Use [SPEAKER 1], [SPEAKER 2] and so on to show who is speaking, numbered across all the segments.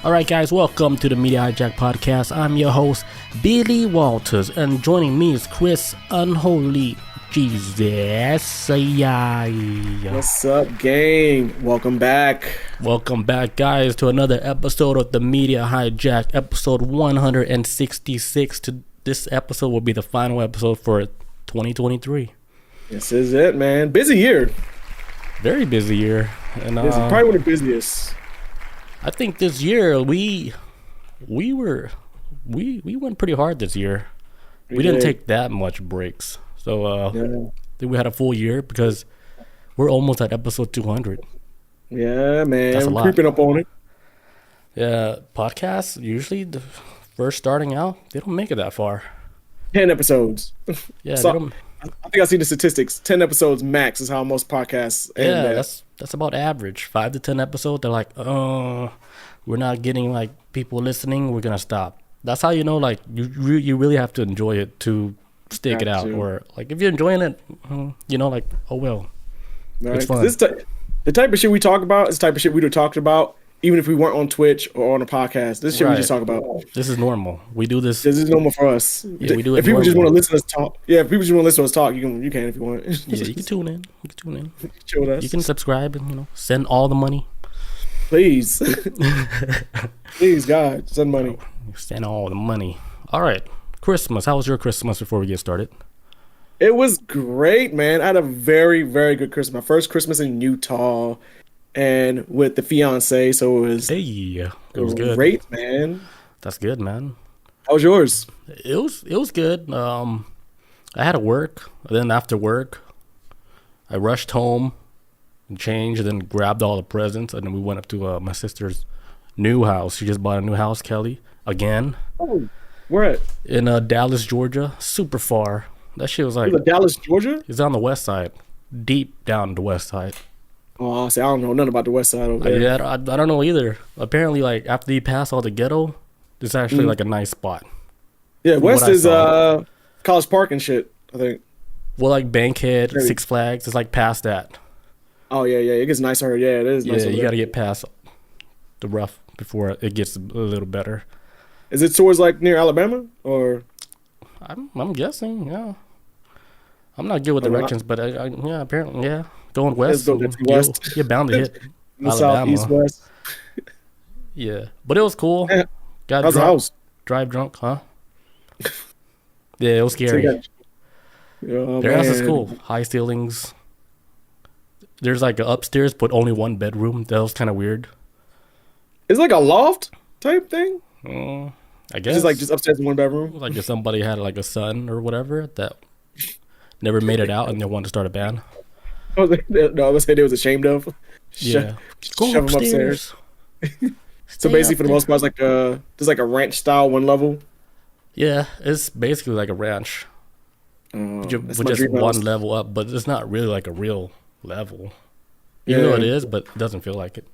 [SPEAKER 1] All right, guys, welcome to the Media Hijack Podcast. I'm your host, Billy Walters, and joining me is Chris Unholy Jesus.
[SPEAKER 2] What's up, gang? Welcome back.
[SPEAKER 1] Welcome back, guys, to another episode of the Media Hijack, episode 166. This episode will be the final episode for 2023.
[SPEAKER 2] This is it, man. Busy year.
[SPEAKER 1] Very busy year. And
[SPEAKER 2] Probably one of the busiest.
[SPEAKER 1] I think this year we went pretty hard this year. We didn't take that much breaks. So I think we had a full year because we're almost at episode 200.
[SPEAKER 2] Yeah, man.
[SPEAKER 1] That's a lot.
[SPEAKER 2] Creeping up on it.
[SPEAKER 1] Yeah, podcasts usually first starting out, they don't make it that far.
[SPEAKER 2] 10 episodes.
[SPEAKER 1] Yeah,
[SPEAKER 2] So, I think I see the statistics. 10 episodes max is how most podcasts end.
[SPEAKER 1] yeah, that's about average. 5 to 10 episodes. They're like, we're not getting like people listening. We're gonna stop. That's how you know, like you really have to enjoy it to stick it out. Or like if you're enjoying it, you know, like oh well,
[SPEAKER 2] Right?
[SPEAKER 1] it's fun.
[SPEAKER 2] The type of shit we talk about is the type of shit we would have talked about even if we weren't on Twitch or on a podcast. This shit we just talk about.
[SPEAKER 1] This is normal. We do this.
[SPEAKER 2] This is normal for us.
[SPEAKER 1] Yeah, we do it
[SPEAKER 2] if people just want
[SPEAKER 1] normally.
[SPEAKER 2] to listen to us talk, if people just want to listen to us talk, you can if you want.
[SPEAKER 1] Yeah, you can tune in.
[SPEAKER 2] Chill with us.
[SPEAKER 1] You can subscribe and send all the money.
[SPEAKER 2] Please. Please, God, send money.
[SPEAKER 1] Send all the money. All right. Christmas. How was your Christmas before we get started?
[SPEAKER 2] It was great, man. I had a very, very good Christmas. My first Christmas in Utah and with the fiance, so it was
[SPEAKER 1] It was good.
[SPEAKER 2] great, man.
[SPEAKER 1] That's good, man.
[SPEAKER 2] How was yours?
[SPEAKER 1] It was good. I had to work. Then after work, I rushed home and changed, and then grabbed all the presents, and then we went up to my sister's new house. She just bought a new house, Kelly, again.
[SPEAKER 2] Oh, where at?
[SPEAKER 1] In Dallas, Georgia. Super far. That shit was like,
[SPEAKER 2] Was it Dallas, Georgia?
[SPEAKER 1] it's on the west side, deep down the west side.
[SPEAKER 2] Oh, see, I don't know nothing about the west side over there.
[SPEAKER 1] Yeah, I don't know either. Apparently, like after you pass all the ghetto, it's actually like a nice spot.
[SPEAKER 2] Yeah,
[SPEAKER 1] From
[SPEAKER 2] west
[SPEAKER 1] what I
[SPEAKER 2] is
[SPEAKER 1] saw.
[SPEAKER 2] College Park and shit, I think.
[SPEAKER 1] Well, like Bankhead,
[SPEAKER 2] Very-
[SPEAKER 1] Six Flags, it's like past that.
[SPEAKER 2] Oh, yeah, it gets nicer. Yeah, it is
[SPEAKER 1] Yeah,
[SPEAKER 2] nicer.
[SPEAKER 1] you got to get past the rough before it gets a little better.
[SPEAKER 2] Is it towards like near Alabama or?
[SPEAKER 1] I'm guessing, yeah. I'm not good with
[SPEAKER 2] Oh,
[SPEAKER 1] directions, but yeah, apparently, yeah. Going west,
[SPEAKER 2] go to west.
[SPEAKER 1] you're bound to hit
[SPEAKER 2] The south,
[SPEAKER 1] Alabama.
[SPEAKER 2] east, west.
[SPEAKER 1] Yeah, but it was cool.
[SPEAKER 2] Yeah.
[SPEAKER 1] Got
[SPEAKER 2] How's the
[SPEAKER 1] drunk,
[SPEAKER 2] house?
[SPEAKER 1] drive drunk, huh? Yeah, it was
[SPEAKER 2] So you
[SPEAKER 1] scary.
[SPEAKER 2] Oh,
[SPEAKER 1] Their house is
[SPEAKER 2] man.
[SPEAKER 1] cool. High ceilings. There's like an upstairs, but only one bedroom. That was kind of weird.
[SPEAKER 2] It's like a loft type thing.
[SPEAKER 1] I guess.
[SPEAKER 2] Just upstairs in one bedroom.
[SPEAKER 1] like if somebody had like a son or whatever that never made it out and they wanted to start a band.
[SPEAKER 2] I was gonna say they was ashamed of.
[SPEAKER 1] Yeah. Go
[SPEAKER 2] Shove them upstairs. So basically, for the most part, it's like there's like a ranch style one level.
[SPEAKER 1] Yeah, it's basically like a ranch. With
[SPEAKER 2] That's my
[SPEAKER 1] just
[SPEAKER 2] dream
[SPEAKER 1] one
[SPEAKER 2] house.
[SPEAKER 1] level up, but it's not really like a real level. Even though it is, but it doesn't feel like it.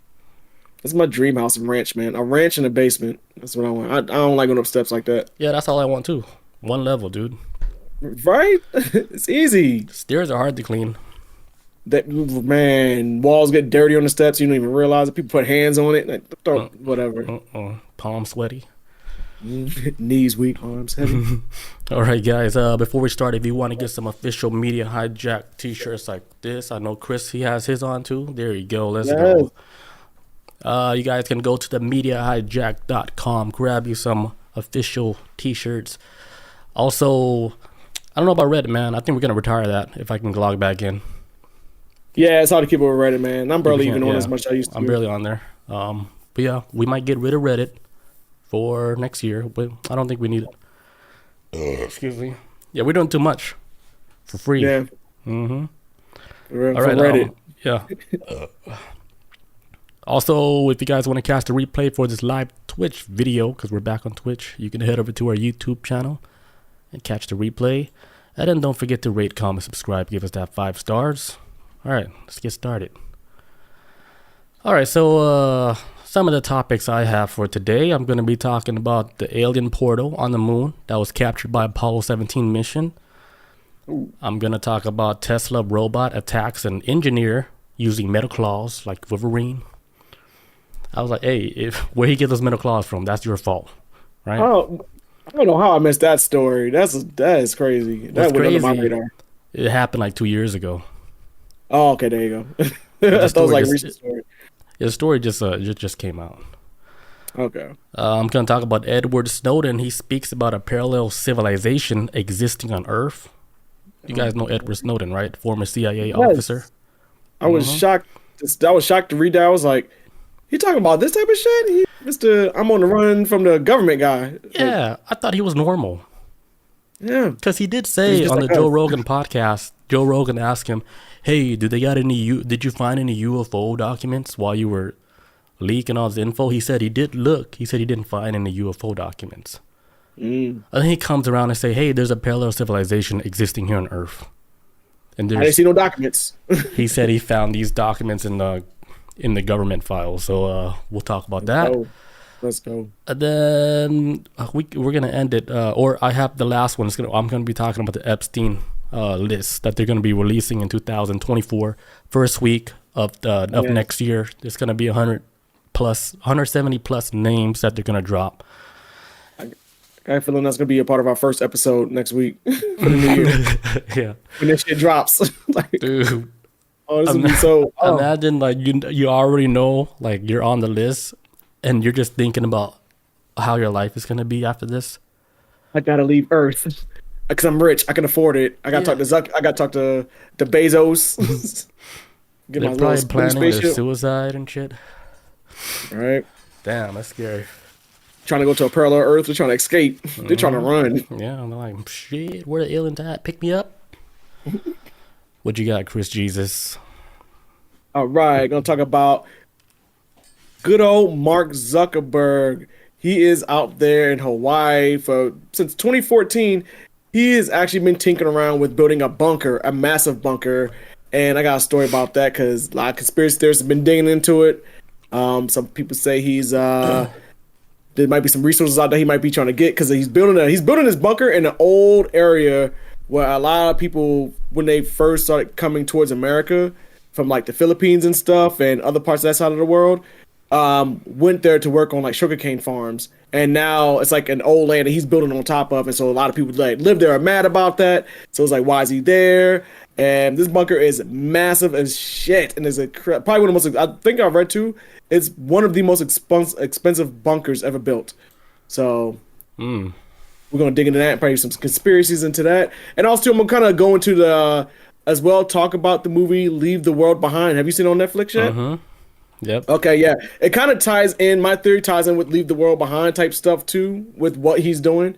[SPEAKER 2] That's my dream house and ranch, man. A ranch in a basement. That's what I want. I don't like going up steps like that.
[SPEAKER 1] Yeah, that's all I want too. One level, dude.
[SPEAKER 2] Right? It's easy.
[SPEAKER 1] Stairs are hard to clean.
[SPEAKER 2] That man, walls get dirty on the steps. You don't even realize it. People put hands on it. Like, whatever.
[SPEAKER 1] Palm sweaty.
[SPEAKER 2] Knees weak, arms heavy.
[SPEAKER 1] All right, guys. Before we start, if you want to get some official Media Hijack t-shirts like this, I know Chris, he has his on too. There you go. Let's go. You guys can go to the MediaHijack.com, grab you some official t-shirts. Also, I don't know about Reddit, man. I think we're gonna retire that if I can log back in.
[SPEAKER 2] Yeah, it's hard to keep up with Reddit, man. I'm barely even on
[SPEAKER 1] Yeah.
[SPEAKER 2] as much as I used to.
[SPEAKER 1] I'm barely on there. But yeah, we might get rid of Reddit for next year, but I don't think we need it. Excuse me. Yeah, we're doing too much for free.
[SPEAKER 2] Yeah.
[SPEAKER 1] Mm-hmm.
[SPEAKER 2] For
[SPEAKER 1] All right.
[SPEAKER 2] Reddit.
[SPEAKER 1] Yeah. Also, if you guys want to catch the replay for this live Twitch video, because we're back on Twitch, you can head over to our YouTube channel and catch the replay. And then don't forget to rate, comment, subscribe, give us that 5 stars. All right, let's get started. All right, so some of the topics I have for today, I'm going to be talking about the alien portal on the moon that was captured by Apollo 17 mission. I'm going to talk about Tesla robot attacks an engineer using metal claws like Wolverine. I was like, hey, if where he get those metal claws from, that's your fault, right?
[SPEAKER 2] Oh, I don't know how I missed that story. That is crazy.
[SPEAKER 1] What's
[SPEAKER 2] That went under my
[SPEAKER 1] crazy?
[SPEAKER 2] radar.
[SPEAKER 1] It happened like 2 years ago.
[SPEAKER 2] Oh, okay, there you go.
[SPEAKER 1] But the
[SPEAKER 2] That was
[SPEAKER 1] story
[SPEAKER 2] like a
[SPEAKER 1] just
[SPEAKER 2] recent story.
[SPEAKER 1] the story just came out.
[SPEAKER 2] Okay.
[SPEAKER 1] I'm gonna talk about Edward Snowden. He speaks about a parallel civilization existing on Earth. You guys know Edward Snowden, right? Former CIA officer.
[SPEAKER 2] Yes. I was shocked. I was shocked to read that. I was like, he talking about this type of shit? Mr. I'm on the run from the government guy.
[SPEAKER 1] Yeah, I thought he was normal.
[SPEAKER 2] Yeah.
[SPEAKER 1] Because he did
[SPEAKER 2] He's
[SPEAKER 1] say
[SPEAKER 2] just
[SPEAKER 1] on
[SPEAKER 2] like
[SPEAKER 1] the Joe
[SPEAKER 2] us.
[SPEAKER 1] Rogan podcast, Joe Rogan asked him, "Hey, did did you find any UFO documents while you were leaking all this info?" He said he did look. He said he didn't find any UFO documents. And then he comes around and say, "Hey, there's a parallel civilization existing here on Earth." And
[SPEAKER 2] I didn't see no documents.
[SPEAKER 1] he said he found these documents in the government files. So we'll talk about that.
[SPEAKER 2] Oh, let's go.
[SPEAKER 1] And then we're gonna end it, or I have the last one. I'm gonna be talking about the Epstein list that they're gonna be releasing in 2024, first week of next year. There's gonna be 170 plus names that they're gonna drop.
[SPEAKER 2] I have a feeling that's gonna be a part of our first episode next week for the new year
[SPEAKER 1] Yeah,
[SPEAKER 2] when this shit drops. Like,
[SPEAKER 1] dude.
[SPEAKER 2] oh, this will be so. Oh,
[SPEAKER 1] Imagine like you already know like you're on the list, and you're just thinking about how your life is gonna be after this.
[SPEAKER 2] I gotta leave Earth because I'm rich. I can afford it. I gotta talk to Zuck. I gotta talk to Bezos. Get
[SPEAKER 1] They're
[SPEAKER 2] my
[SPEAKER 1] probably
[SPEAKER 2] little
[SPEAKER 1] planning their
[SPEAKER 2] spaceship.
[SPEAKER 1] suicide and shit.
[SPEAKER 2] Right.
[SPEAKER 1] Damn, that's scary.
[SPEAKER 2] Trying to go to a parallel Earth. They're trying to escape. They're trying to run.
[SPEAKER 1] Yeah, I'm like, shit, where the aliens at? Pick me up. What you got, Chris Jesus?
[SPEAKER 2] All right, gonna talk about good old Mark Zuckerberg. He is out there in Hawaii since 2014. He has actually been tinkering around with building a bunker, a massive bunker. And I got a story about that because a lot of conspiracy theorists have been digging into it. Some people say there might be some resources out there he might be trying to get because he's building this bunker in an old area where a lot of people, when they first started coming towards America from like the Philippines and stuff and other parts of that side of the world, went there to work on like sugarcane farms. And now it's like an old land that he's building on top of. And so a lot of people like live there are mad about that. So it's like, why is he there? And this bunker is massive as shit. And it's probably one of the most, I think I read too, it's one of the most expensive bunkers ever built. So we're going to dig into that and probably some conspiracies into that. And also, I'm going to kind of go into as well, talk about the movie Leave the World Behind. Have you seen it on Netflix yet?
[SPEAKER 1] Yep.
[SPEAKER 2] Okay, yeah. It kind of ties in, my theory ties in with Leave the World Behind type stuff too, with what he's doing.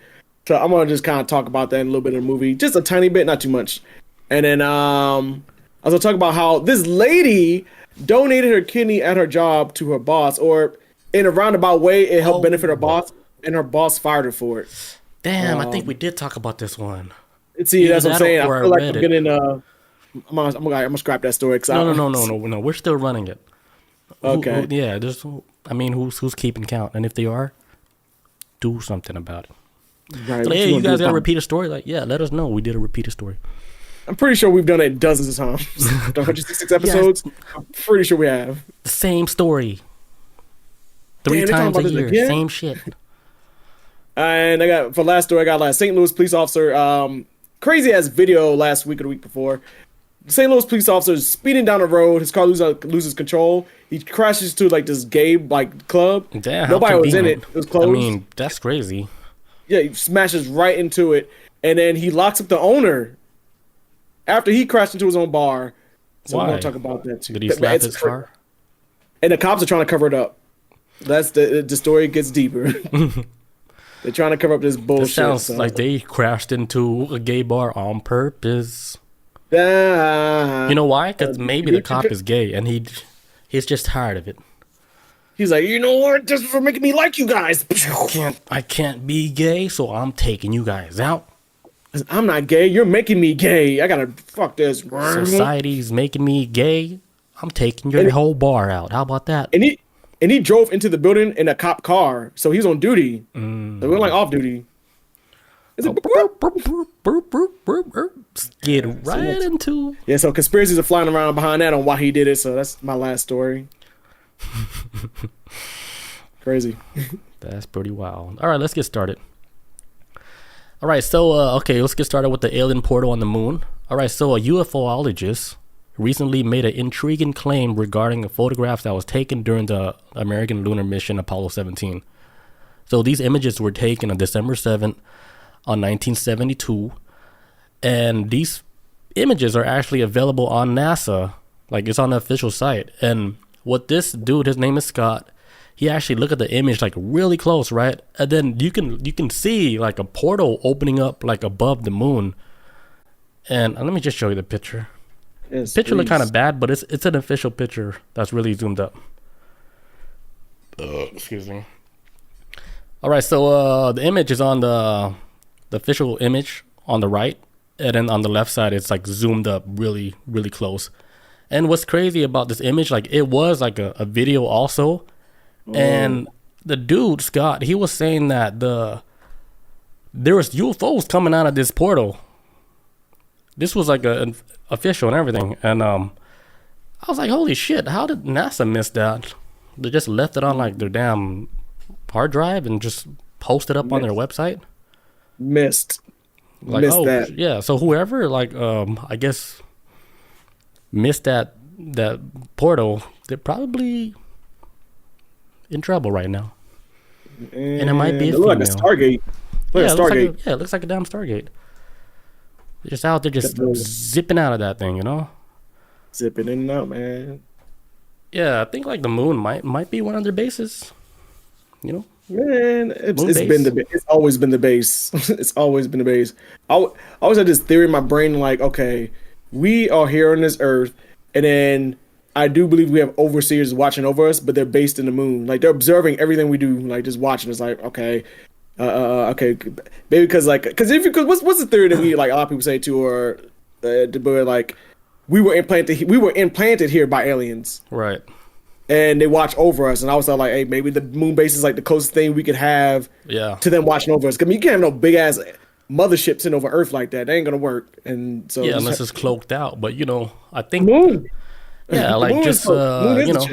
[SPEAKER 2] So I'm going to just kind of talk about that in a little bit of the movie. Just a tiny bit, not too much. And then I was going to talk about how this lady donated her kidney at her job to her boss, or in a roundabout way, it helped benefit her boss, and her boss fired her for it.
[SPEAKER 1] Damn, I think we did talk about this one.
[SPEAKER 2] See, that's what I'm saying. I
[SPEAKER 1] or
[SPEAKER 2] feel like
[SPEAKER 1] read
[SPEAKER 2] I'm
[SPEAKER 1] it.
[SPEAKER 2] getting I'm gonna scrap that story.
[SPEAKER 1] No. We're still running it.
[SPEAKER 2] Okay.
[SPEAKER 1] Yeah, who's keeping count? And if they are, do something about it.
[SPEAKER 2] Right,
[SPEAKER 1] So,
[SPEAKER 2] what
[SPEAKER 1] hey, you
[SPEAKER 2] gonna
[SPEAKER 1] guys
[SPEAKER 2] do
[SPEAKER 1] got to
[SPEAKER 2] about it?
[SPEAKER 1] repeat a story? Like, yeah, let us know. We did a repeat a story.
[SPEAKER 2] I'm pretty sure we've done it dozens of times. The 166 episodes. I'm pretty sure we have.
[SPEAKER 1] The same story. Three
[SPEAKER 2] Damn, they talking
[SPEAKER 1] times a
[SPEAKER 2] about this
[SPEAKER 1] year.
[SPEAKER 2] again?
[SPEAKER 1] Same shit.
[SPEAKER 2] And I got for last story, I got like St. Louis police officer, crazy ass video last week or the week before. St. Louis police officer is speeding down the road. His car loses control. He crashes to like this gay like club.
[SPEAKER 1] Damn,
[SPEAKER 2] Nobody
[SPEAKER 1] how
[SPEAKER 2] was in it.
[SPEAKER 1] convenient.
[SPEAKER 2] It was closed.
[SPEAKER 1] I mean, that's crazy.
[SPEAKER 2] Yeah, he smashes right into it, and then he locks up the owner after he crashed into his own bar. So we're
[SPEAKER 1] Why?
[SPEAKER 2] gonna talk about that too.
[SPEAKER 1] Did he slap his car?
[SPEAKER 2] And the cops are trying to cover it up. That's the story gets deeper. They're trying to cover up this bullshit.
[SPEAKER 1] It sounds
[SPEAKER 2] so.
[SPEAKER 1] like they crashed into a gay bar on purpose. You
[SPEAKER 2] You
[SPEAKER 1] know why? Because maybe the cop is gay and he's just tired of it.
[SPEAKER 2] He's like, you know what? Just for making me like you guys.
[SPEAKER 1] I can't be gay, so I'm taking you guys out.
[SPEAKER 2] I'm not gay. You're making me gay. I gotta fuck this.
[SPEAKER 1] Society's making me gay. I'm taking your whole bar out. How about that?
[SPEAKER 2] And he drove into the building in a cop car, so he's on duty. So we're like off duty.
[SPEAKER 1] Get right into.
[SPEAKER 2] Yeah, so conspiracies are flying around behind that on why he did it. So that's my last story. Crazy.
[SPEAKER 1] That's pretty wild. All right, let's get started. All right, so okay, let's get started with the alien portal on the moon. All right, so a UFOologist recently made an intriguing claim regarding a photograph that was taken during the American lunar mission Apollo 17. So these images were taken on December 7th on 1972, and these images are actually available on NASA. Like, it's on the official site. And what this dude, his name is Scott, he actually looked at the image like really close, right? And then you can see like a portal opening up like above the moon. And let me just show you the picture.
[SPEAKER 2] Yes,
[SPEAKER 1] Picture look
[SPEAKER 2] please.
[SPEAKER 1] kind of bad, but it's an official picture that's really zoomed up. Excuse me. All right, so the image is on the official image on the right, and then on the left side it's like zoomed up really, really close. And what's crazy about this image, like it was like a video also. And the dude, Scott, he was saying that there was UFOs coming out of this portal. This was like an official and everything. And I was like, holy shit, how did NASA miss that? They just left it on like their damn hard drive and just posted up on their website.
[SPEAKER 2] Missed that.
[SPEAKER 1] Yeah, so whoever like I guess missed that portal, they're probably in trouble right now. And it might be a
[SPEAKER 2] look like a
[SPEAKER 1] female.
[SPEAKER 2] Stargate.
[SPEAKER 1] It looks like a damn Stargate. They're just out there just zipping out of that thing, you know?
[SPEAKER 2] Zipping in and out, man.
[SPEAKER 1] Yeah, I think like the moon might be one of their bases. You know?
[SPEAKER 2] Man, it's always been the base. It's always been the base. I always had this theory in my brain, like, okay, we are here on this earth, and then I do believe we have overseers watching over us, but they're based in the moon. Like, they're observing everything we do, like just watching. It's like, okay, okay, maybe because what's the theory that we, like, a lot of people say too, or like we were implanted here by aliens,
[SPEAKER 1] right?
[SPEAKER 2] And they watch over us. And I was like, hey, maybe the moon base is like the closest thing we could have to them watching over us. I mean, you can't have no big ass mothership sitting over Earth like that. That ain't gonna work. And so
[SPEAKER 1] unless it's cloaked out. But you know, I think
[SPEAKER 2] moon.
[SPEAKER 1] Yeah, like
[SPEAKER 2] moon
[SPEAKER 1] just
[SPEAKER 2] moon
[SPEAKER 1] you know,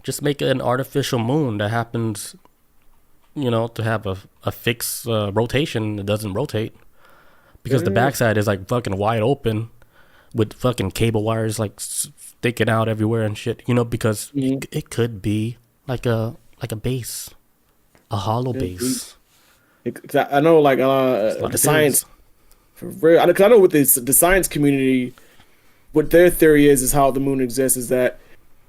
[SPEAKER 1] just make an artificial moon that happens, you know, to have a fixed rotation that doesn't rotate, because the backside is like fucking wide open with fucking cable wires like sticking out everywhere and shit, you know, because it could be like a base, a hollow base.
[SPEAKER 2] I know, like the science, for real. Because I know with the science community, what their theory is how the moon exists is that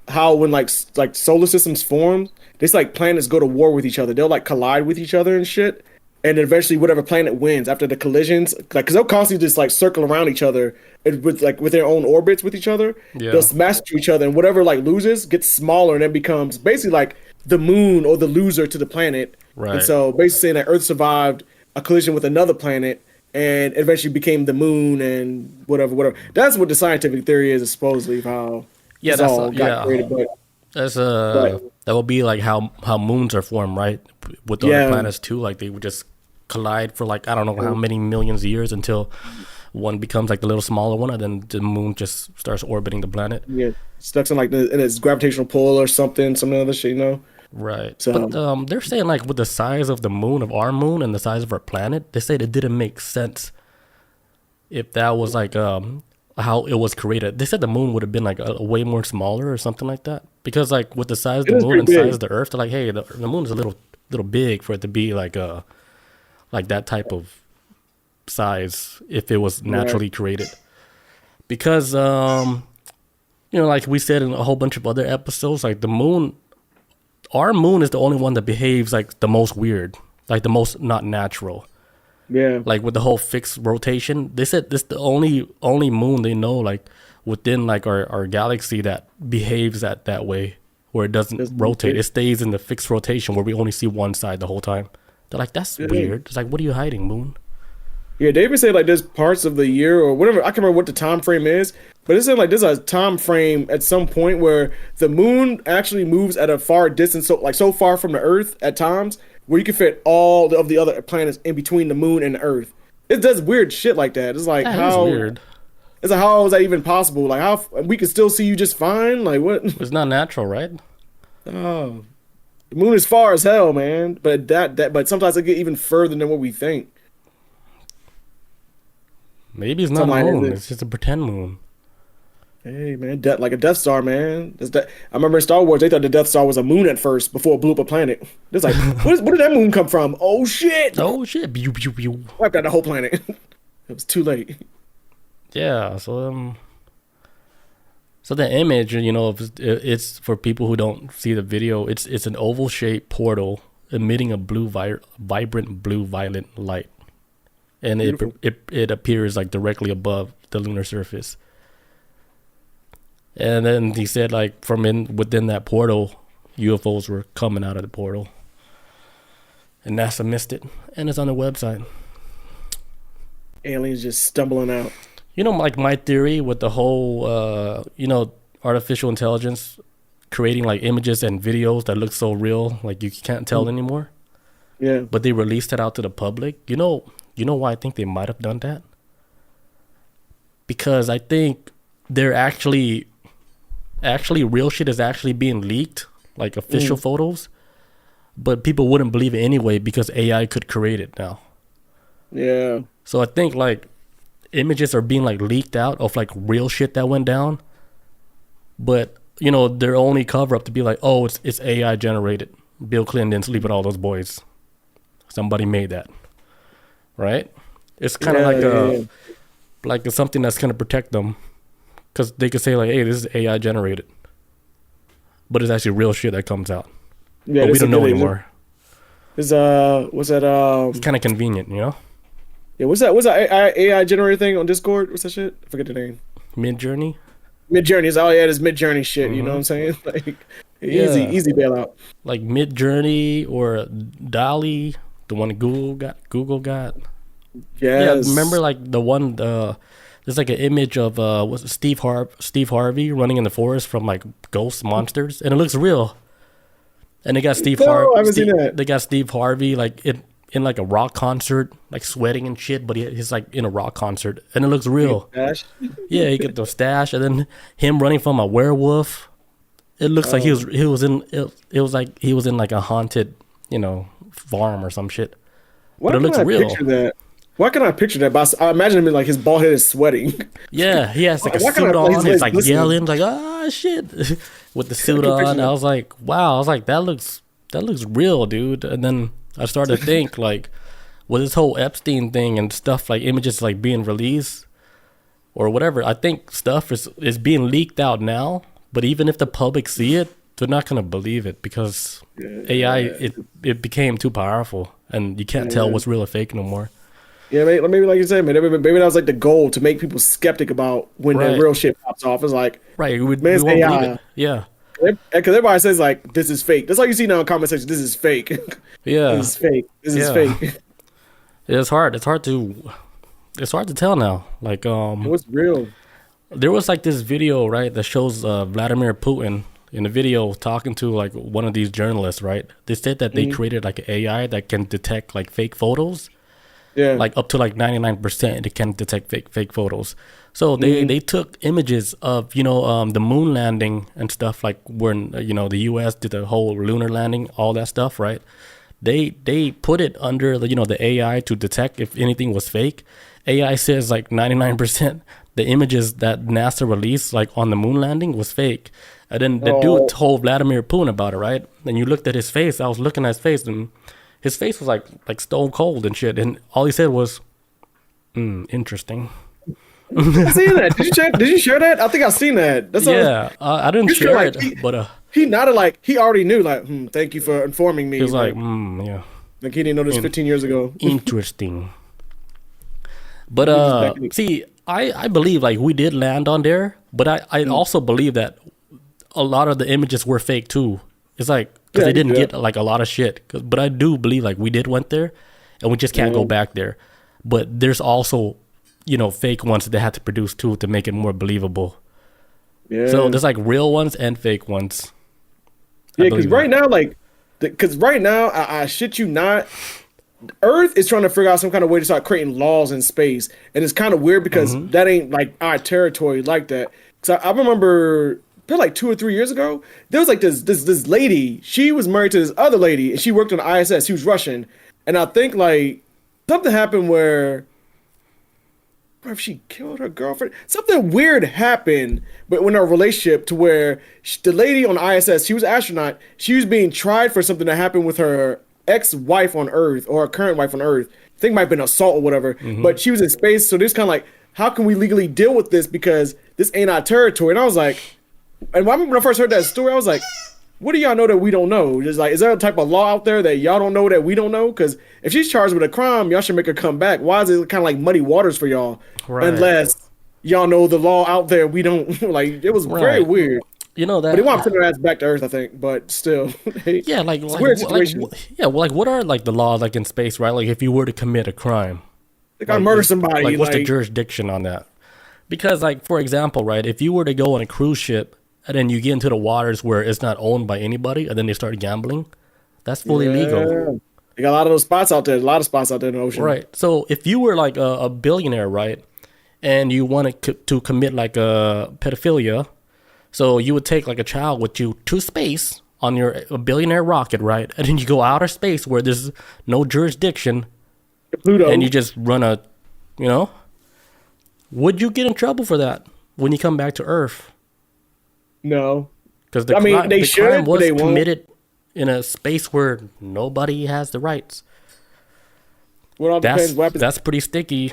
[SPEAKER 2] how when like solar systems form, this like planets go to war with each other. They'll like collide with each other and shit, and then eventually whatever planet wins after the collisions, like because they'll constantly just like circle around each other with their own orbits with each other. Yeah. They'll smash into each other, and whatever like loses gets smaller, and then becomes basically like the moon or the loser to the planet.
[SPEAKER 1] Right.
[SPEAKER 2] And so basically saying that Earth survived a collision with another planet and eventually became the moon and whatever. That's what the scientific theory is supposedly of how created. But
[SPEAKER 1] that would be like how moons are formed, right? With the other planets too. Like they would just collide for like I don't know how many millions of years until one becomes like the little smaller one, and then the moon just starts orbiting the planet.
[SPEAKER 2] Yeah, stuck in like in its gravitational pull or something, some other shit, you know.
[SPEAKER 1] Right. So, but they're saying like with the size of the moon of our moon and the size of our planet, they said it didn't make sense if that was like how it was created. They said the moon would have been like a way more smaller or something like that, because like with the size of the moon and size of the Earth, they're like, hey, the moon is a little big for it to be like that type of size if it was naturally created. Because you know, like we said in a whole bunch of other episodes, like the moon, our moon is the only one that behaves like the most weird, like the most not natural.
[SPEAKER 2] Yeah. Like
[SPEAKER 1] with the whole fixed rotation, they said this the only moon they know like within like our galaxy that behaves that way, where it doesn't rotate. It stays in the fixed rotation where we only see one side the whole time. They're like, that's weird. It's like, what are you hiding, moon?
[SPEAKER 2] Yeah, David said like there's parts of the year or whatever. I can't remember what the time frame is, but it said like there's a time frame at some point where the moon actually moves at a far distance, so far from the Earth at times where you can fit all of the other planets in between the moon and the Earth. It does weird shit like that. It's like how weird. It's like how is that even possible? Like how we can still see you just fine? Like what?
[SPEAKER 1] It's not natural, right?
[SPEAKER 2] Oh, the moon is far as hell, man. But but sometimes it get even further than what we think.
[SPEAKER 1] Maybe it's not a
[SPEAKER 2] Something like
[SPEAKER 1] moon.
[SPEAKER 2] that.
[SPEAKER 1] It's just a pretend moon.
[SPEAKER 2] Hey, man, like a Death Star, man. I remember in Star Wars, they thought the Death Star was a moon at first before it blew up a planet. It's like, where did that moon come from? Oh shit!
[SPEAKER 1] Oh shit! Pew, pew, pew.
[SPEAKER 2] Wiped out the whole planet. It was too late.
[SPEAKER 1] Yeah. So the image, if it's for people who don't see the video. It's an oval shaped portal emitting a vibrant blue violet light, and
[SPEAKER 2] Beautiful.
[SPEAKER 1] it appears like directly above the lunar surface. And then he said like within that portal, UFOs were coming out of the portal, and NASA missed it, and it's on their website.
[SPEAKER 2] Aliens just stumbling out.
[SPEAKER 1] Like my theory with the whole, artificial intelligence creating like images and videos that look so real, like you can't tell anymore.
[SPEAKER 2] Yeah.
[SPEAKER 1] But they released it out to the public. You know why I think they might have done that? Because I think they're actually real shit is actually being leaked, like official photos, but people wouldn't believe it anyway because AI could create it now.
[SPEAKER 2] Yeah.
[SPEAKER 1] So I think like images are being like leaked out of like real shit that went down, but their only cover up to be like, oh, it's AI generated. Bill Clinton didn't sleep with all those boys. Somebody made that, right? It's kind of like it's something that's gonna protect them, because they could say like, hey, this is AI generated, but it's actually real shit that comes out.
[SPEAKER 2] Yeah.
[SPEAKER 1] But we don't know anymore.
[SPEAKER 2] Is what's that
[SPEAKER 1] It's kind of convenient,
[SPEAKER 2] yeah, what's that AI generated thing on Discord? What's that shit? I forget the name.
[SPEAKER 1] Mid-Journey.
[SPEAKER 2] Mid-Journey is all. Yeah, this Mid-Journey shit, you know what I'm saying? Like easy bailout.
[SPEAKER 1] Like Mid-Journey or Dolly, the one Google got.
[SPEAKER 2] Yes.
[SPEAKER 1] Yeah, remember like the one there's like an image of what's it, Steve Harvey running in the forest from like ghost monsters, and it looks real. And they got
[SPEAKER 2] I haven't seen that.
[SPEAKER 1] They got Steve Harvey like in like a rock concert, like sweating and shit, but he's like in a rock concert, and it looks real.
[SPEAKER 2] Dash.
[SPEAKER 1] Yeah, he got the stash, and then him running from a werewolf. It looks like he was in like a haunted, farm or some shit.
[SPEAKER 2] Why
[SPEAKER 1] But it
[SPEAKER 2] can
[SPEAKER 1] looks
[SPEAKER 2] I
[SPEAKER 1] real.
[SPEAKER 2] picture that? Why can I picture that? But I imagine him like his bald head is sweating.
[SPEAKER 1] Yeah, he has like a
[SPEAKER 2] Why can't
[SPEAKER 1] suit
[SPEAKER 2] I-
[SPEAKER 1] on.
[SPEAKER 2] he's
[SPEAKER 1] He's like
[SPEAKER 2] listening.
[SPEAKER 1] yelling, like ah shit, with the suit
[SPEAKER 2] can picture
[SPEAKER 1] on.
[SPEAKER 2] that.
[SPEAKER 1] I was like, wow. I was like, that looks real, dude. And then I started to think like, with this whole Epstein thing and stuff, like images like being released or whatever. I think stuff is being leaked out now. But even if the public see it, they're not gonna believe it because AI it became too powerful, and you can't tell what's real or fake no more.
[SPEAKER 2] Yeah, maybe like you said, man. Maybe that was like the goal to make people skeptic about when
[SPEAKER 1] Right.
[SPEAKER 2] the real shit pops off. It's like,
[SPEAKER 1] Right? We
[SPEAKER 2] Man, it's
[SPEAKER 1] won't
[SPEAKER 2] AI.
[SPEAKER 1] believe it. Yeah,
[SPEAKER 2] because everybody says like this is fake. That's all you see now in comment section. This is fake.
[SPEAKER 1] yeah.
[SPEAKER 2] This is fake. This is
[SPEAKER 1] Yeah.
[SPEAKER 2] fake.
[SPEAKER 1] It's hard. It's hard to tell now. Like
[SPEAKER 2] What's real?
[SPEAKER 1] there was like this video, right, that shows Vladimir Putin in the video talking to like one of these journalists, right? They said that they created like an AI that can detect like fake photos,
[SPEAKER 2] Yeah.
[SPEAKER 1] like up to like 99% it can detect fake photos. So they took images of the moon landing and stuff, like when the US did the whole lunar landing, all that stuff, right? They put it under the AI to detect if anything was fake. AI says like 99% the images that NASA released like on the moon landing was fake. And then the dude told Vladimir Putin about it, right? And you looked at his face. I was looking at his face, and his face was like stone cold and shit. And all he said was, interesting.
[SPEAKER 2] I seen that. Did you share that? I think I've seen that. That's all.
[SPEAKER 1] Yeah, I didn't
[SPEAKER 2] He's
[SPEAKER 1] share
[SPEAKER 2] like,
[SPEAKER 1] it, but
[SPEAKER 2] he nodded like he already knew. Like, thank you for informing me.
[SPEAKER 1] he was like, yeah,
[SPEAKER 2] like he didn't know this 15 years ago.
[SPEAKER 1] interesting. But
[SPEAKER 2] Exactly.
[SPEAKER 1] see, I believe like we did land on there, but I also believe that a lot of the images were fake too. It's like because they didn't get like a lot of shit. But I do believe like we did went there, and we just can't go back there. But there's also fake ones that they had to produce too to make it more believable.
[SPEAKER 2] Yeah.
[SPEAKER 1] So there's like real ones and fake ones.
[SPEAKER 2] Yeah, because right now, I shit you not, Earth is trying to figure out some kind of way to start creating laws in space, and it's kind of weird because that ain't like our territory like that. Because I remember probably like 2 or 3 years ago. There was like this lady. She was married to this other lady, and she worked on the ISS. She was Russian, and I think like something happened where. If she killed her girlfriend, something weird happened, but in our relationship to where the lady on ISS, she was an astronaut, she was being tried for something that happened with her ex-wife on Earth or her current wife on Earth. I think it might have been assault or whatever, but she was in space, so there's kind of like, how can we legally deal with this because this ain't our territory? And I was like, and when I first heard that story, I was like, what do y'all know that we don't know? Just like, is there a type of law out there that y'all don't know that we don't know? Because if she's charged with a crime, y'all should make her come back. Why is it kind of like muddy waters for y'all? Right. Unless y'all know the law out there, we don't. Like, it was very weird.
[SPEAKER 1] You know that.
[SPEAKER 2] But they want to send her ass back to Earth, I think. But still,
[SPEAKER 1] yeah, like
[SPEAKER 2] weird situation.
[SPEAKER 1] Like what are like the laws like in space, right? Like if you were to commit a crime,
[SPEAKER 2] they gotta murder somebody.
[SPEAKER 1] Like what's the jurisdiction on that? Because like for example, right, if you were to go on a cruise ship. And then you get into the waters where it's not owned by anybody, and then they start gambling. That's fully legal.
[SPEAKER 2] They got a lot of those spots out there. A lot of spots out there in the ocean.
[SPEAKER 1] Right. So if you were like a billionaire, right, and you wanted to commit like a pedophilia, so you would take like a child with you to space on a billionaire rocket, right, and then you go outer space where there's no jurisdiction,
[SPEAKER 2] Pluto, and
[SPEAKER 1] you just run would you get in trouble for that when you come back to Earth?
[SPEAKER 2] No,
[SPEAKER 1] because the crime was committed in a space where nobody has the rights.
[SPEAKER 2] Well,
[SPEAKER 1] that's pretty sticky,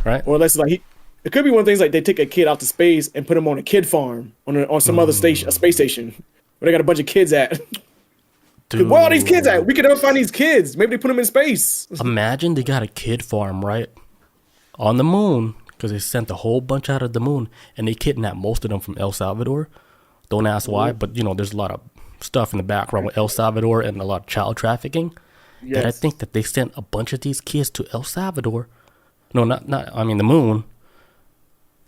[SPEAKER 1] right?
[SPEAKER 2] Or unless like it could be one of the things like they take a kid out to space and put him on a kid farm on some other station, a space station where they got a bunch of kids at. Where are these kids at? We could never find these kids. Maybe they put them in space.
[SPEAKER 1] Imagine they got a kid farm right on the moon. Because they sent a whole bunch out of the moon and they kidnapped most of them from El Salvador. Don't ask why, but there's a lot of stuff in the background with El Salvador and a lot of child trafficking. Yes. That I think that they sent a bunch of these kids to El Salvador. No, not the moon.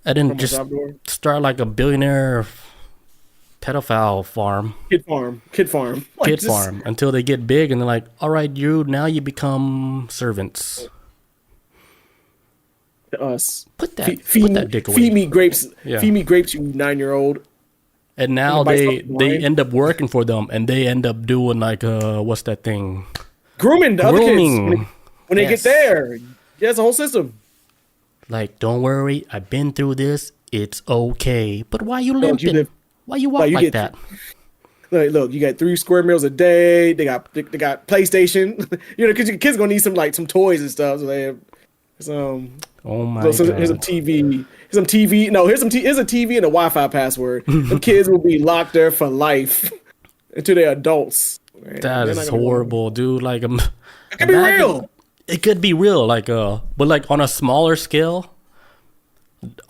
[SPEAKER 1] And then just start like a billionaire pedophile farm.
[SPEAKER 2] Kid farm.
[SPEAKER 1] Kid farm until they get big and they're like, all right, you become servants.
[SPEAKER 2] Us.
[SPEAKER 1] Put that dick away.
[SPEAKER 2] Feed me grapes. Yeah. Feed me grapes, you 9-year-old.
[SPEAKER 1] And now they end up working for them, and they end up doing like what's that thing?
[SPEAKER 2] Grooming the other kids when they get there. Yeah, it's a whole system.
[SPEAKER 1] Like, don't worry, I've been through this. It's okay. But why you limping? Why you walk like that?
[SPEAKER 2] Look, you got 3 square meals a day. They got PlayStation. Because your kids gonna need some toys and stuff. So they have some.
[SPEAKER 1] Oh my God.
[SPEAKER 2] Here's a TV. Here's a TV and a Wi-Fi password. The kids will be locked there for life until they're adults. Man,
[SPEAKER 1] that is horrible, dude. Like,
[SPEAKER 2] it could be real.
[SPEAKER 1] It could be real, like, but like on a smaller scale,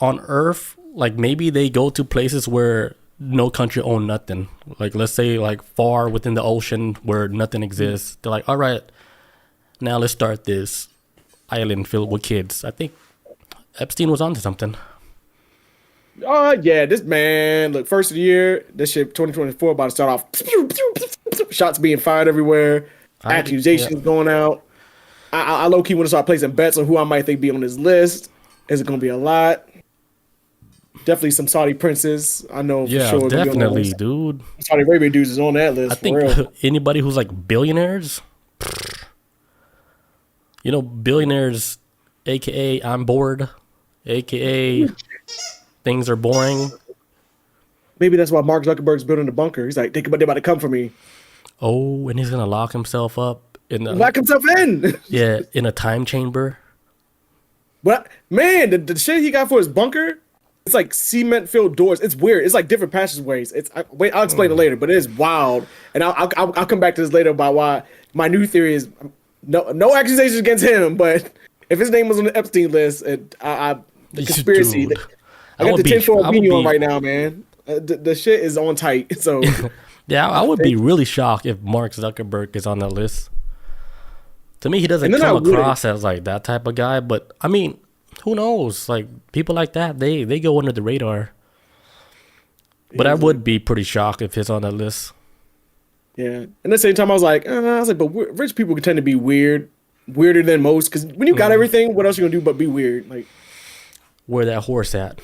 [SPEAKER 1] on Earth, like maybe they go to places where no country own nothing. Like, let's say like far within the ocean where nothing exists. They're like, all right, now let's start this island filled with kids. I think Epstein was onto something.
[SPEAKER 2] Yeah, this man, look, first of the year, this shit 2024 about to start off. Shots being fired everywhere, accusations going out. I low-key want to start placing bets on who I might think be on this list. Is it going to be a lot? Definitely some Saudi princes. I know for sure.
[SPEAKER 1] Yeah, definitely, dude.
[SPEAKER 2] Saudi Arabia dudes is on that list.
[SPEAKER 1] I think anybody who's like billionaires, billionaires, a.k.a. I'm bored, a.k.a. things are boring.
[SPEAKER 2] Maybe that's why Mark Zuckerberg's building a bunker. He's like, they about to come for me.
[SPEAKER 1] Oh, and he's going to lock himself up.
[SPEAKER 2] Lock himself in.
[SPEAKER 1] Yeah, in a time chamber.
[SPEAKER 2] But man, the shit he got for his bunker, it's like cement-filled doors. It's weird. It's like different passageways. I'll explain it later, but it is wild. And I'll come back to this later about why my new theory is no accusations against him, but if his name was on the Epstein list, the conspiracy. I got the tinfoil beanie on right now, man. The shit is on tight. So
[SPEAKER 1] yeah, I would be really shocked if Mark Zuckerberg is on that list. To me, he doesn't come across as like that type of guy, but I mean, who knows? Like people like that, they go under the radar. But I would be pretty shocked if he's on that list.
[SPEAKER 2] Yeah, and at the same time, I was like, but rich people tend to be weirder than most. Because when you got everything, what else you gonna do but be weird? Like,
[SPEAKER 1] where that horse at?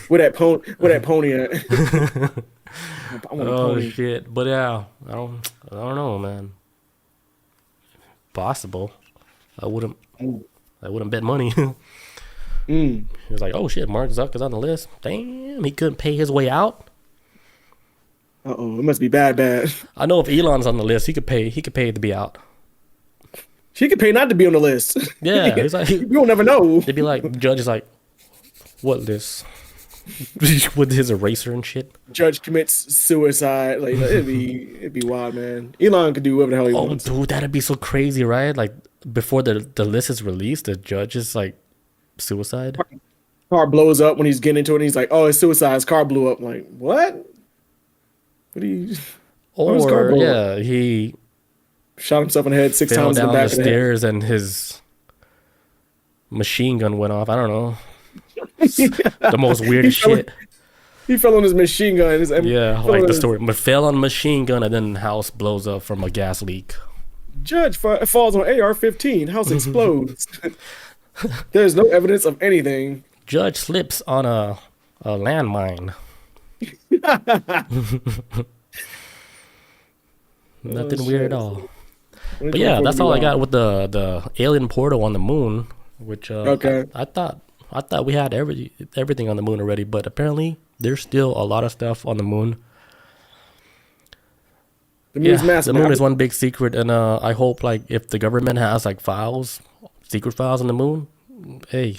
[SPEAKER 2] Where that pony at? I want a
[SPEAKER 1] Oh
[SPEAKER 2] pony.
[SPEAKER 1] shit! But yeah, I don't know, man. Possible. I wouldn't.
[SPEAKER 2] Mm.
[SPEAKER 1] I wouldn't bet money.
[SPEAKER 2] Mm.
[SPEAKER 1] He was like, "Oh shit, Mark Zuckerberg's on the list. Damn, he couldn't pay his way out."
[SPEAKER 2] Uh-oh, it must be bad.
[SPEAKER 1] I know if Elon's on the list, he could pay. He could pay to be out.
[SPEAKER 2] She could pay not to be on the list.
[SPEAKER 1] Yeah, he's like,
[SPEAKER 2] You don't never know.
[SPEAKER 1] they'd be like, the judge is like, "What list?" With his eraser and shit.
[SPEAKER 2] Judge commits suicide. Like it'd be wild, man. Elon could do whatever the hell he
[SPEAKER 1] Oh,
[SPEAKER 2] wants.
[SPEAKER 1] dude, that'd be so crazy, right? Like before the list is released, the judge is like suicide.
[SPEAKER 2] Car blows up when he's getting into it. And he's like, "Oh, it's suicide. His car blew up." I'm like, what? What do you? Why was his car
[SPEAKER 1] Or
[SPEAKER 2] blow up?
[SPEAKER 1] yeah, he
[SPEAKER 2] Shot himself in the head 6
[SPEAKER 1] fell
[SPEAKER 2] times in
[SPEAKER 1] down
[SPEAKER 2] the
[SPEAKER 1] the
[SPEAKER 2] back of the head.
[SPEAKER 1] stairs and his machine gun went off. I don't know. The most weirdest
[SPEAKER 2] fell-
[SPEAKER 1] shit.
[SPEAKER 2] He fell on his machine gun.
[SPEAKER 1] Yeah,
[SPEAKER 2] fell
[SPEAKER 1] like
[SPEAKER 2] on
[SPEAKER 1] the
[SPEAKER 2] his-
[SPEAKER 1] story. But fell on a machine gun and then house blows up from a gas leak.
[SPEAKER 2] Judge falls on AR-15. House explodes. There's no evidence of anything.
[SPEAKER 1] Judge slips on a landmine. Nothing weird at all. But yeah, that's all I got with the alien portal on the moon, which
[SPEAKER 2] Okay.
[SPEAKER 1] I thought we had everything on the moon already, but apparently there's still a lot of stuff on the moon.
[SPEAKER 2] The moon's
[SPEAKER 1] Yeah,
[SPEAKER 2] massive.
[SPEAKER 1] the moon is one big secret, and I hope like if the government has like files, secret files on the moon, hey,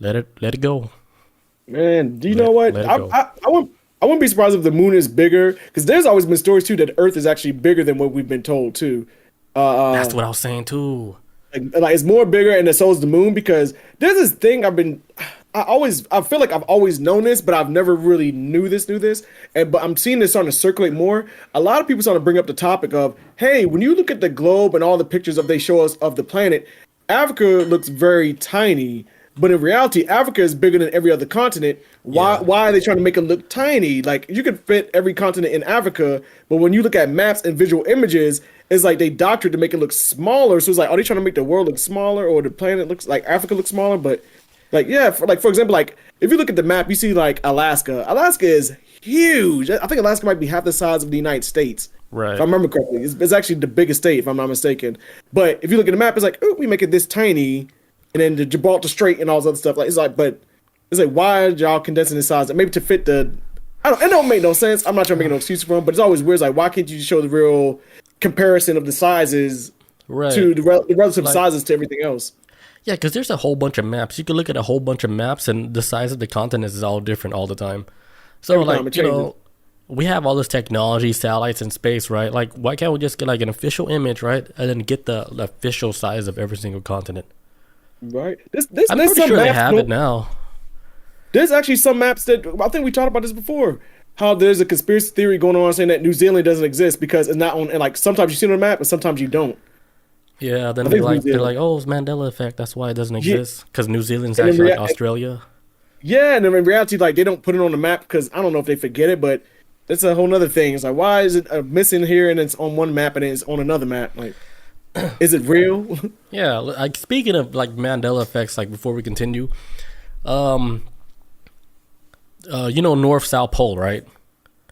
[SPEAKER 1] let it go.
[SPEAKER 2] Man, do you know what?
[SPEAKER 1] let it
[SPEAKER 2] I,
[SPEAKER 1] go.
[SPEAKER 2] I wouldn't be surprised if the moon is bigger, because there's always been stories too that Earth is actually bigger than what we've been told too.
[SPEAKER 1] That's what I was saying too.
[SPEAKER 2] Like it's more bigger, and so is the moon. Because there's this thing I feel like I've always known this, but I've never really knew this, but I'm seeing this starting to circulate more. A lot of people starting to bring up the topic of, hey, when you look at the globe and all the pictures they show us of the planet, Africa looks very tiny. But in reality, Africa is bigger than every other continent. Why?
[SPEAKER 1] Yeah.
[SPEAKER 2] Why are they trying to make it look tiny? Like you could fit every continent in Africa, but when you look at maps and visual images, it's like they doctored to make it look smaller. So it's like, are they trying to make the world look smaller, or the planet looks like Africa looks smaller? But like, yeah, for example, like if you look at the map, you see like Alaska. Alaska is huge. I think Alaska might be half the size of the United States.
[SPEAKER 1] Right.
[SPEAKER 2] If I remember correctly, it's actually the biggest state, if I'm not mistaken. But if you look at the map, it's like, oh, we make it this tiny. And then the Gibraltar Strait and all this other stuff. Like it's like why are y'all condensing the size? Maybe to fit it don't make no sense. I'm not trying to make no excuse for them, but it's always weird. It's like why can't you show the real comparison of the sizes
[SPEAKER 1] Right.
[SPEAKER 2] to the relative
[SPEAKER 1] Like-
[SPEAKER 2] sizes to everything else?
[SPEAKER 1] Yeah, because there's a whole bunch of maps. You can look at a whole bunch of maps, and the size of the continents is all different all the time. So,
[SPEAKER 2] Every time
[SPEAKER 1] like,
[SPEAKER 2] it
[SPEAKER 1] you
[SPEAKER 2] changes.
[SPEAKER 1] know, we have all this technology, satellites in space, right? Like, why can't we just get like an official image, right, and then get the official size of every single continent?
[SPEAKER 2] Right.
[SPEAKER 1] I'm
[SPEAKER 2] There's
[SPEAKER 1] pretty
[SPEAKER 2] some
[SPEAKER 1] sure they
[SPEAKER 2] maps.
[SPEAKER 1] have it now.
[SPEAKER 2] There's actually some maps that I think we talked about this before. How there's a conspiracy theory going on saying that New Zealand doesn't exist because it's not on. And like sometimes you see it on the map, and sometimes you don't.
[SPEAKER 1] Yeah, then
[SPEAKER 2] I
[SPEAKER 1] they're
[SPEAKER 2] think
[SPEAKER 1] like,
[SPEAKER 2] New Zealand.
[SPEAKER 1] oh, it's Mandela effect. That's why it doesn't
[SPEAKER 2] Yeah.
[SPEAKER 1] exist. Because New Zealand's
[SPEAKER 2] And in
[SPEAKER 1] actually like
[SPEAKER 2] rea-
[SPEAKER 1] Australia.
[SPEAKER 2] Yeah, and then in reality, like they don't put it on the map because I don't know if they forget it, but that's a whole nother thing. It's like why is it missing here and it's on one map and then it's on another map? Like, is it real?
[SPEAKER 1] Yeah, like speaking of like Mandela effects, like before we continue, you know North South Pole, right?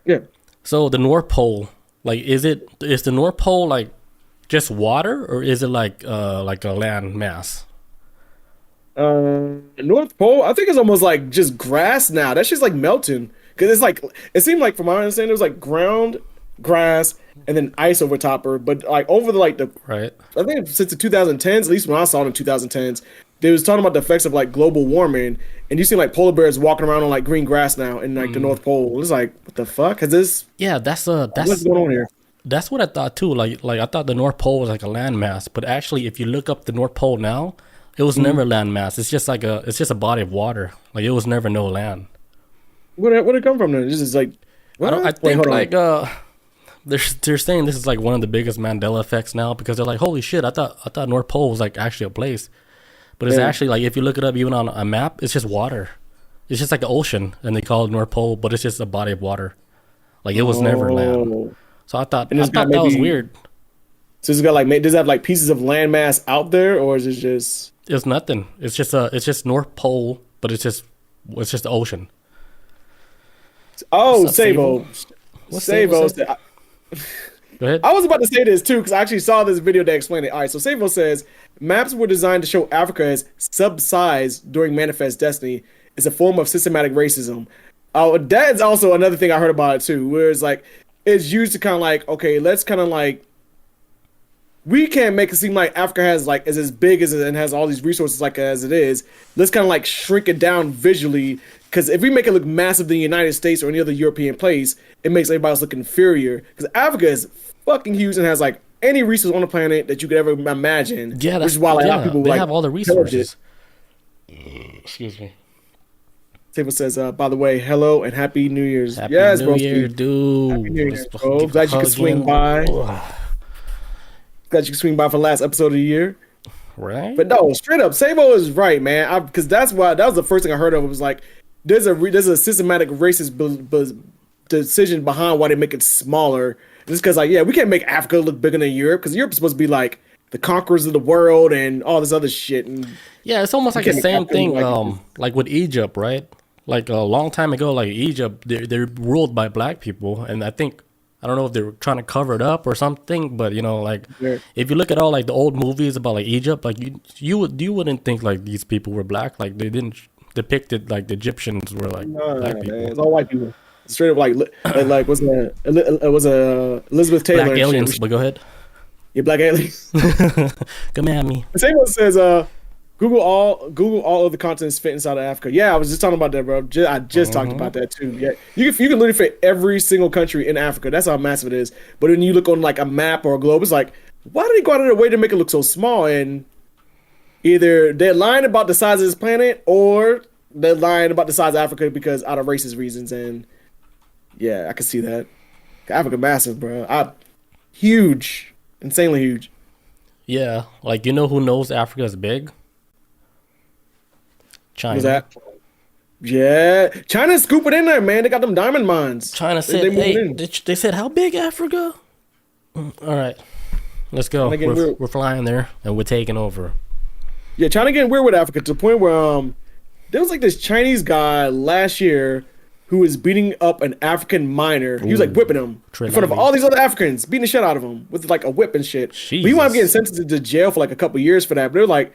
[SPEAKER 2] Yeah.
[SPEAKER 1] So the North Pole, like, is the North Pole like just water, or is it like a land mass?
[SPEAKER 2] North Pole, I think it's almost like just grass now. That shit's like melting because it's like it seemed like from my understanding it was like ground grass and then ice over top her, but like over the
[SPEAKER 1] Right.
[SPEAKER 2] I think since the 2010s, at least when I saw it in 2010s, they was talking about the effects of like global warming, and you see like polar bears walking around on like green grass now in like the North Pole. It's like what the fuck? Has this
[SPEAKER 1] Yeah, that's
[SPEAKER 2] what's going on here?
[SPEAKER 1] that's what I thought too. Like I thought the North Pole was like a landmass, but actually, if you look up the North Pole now, it was never landmass. It's just like it's just a body of water. Like it was never no land.
[SPEAKER 2] Where'd it come from then? This is like what?
[SPEAKER 1] I
[SPEAKER 2] Wait,
[SPEAKER 1] think
[SPEAKER 2] hold on.
[SPEAKER 1] like they're saying this is like one of the biggest Mandela effects now because they're like, holy shit, I thought North Pole was like actually a place, but it's
[SPEAKER 2] Yeah.
[SPEAKER 1] actually like if you look it up even on a map, it's just water. It's just like an ocean, and they call it North Pole, but it's just a body of water. Like it was never land.
[SPEAKER 2] Oh.
[SPEAKER 1] So I thought
[SPEAKER 2] And it's got
[SPEAKER 1] that was
[SPEAKER 2] maybe-
[SPEAKER 1] weird.
[SPEAKER 2] So it's got like does it have like pieces of landmass out there, or is it just
[SPEAKER 1] It's nothing. It's just North Pole, but it's just It's just the ocean.
[SPEAKER 2] Oh,
[SPEAKER 1] What's up,
[SPEAKER 2] Savo.
[SPEAKER 1] What's
[SPEAKER 2] Savo
[SPEAKER 1] say?
[SPEAKER 2] said,
[SPEAKER 1] Go ahead.
[SPEAKER 2] I was about to say this too because I actually saw this video that explained it. All right, so Savo says maps were designed to show Africa as subsized during Manifest Destiny. It's a form of systematic racism. Oh, that is also another thing I heard about it too, where it's like it's used to kind of like, okay, let's kind of like we can't make it seem like Africa has like is as big as it and has all these resources like as it is. Let's kind of like shrink it down visually because if we make it look massive than the United States or any other European place, it makes everybody else look inferior. Because Africa is fucking huge and has like any resource on the planet that you could ever imagine.
[SPEAKER 1] Yeah,
[SPEAKER 2] which is why like, a lot of people
[SPEAKER 1] they
[SPEAKER 2] like
[SPEAKER 1] have all the resources. Excuse me.
[SPEAKER 2] Table says, by the way, hello and happy New Year's.
[SPEAKER 1] Happy
[SPEAKER 2] yes,
[SPEAKER 1] New
[SPEAKER 2] bro.
[SPEAKER 1] Year, dude.
[SPEAKER 2] Happy New Year's,
[SPEAKER 1] Let's
[SPEAKER 2] bro.
[SPEAKER 1] give a
[SPEAKER 2] Glad you could
[SPEAKER 1] hug
[SPEAKER 2] swing
[SPEAKER 1] in.
[SPEAKER 2] by.
[SPEAKER 1] Ugh.
[SPEAKER 2] Glad you could swing by for the last episode of the year.
[SPEAKER 1] Right?
[SPEAKER 2] But no, straight up, Sabo is right, man. Because that was the first thing I heard of. It was like there's a systematic racist decision behind why they make it smaller. Just because like we can't make Africa look bigger than Europe because Europe's supposed to be like the conquerors of the world and all this other shit. And
[SPEAKER 1] Yeah, it's almost like the same thing, like with Egypt, right? Like a long time ago, like Egypt, they're ruled by black people, and I don't know if they're trying to cover it up or something, but like if you look at all like the old movies about like Egypt, like you wouldn't think like these people were black, like they didn't depict it like the Egyptians were like black people.
[SPEAKER 2] Man, it's all white people. Straight up like was Elizabeth Taylor
[SPEAKER 1] Black
[SPEAKER 2] and
[SPEAKER 1] aliens,
[SPEAKER 2] shit.
[SPEAKER 1] but go ahead.
[SPEAKER 2] Yeah, black aliens.
[SPEAKER 1] Come at me.
[SPEAKER 2] Sabo says, Google all of the continents fit inside of Africa. Yeah, I was just talking about that, bro. I just talked about that too. Yeah, you can literally fit every single country in Africa. That's how massive it is. But when you look on like a map or a globe, it's like, why do they go out of their way to make it look so small? And either they're lying about the size of this planet, or they're lying about the size of Africa because out of racist reasons. And yeah, I can see that. Africa massive, bro. Huge, insanely huge.
[SPEAKER 1] Yeah, like who knows Africa is big? China.
[SPEAKER 2] Who's that? Yeah, China's scooping in there, man. They got them diamond mines.
[SPEAKER 1] China said, they said, how big Africa? All right, let's go. We're flying there and we're taking over.
[SPEAKER 2] Yeah, China getting weird with Africa to the point where there was like this Chinese guy last year who was beating up an African miner. He was like whipping him in front of all these other Africans, beating the shit out of him with like a whip and shit. He wound up getting sentenced to jail for like a couple years for that. But they're like,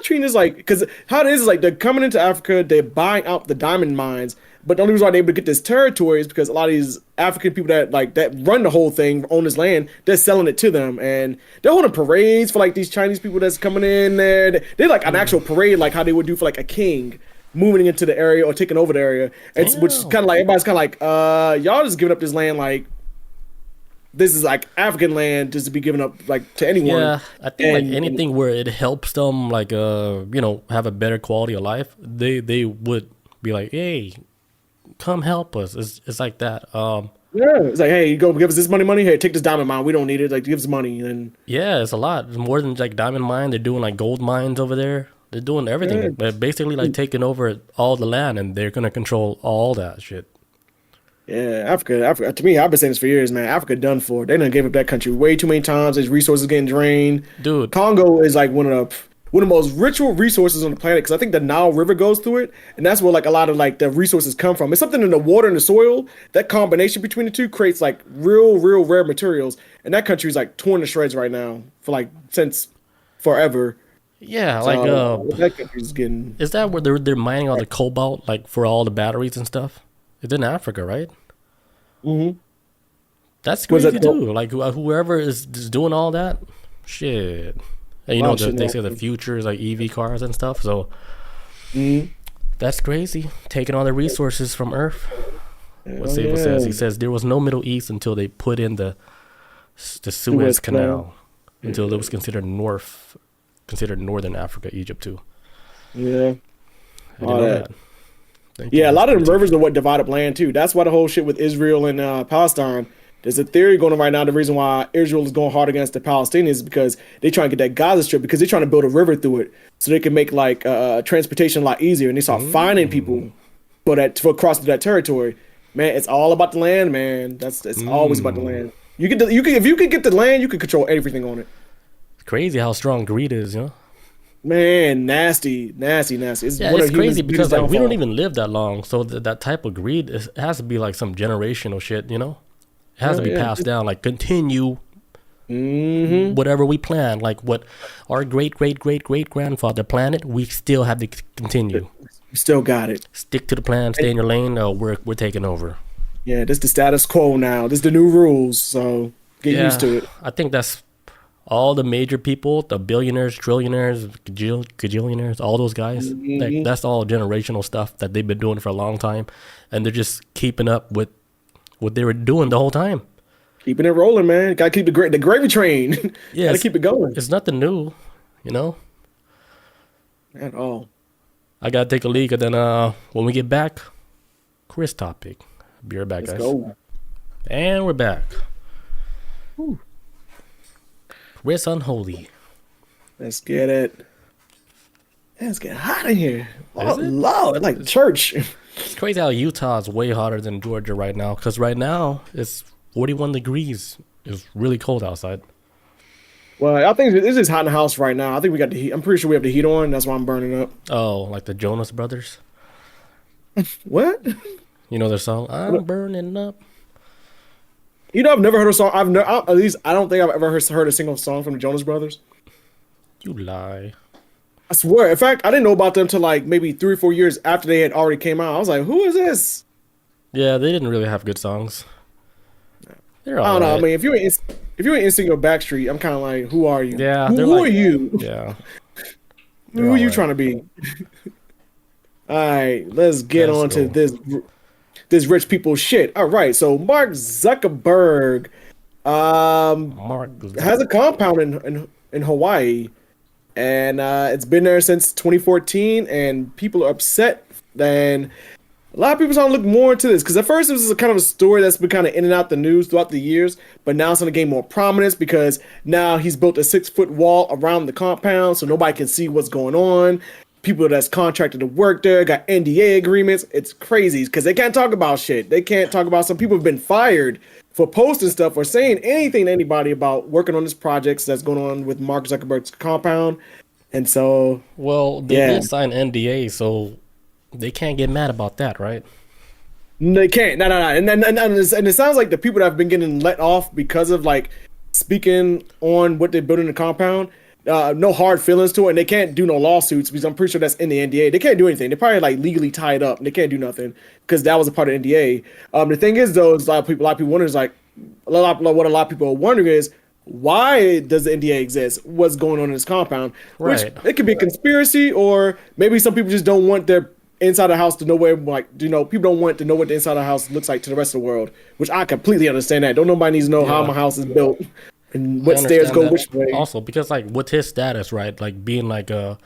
[SPEAKER 2] treating this like, because how it is like they're coming into Africa, they're buying out the diamond mines, but the only reason why they're able to get this territory is because a lot of these African people that run the whole thing, own this land, they're selling it to them, and they're holding parades for like these Chinese people that's coming in there. They're like an actual parade, like how they would do for like a king moving into the area or taking over the area. It's which is kind of like everybody's kind of like, y'all just giving up this land like. This is like African land just to be given up like to anyone.
[SPEAKER 1] Yeah, I think like anything where it helps them like have a better quality of life, they would be like, hey, come help us. It's like that.
[SPEAKER 2] Yeah, it's like, hey, you go give us this money. Hey, take this diamond mine. We don't need it. Like, give us money. And
[SPEAKER 1] yeah, it's a lot. It's more than like diamond mine. They're doing like gold mines over there. They're doing everything.
[SPEAKER 2] Yeah.
[SPEAKER 1] They're basically like taking over all the land, and they're gonna control all that shit.
[SPEAKER 2] Yeah, Africa. To me, I've been saying this for years, man. Africa done for. They done gave up that country way too many times. There's resources getting drained.
[SPEAKER 1] Dude,
[SPEAKER 2] Congo is like one of the most ritual resources on the planet because I think the Nile River goes through it, and that's where like a lot of like the resources come from. It's something in the water and the soil. That combination between the two creates like real rare materials, and that country is like torn to shreds right now for like since forever.
[SPEAKER 1] Yeah,
[SPEAKER 2] so, like that country's getting.
[SPEAKER 1] Is that where they're mining all the cobalt like for all the batteries and stuff? It's in Africa, right?
[SPEAKER 2] Mm-hmm.
[SPEAKER 1] That's crazy too. Like whoever is doing all that, shit. And they say the future is like EV cars and stuff. So that's crazy. Taking all the resources from Earth. What Sable says, he says there was no Middle East until they put in the Suez Canal, until it was considered northern Africa, Egypt too.
[SPEAKER 2] Yeah.
[SPEAKER 1] I didn't know that.
[SPEAKER 2] Yeah, a lot of the rivers are what divide up land too. That's why the whole shit with Israel and Palestine. There's a theory going on right now. The reason why Israel is going hard against the Palestinians is because they trying to get that Gaza Strip because they're trying to build a river through it so they can make like transportation a lot easier. And they start finding people for crossing that territory. Man, it's all about the land, man. It's always about the land. If you can get the land, you can control everything on it.
[SPEAKER 1] It's crazy how strong greed is, you know.
[SPEAKER 2] Man, nasty, nasty, nasty. It's
[SPEAKER 1] Yeah,
[SPEAKER 2] one
[SPEAKER 1] it's
[SPEAKER 2] of
[SPEAKER 1] crazy
[SPEAKER 2] humans'
[SPEAKER 1] because
[SPEAKER 2] biggest
[SPEAKER 1] like we don't
[SPEAKER 2] downfall.
[SPEAKER 1] even live that long, so that type of greed it has to be like some generational shit, you know? It has to
[SPEAKER 2] Hell
[SPEAKER 1] be
[SPEAKER 2] yeah.
[SPEAKER 1] passed down, like continue
[SPEAKER 2] Mm-hmm.
[SPEAKER 1] whatever we plan, like what our great grandfather planned. We still have to continue.
[SPEAKER 2] Still got it.
[SPEAKER 1] Stick to the plan, stay
[SPEAKER 2] And
[SPEAKER 1] in your lane. We're taking over.
[SPEAKER 2] yeah, this the status quo now. This the new rules. So get used
[SPEAKER 1] Yeah,
[SPEAKER 2] to it.
[SPEAKER 1] I think that's all the major people, the billionaires, trillionaires, gajillionaires, all those guys. Like
[SPEAKER 2] Hmm.
[SPEAKER 1] that's all generational stuff that they've been doing for a long time, and they're just keeping up with what they were doing the whole time.
[SPEAKER 2] Keeping it rolling, man. Gotta keep the gravy train.
[SPEAKER 1] Yeah,
[SPEAKER 2] Gotta keep it going.
[SPEAKER 1] it's nothing new, you know.
[SPEAKER 2] At all.
[SPEAKER 1] I gotta take a leak, and then when we get back, Chris topic. Be right back,
[SPEAKER 2] Let's
[SPEAKER 1] guys.
[SPEAKER 2] go.
[SPEAKER 1] And we're back. Chris Unholy.
[SPEAKER 2] Let's get it. Man, it's getting hot in here. Oh
[SPEAKER 1] Is it?
[SPEAKER 2] Lord, like church.
[SPEAKER 1] It's crazy how Utah's way hotter than Georgia right now. Cause right now it's 41 degrees. It's really cold outside.
[SPEAKER 2] Well, I think it's just hot in the house right now. I think we got the heat. I'm pretty sure we have the heat on. That's why I'm burning up.
[SPEAKER 1] Oh, like the Jonas Brothers.
[SPEAKER 2] What?
[SPEAKER 1] You know their song, I'm burning up.
[SPEAKER 2] You know, I've never heard a song. I've never, at least I don't think I've ever heard a single song from the Jonas Brothers.
[SPEAKER 1] You lie.
[SPEAKER 2] I swear. In fact, I didn't know about them till like maybe 3 or 4 years after they had already came out. I was like, who is this?
[SPEAKER 1] Yeah, they didn't really have good songs. They're
[SPEAKER 2] I don't know. I
[SPEAKER 1] alright.
[SPEAKER 2] mean, if you're in Instinct or Backstreet, I'm kind of like, who are you?
[SPEAKER 1] Yeah,
[SPEAKER 2] Who,
[SPEAKER 1] they're
[SPEAKER 2] who
[SPEAKER 1] like,
[SPEAKER 2] are you?
[SPEAKER 1] yeah,
[SPEAKER 2] Who
[SPEAKER 1] they're
[SPEAKER 2] are you
[SPEAKER 1] alright.
[SPEAKER 2] trying to be? All right, let's get
[SPEAKER 1] Let's
[SPEAKER 2] on to
[SPEAKER 1] go.
[SPEAKER 2] this rich people shit. All right, so Mark Zuckerberg
[SPEAKER 1] Mark.
[SPEAKER 2] has a compound in Hawaii, and it's been there since 2014, and people are upset. And a lot of people trying to look more into this because at first it was a kind of a story that's been kind of in and out the news throughout the years, but now it's going to gain more prominence because now he's built a 6 foot wall around the compound so nobody can see what's going on. People that's contracted to work there got NDA agreements. It's crazy because they can't talk about shit. They can't talk about some people have been fired for posting stuff or saying anything to anybody about working on this projects that's going on with Mark Zuckerberg's compound. And so,
[SPEAKER 1] Well, they
[SPEAKER 2] yeah,
[SPEAKER 1] did sign NDA, so they can't get mad about that, right?
[SPEAKER 2] they can't. No, no, no. And it sounds like the people that have been getting let off because of like speaking on what they built in the compound, no hard feelings to it, and they can't do no lawsuits because I'm pretty sure that's in the NDA. They can't do anything. They're probably like legally tied up, and they can't do nothing because that was a part of NDA. The thing is, though, is a lot of people wonder is like what a lot of people are wondering is why does the NDA exist? What's going on in this compound? Which
[SPEAKER 1] Right.
[SPEAKER 2] it could be a conspiracy, or maybe some people just don't want their inside the house to know where, like, people don't want to know what the inside of the house looks like to the rest of the world, which I completely understand that. Don't nobody needs to know how
[SPEAKER 1] Yeah.
[SPEAKER 2] my house is built and
[SPEAKER 1] I
[SPEAKER 2] what stairs
[SPEAKER 1] understand
[SPEAKER 2] go
[SPEAKER 1] that
[SPEAKER 2] which way.
[SPEAKER 1] also because like with his status, right? Like being like the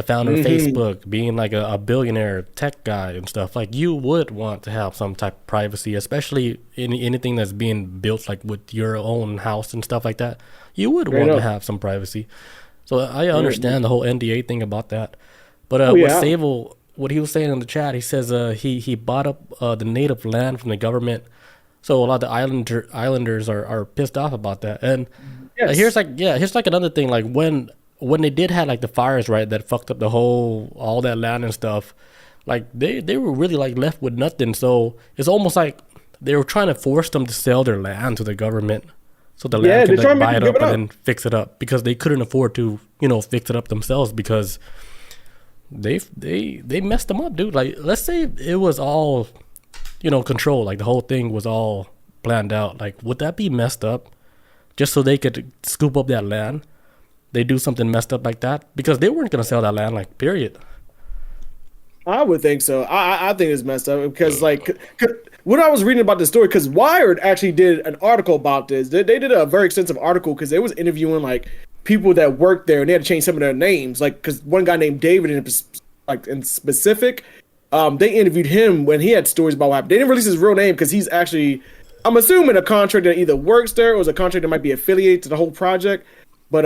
[SPEAKER 1] founder of
[SPEAKER 2] Hmm.
[SPEAKER 1] Facebook, being like a billionaire tech guy and stuff. Like you would want to have some type of privacy, especially in anything that's being built like with your own house and stuff like that. You would
[SPEAKER 2] Straight
[SPEAKER 1] want to
[SPEAKER 2] up.
[SPEAKER 1] have some privacy. So I understand the whole NDA thing about that. But
[SPEAKER 2] Oh
[SPEAKER 1] what
[SPEAKER 2] yeah.
[SPEAKER 1] Sable, what he was saying in the chat, he says he bought up the native land from the government. So a lot of the islanders are pissed off about that. And
[SPEAKER 2] Yes.
[SPEAKER 1] here's like another thing. Like when they did have like the fires, right, that fucked up the whole all that land and stuff. Like they were really like left with nothing. So it's almost like they were trying to force them to sell their land to the government, so the
[SPEAKER 2] Yeah,
[SPEAKER 1] land
[SPEAKER 2] they're
[SPEAKER 1] could
[SPEAKER 2] trying
[SPEAKER 1] like
[SPEAKER 2] to
[SPEAKER 1] buy
[SPEAKER 2] make
[SPEAKER 1] it
[SPEAKER 2] them
[SPEAKER 1] up
[SPEAKER 2] give
[SPEAKER 1] and
[SPEAKER 2] it up.
[SPEAKER 1] then fix it up because they couldn't afford to fix it up themselves because they messed them up, dude. Like let's say it was all control, like the whole thing was all planned out. Like would that be messed up just so they could scoop up that land? They do something messed up like that because they weren't gonna sell that land, like period.
[SPEAKER 2] I would think so. I think it's messed up because like when I was reading about this story, because Wired actually did an article about this. They did a very extensive article because they was interviewing like people that worked there and they had to change some of their names. Like because one guy named David in specific, they interviewed him when he had stories about what happened. They didn't release his real name because he's actually, I'm assuming, a contractor that either works there or is a contractor that might be affiliated to the whole project. But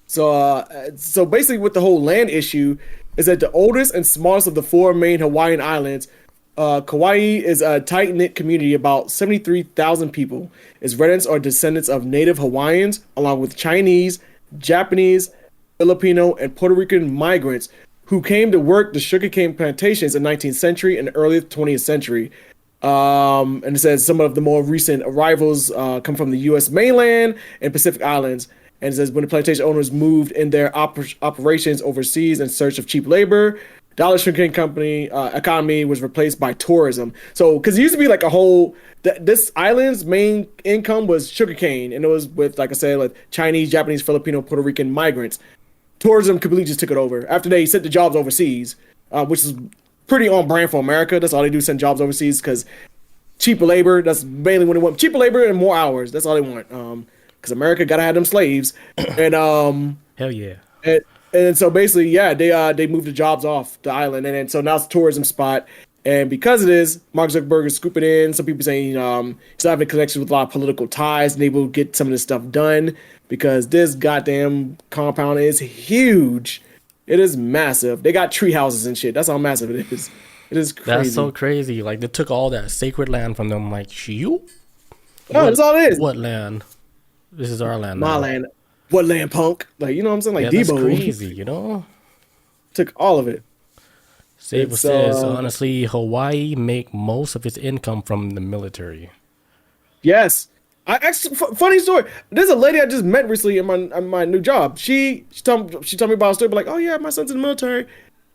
[SPEAKER 2] so basically, with the whole land issue, is that the oldest and smallest of the four main Hawaiian islands, Kauai is a tight knit community about 73,000 people. Its residents are descendants of native Hawaiians, along with Chinese, Japanese, Filipino, and Puerto Rican migrants who came to work the sugarcane plantations in the 19th century and early 20th century. And it says some of the more recent arrivals come from the U.S. mainland and Pacific Islands. And it says when the plantation owners moved in their operations overseas in search of cheap labor, Dollar Sugarcane Company economy was replaced by tourism. So, because it used to be like a whole, this island's main income was sugarcane, and it was with, like I said, like Chinese, Japanese, Filipino, Puerto Rican migrants. Tourism completely just took it over after they sent the jobs overseas, which is pretty on brand for America. That's all they do, send jobs overseas, because cheaper labor. That's mainly what they want. Cheaper labor and more hours. That's all they want. Because America gotta have them slaves, and
[SPEAKER 1] Hell yeah.
[SPEAKER 2] and so basically, yeah, they moved the jobs off the island, and so now it's a tourism spot. And because of this, Mark Zuckerberg is scooping in. Some people saying he's having connections with a lot of political ties, and they will get some of this stuff done because this goddamn compound is huge. It is massive. They got tree houses and shit. That's how massive it is. It is crazy.
[SPEAKER 1] That's so crazy. Like, they took all that sacred land from them. Like, you?
[SPEAKER 2] No, that's all it is.
[SPEAKER 1] What land? This is our land.
[SPEAKER 2] My
[SPEAKER 1] now.
[SPEAKER 2] land. What land, punk? Like, you know what I'm saying? Like,
[SPEAKER 1] Yeah, that's
[SPEAKER 2] Debo
[SPEAKER 1] crazy, you know?
[SPEAKER 2] took all of it.
[SPEAKER 1] Sable says, honestly, Hawaii make most of its income from the military.
[SPEAKER 2] Yes. I actually, funny story. There's a lady I just met recently in my new job. She told me about a story, but like, oh yeah, my son's in the military.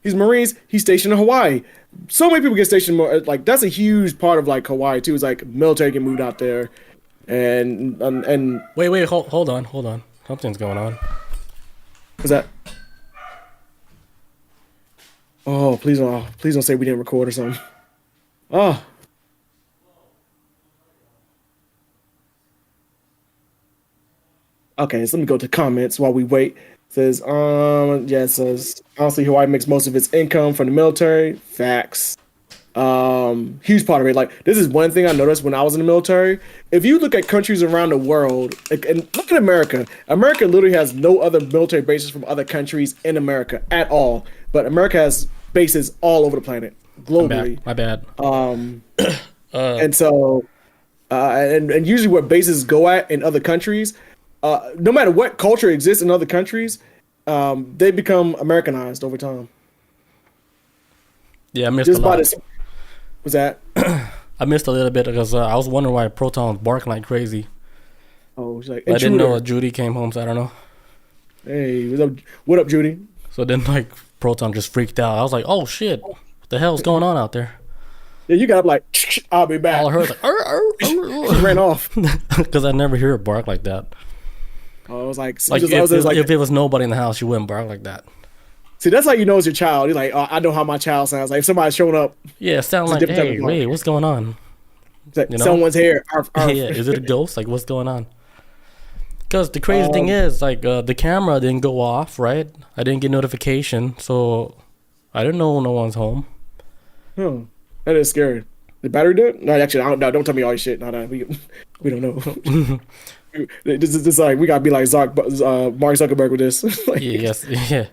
[SPEAKER 2] He's Marines. He's stationed in Hawaii. So many people get stationed. Like, that's a huge part of like Hawaii too. Is like military get moved out there, and
[SPEAKER 1] Wait, hold on. Something's going on.
[SPEAKER 2] what's that? Oh, please don't say we didn't record or something. Oh. Okay, so let me go to comments while we wait. It says, it says, honestly, Hawaii makes most of its income from the military. Facts. Huge part of it. Like, this is one thing I noticed when I was in the military. If you look at countries around the world, like, and look at America literally has no other military bases from other countries in America at all. But America has bases all over the planet, globally.
[SPEAKER 1] My bad.
[SPEAKER 2] And so, and usually where bases go at in other countries, no matter what culture exists in other countries, they become Americanized over time.
[SPEAKER 1] Yeah, I missed
[SPEAKER 2] Just
[SPEAKER 1] a lot.
[SPEAKER 2] Was that?
[SPEAKER 1] I missed a little bit because I was wondering why Proton was barking like crazy.
[SPEAKER 2] Oh, it's like,
[SPEAKER 1] I didn't know Judy came home, so I don't know.
[SPEAKER 2] Hey, what up, Judy?
[SPEAKER 1] So then, like, Proton just freaked out. I was like, oh shit, what the hell's going on out there?
[SPEAKER 2] Yeah, you got up like, I'll be back.
[SPEAKER 1] All I heard was like,
[SPEAKER 2] She ran off.
[SPEAKER 1] because I never hear her bark like that.
[SPEAKER 2] I was like,
[SPEAKER 1] If it was nobody in the house, she wouldn't bark like that.
[SPEAKER 2] see, that's how you know it's your child. You're like, oh, I know how my child sounds. Like, if somebody's showing up,
[SPEAKER 1] Yeah, it sounds like, hey, wait, what's going on?
[SPEAKER 2] it's like,
[SPEAKER 1] You know?
[SPEAKER 2] someone's here.
[SPEAKER 1] Yeah, is it a ghost? Like, what's going on? Because the crazy thing is, like, the camera didn't go off, right? I didn't get notification, so I didn't know no one's home.
[SPEAKER 2] That is scary. The battery dead? No, actually, I don't know. Don't tell me all your shit. No, we don't know. This is like, we gotta be like Mark Zuckerberg with this. Like,
[SPEAKER 1] Yeah.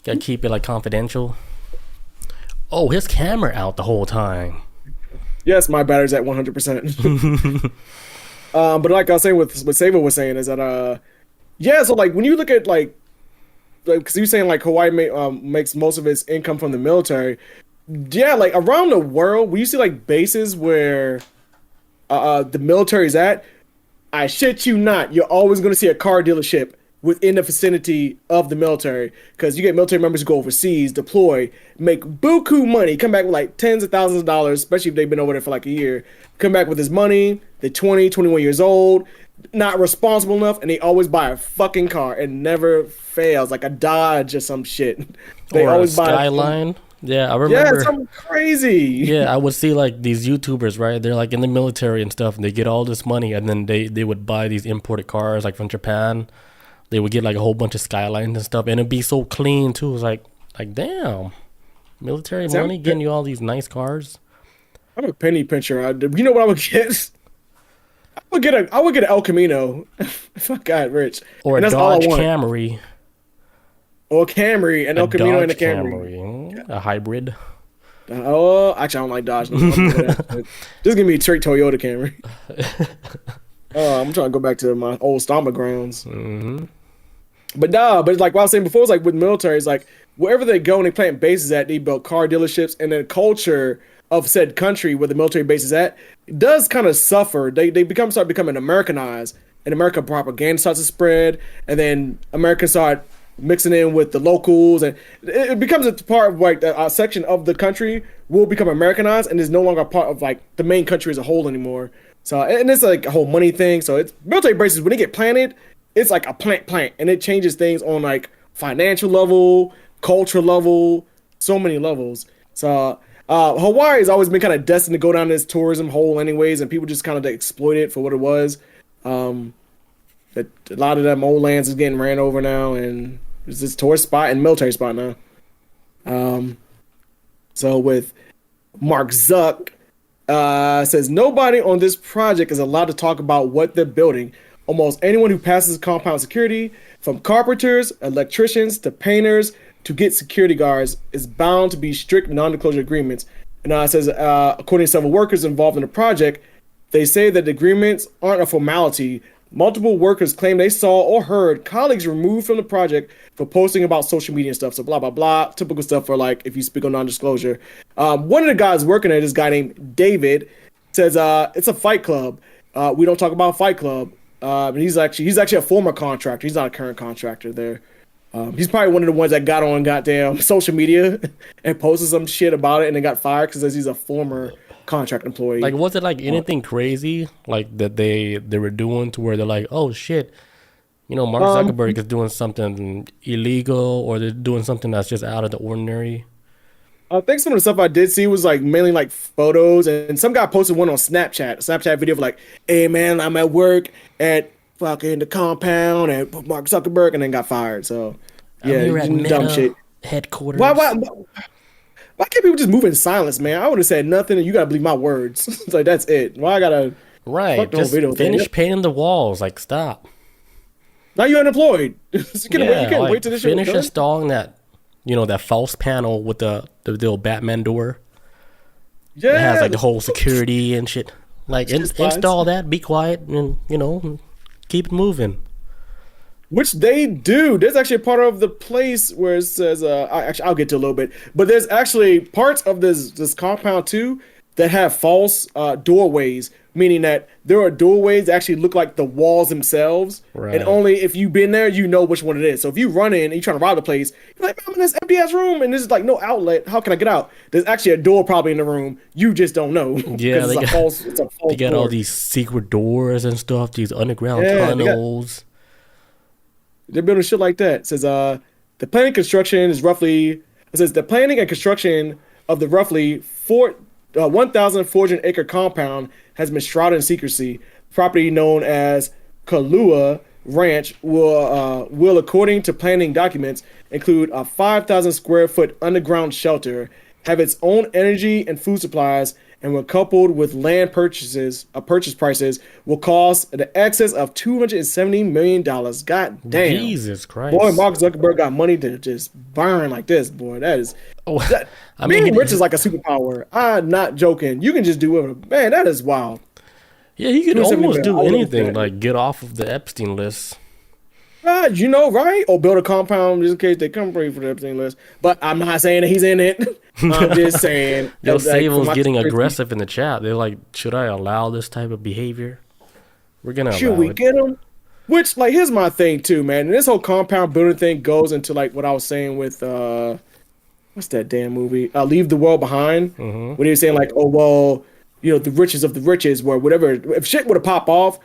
[SPEAKER 1] Gotta keep it, like, confidential. Oh, his camera out the whole time.
[SPEAKER 2] yes, my battery's at 100%. But like I was saying, what Sava was saying is that, yeah, so like when you look at like because you're saying like Hawaii makes most of its income from the military. Yeah, like around the world, we see like bases where the military is at. I shit you not, you're always going to see a car dealership within the vicinity of the military, because you get military members who go overseas, deploy, make buku money, come back with like tens of thousands of dollars, especially if they've been over there for like a year, come back with this money, they're 20, 21 years old, not responsible enough, and they always buy a fucking car and never fails, like a Dodge or some shit. They
[SPEAKER 1] or
[SPEAKER 2] always
[SPEAKER 1] a Skyline. Yeah, I remember.
[SPEAKER 2] Yeah, something crazy.
[SPEAKER 1] Yeah, I would see like these YouTubers, right? They're like in the military and stuff, and they get all this money, and then they would buy these imported cars like from Japan. They would get like a whole bunch of Skylines and stuff, and it'd be so clean too. It was like damn, military money getting you all these nice cars.
[SPEAKER 2] I'm a penny pincher. You know what I would get? I would get an El Camino if I got rich.
[SPEAKER 1] Or a Dodge Camry.
[SPEAKER 2] Or a Camry, an El Camino and a Camry.
[SPEAKER 1] A hybrid.
[SPEAKER 2] Oh, actually, I don't like Dodge. No, just give me a straight Toyota Camry. I'm trying to go back to my old stomping grounds.
[SPEAKER 1] Mm-hmm.
[SPEAKER 2] But nah, but like what I was saying before, it's like with military, it's like wherever they go and they plant bases at, they build car dealerships, and the culture of said country where the military base is at does kind of suffer. They start becoming Americanized, and American propaganda starts to spread, and then Americans start mixing in with the locals, and it becomes a part of like a section of the country will become Americanized, and is no longer a part of like the main country as a whole anymore. So, and it's like a whole money thing. So it's military bases when they get planted, it's like a plant, and it changes things on like financial level, culture level, so many levels. So Hawaii has always been kind of destined to go down this tourism hole, anyways, and people just kind of exploit it for what it was. That a lot of them old lands is getting ran over now, and it's this tourist spot and military spot now. So with Mark Zuck. Says nobody on this project is allowed to talk about what they're building. Almost anyone who passes compound security, from carpenters, electricians, to painters, to get security guards, is bound to be strict non-disclosure agreements. And it says, according to several workers involved in the project, they say that the agreements aren't a formality. Multiple workers claim they saw or heard colleagues removed from the project for posting about social media and stuff. So blah, blah, blah. Typical stuff for like if you speak on non-disclosure. One of the guys working there, this guy named David, says it's a fight club. We don't talk about Fight Club. And he's actually a former contractor. He's not a current contractor there. He's probably one of the ones that got on goddamn social media and posted some shit about it and then got fired because he's a former contract employee.
[SPEAKER 1] Like, was it like anything crazy like that they were doing to where they're like, oh shit, Mark Zuckerberg is doing something illegal, or they're doing something that's just out of the ordinary?
[SPEAKER 2] I think some of the stuff I did see was like mainly like photos, and some guy posted one on Snapchat, a Snapchat video of like, hey man, I'm at work at fucking the compound and Mark Zuckerberg, and then got fired. So yeah,
[SPEAKER 1] I'm here at Meta
[SPEAKER 2] dumb shit.
[SPEAKER 1] headquarters.
[SPEAKER 2] Why can't people just move in silence, man? I would have said nothing, and you gotta believe my words. It's like that's it. Why I gotta
[SPEAKER 1] just finish painting the walls? Like, stop.
[SPEAKER 2] Now you're unemployed. You can't wait till this shit
[SPEAKER 1] finish installing that, that false panel with the little Batman door.
[SPEAKER 2] Yeah,
[SPEAKER 1] it has like the whole security and shit. Like, install that, be quiet, and keep it moving.
[SPEAKER 2] Which they do. There's actually a part of the place where it says, I'll get to a little bit, but there's actually parts of this compound too that have false doorways, meaning that there are doorways that actually look like the walls themselves, right. And only if you've been there, you know which one it is. So if you run in and you're trying to rob the place, you're like, I'm in this empty ass room and there's like no outlet. How can I get out? There's actually a door probably in the room. You just don't know.
[SPEAKER 1] Yeah, it's a false they got door. All these secret doors and stuff, these underground tunnels.
[SPEAKER 2] They're building shit like that. It says the planning and construction of the roughly 1,400 acre compound has been shrouded in secrecy. Property known as Kailua Ranch will, according to planning documents, include a 5,000 square foot underground shelter, have its own energy and food supplies, and when coupled with land purchase prices, will cost the excess of $270 million. God damn.
[SPEAKER 1] Jesus Christ.
[SPEAKER 2] Boy, Mark Zuckerberg got money to just burn like this, boy. That is... being rich is like a superpower. I'm not joking. You can just do whatever. Man, that is wild.
[SPEAKER 1] Yeah, he could almost do anything, like get off of the Epstein list.
[SPEAKER 2] Right? Or build a compound just in case they come for you for the Epstein list. But I'm not saying that he's in it. I'm just saying.
[SPEAKER 1] Yo, Sable's getting aggressive in the chat. They're like, should I allow this type of behavior? We're going to allow it.
[SPEAKER 2] Should we get him? Which, like, here's my thing, too, man. And this whole compound building thing goes into, like, what I was saying with, what's that damn movie? Leave the World Behind. Mm-hmm. When he was saying, like, oh, well, the riches of the riches, where whatever. If shit were to pop off,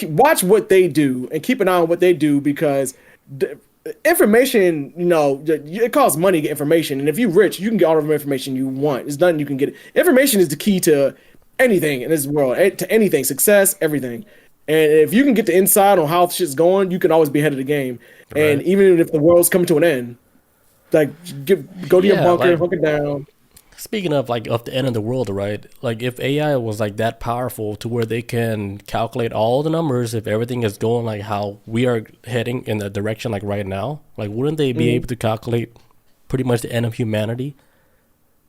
[SPEAKER 2] watch what they do and keep an eye on what they do, because information, it costs money to get information. And if you're rich, you can get all of the information you want. There's nothing you can get. Information is the key to anything in this world, to anything, success, everything. And if you can get the inside on how shit's going, you can always be ahead of the game. Right. And even if the world's coming to an end, like go to your bunker, hook it down.
[SPEAKER 1] Speaking of of the end of the world, right? Like if AI was like that powerful to where they can calculate all the numbers, if everything is going like how we are heading in the direction like right now, like wouldn't they be able to calculate pretty much the end of humanity?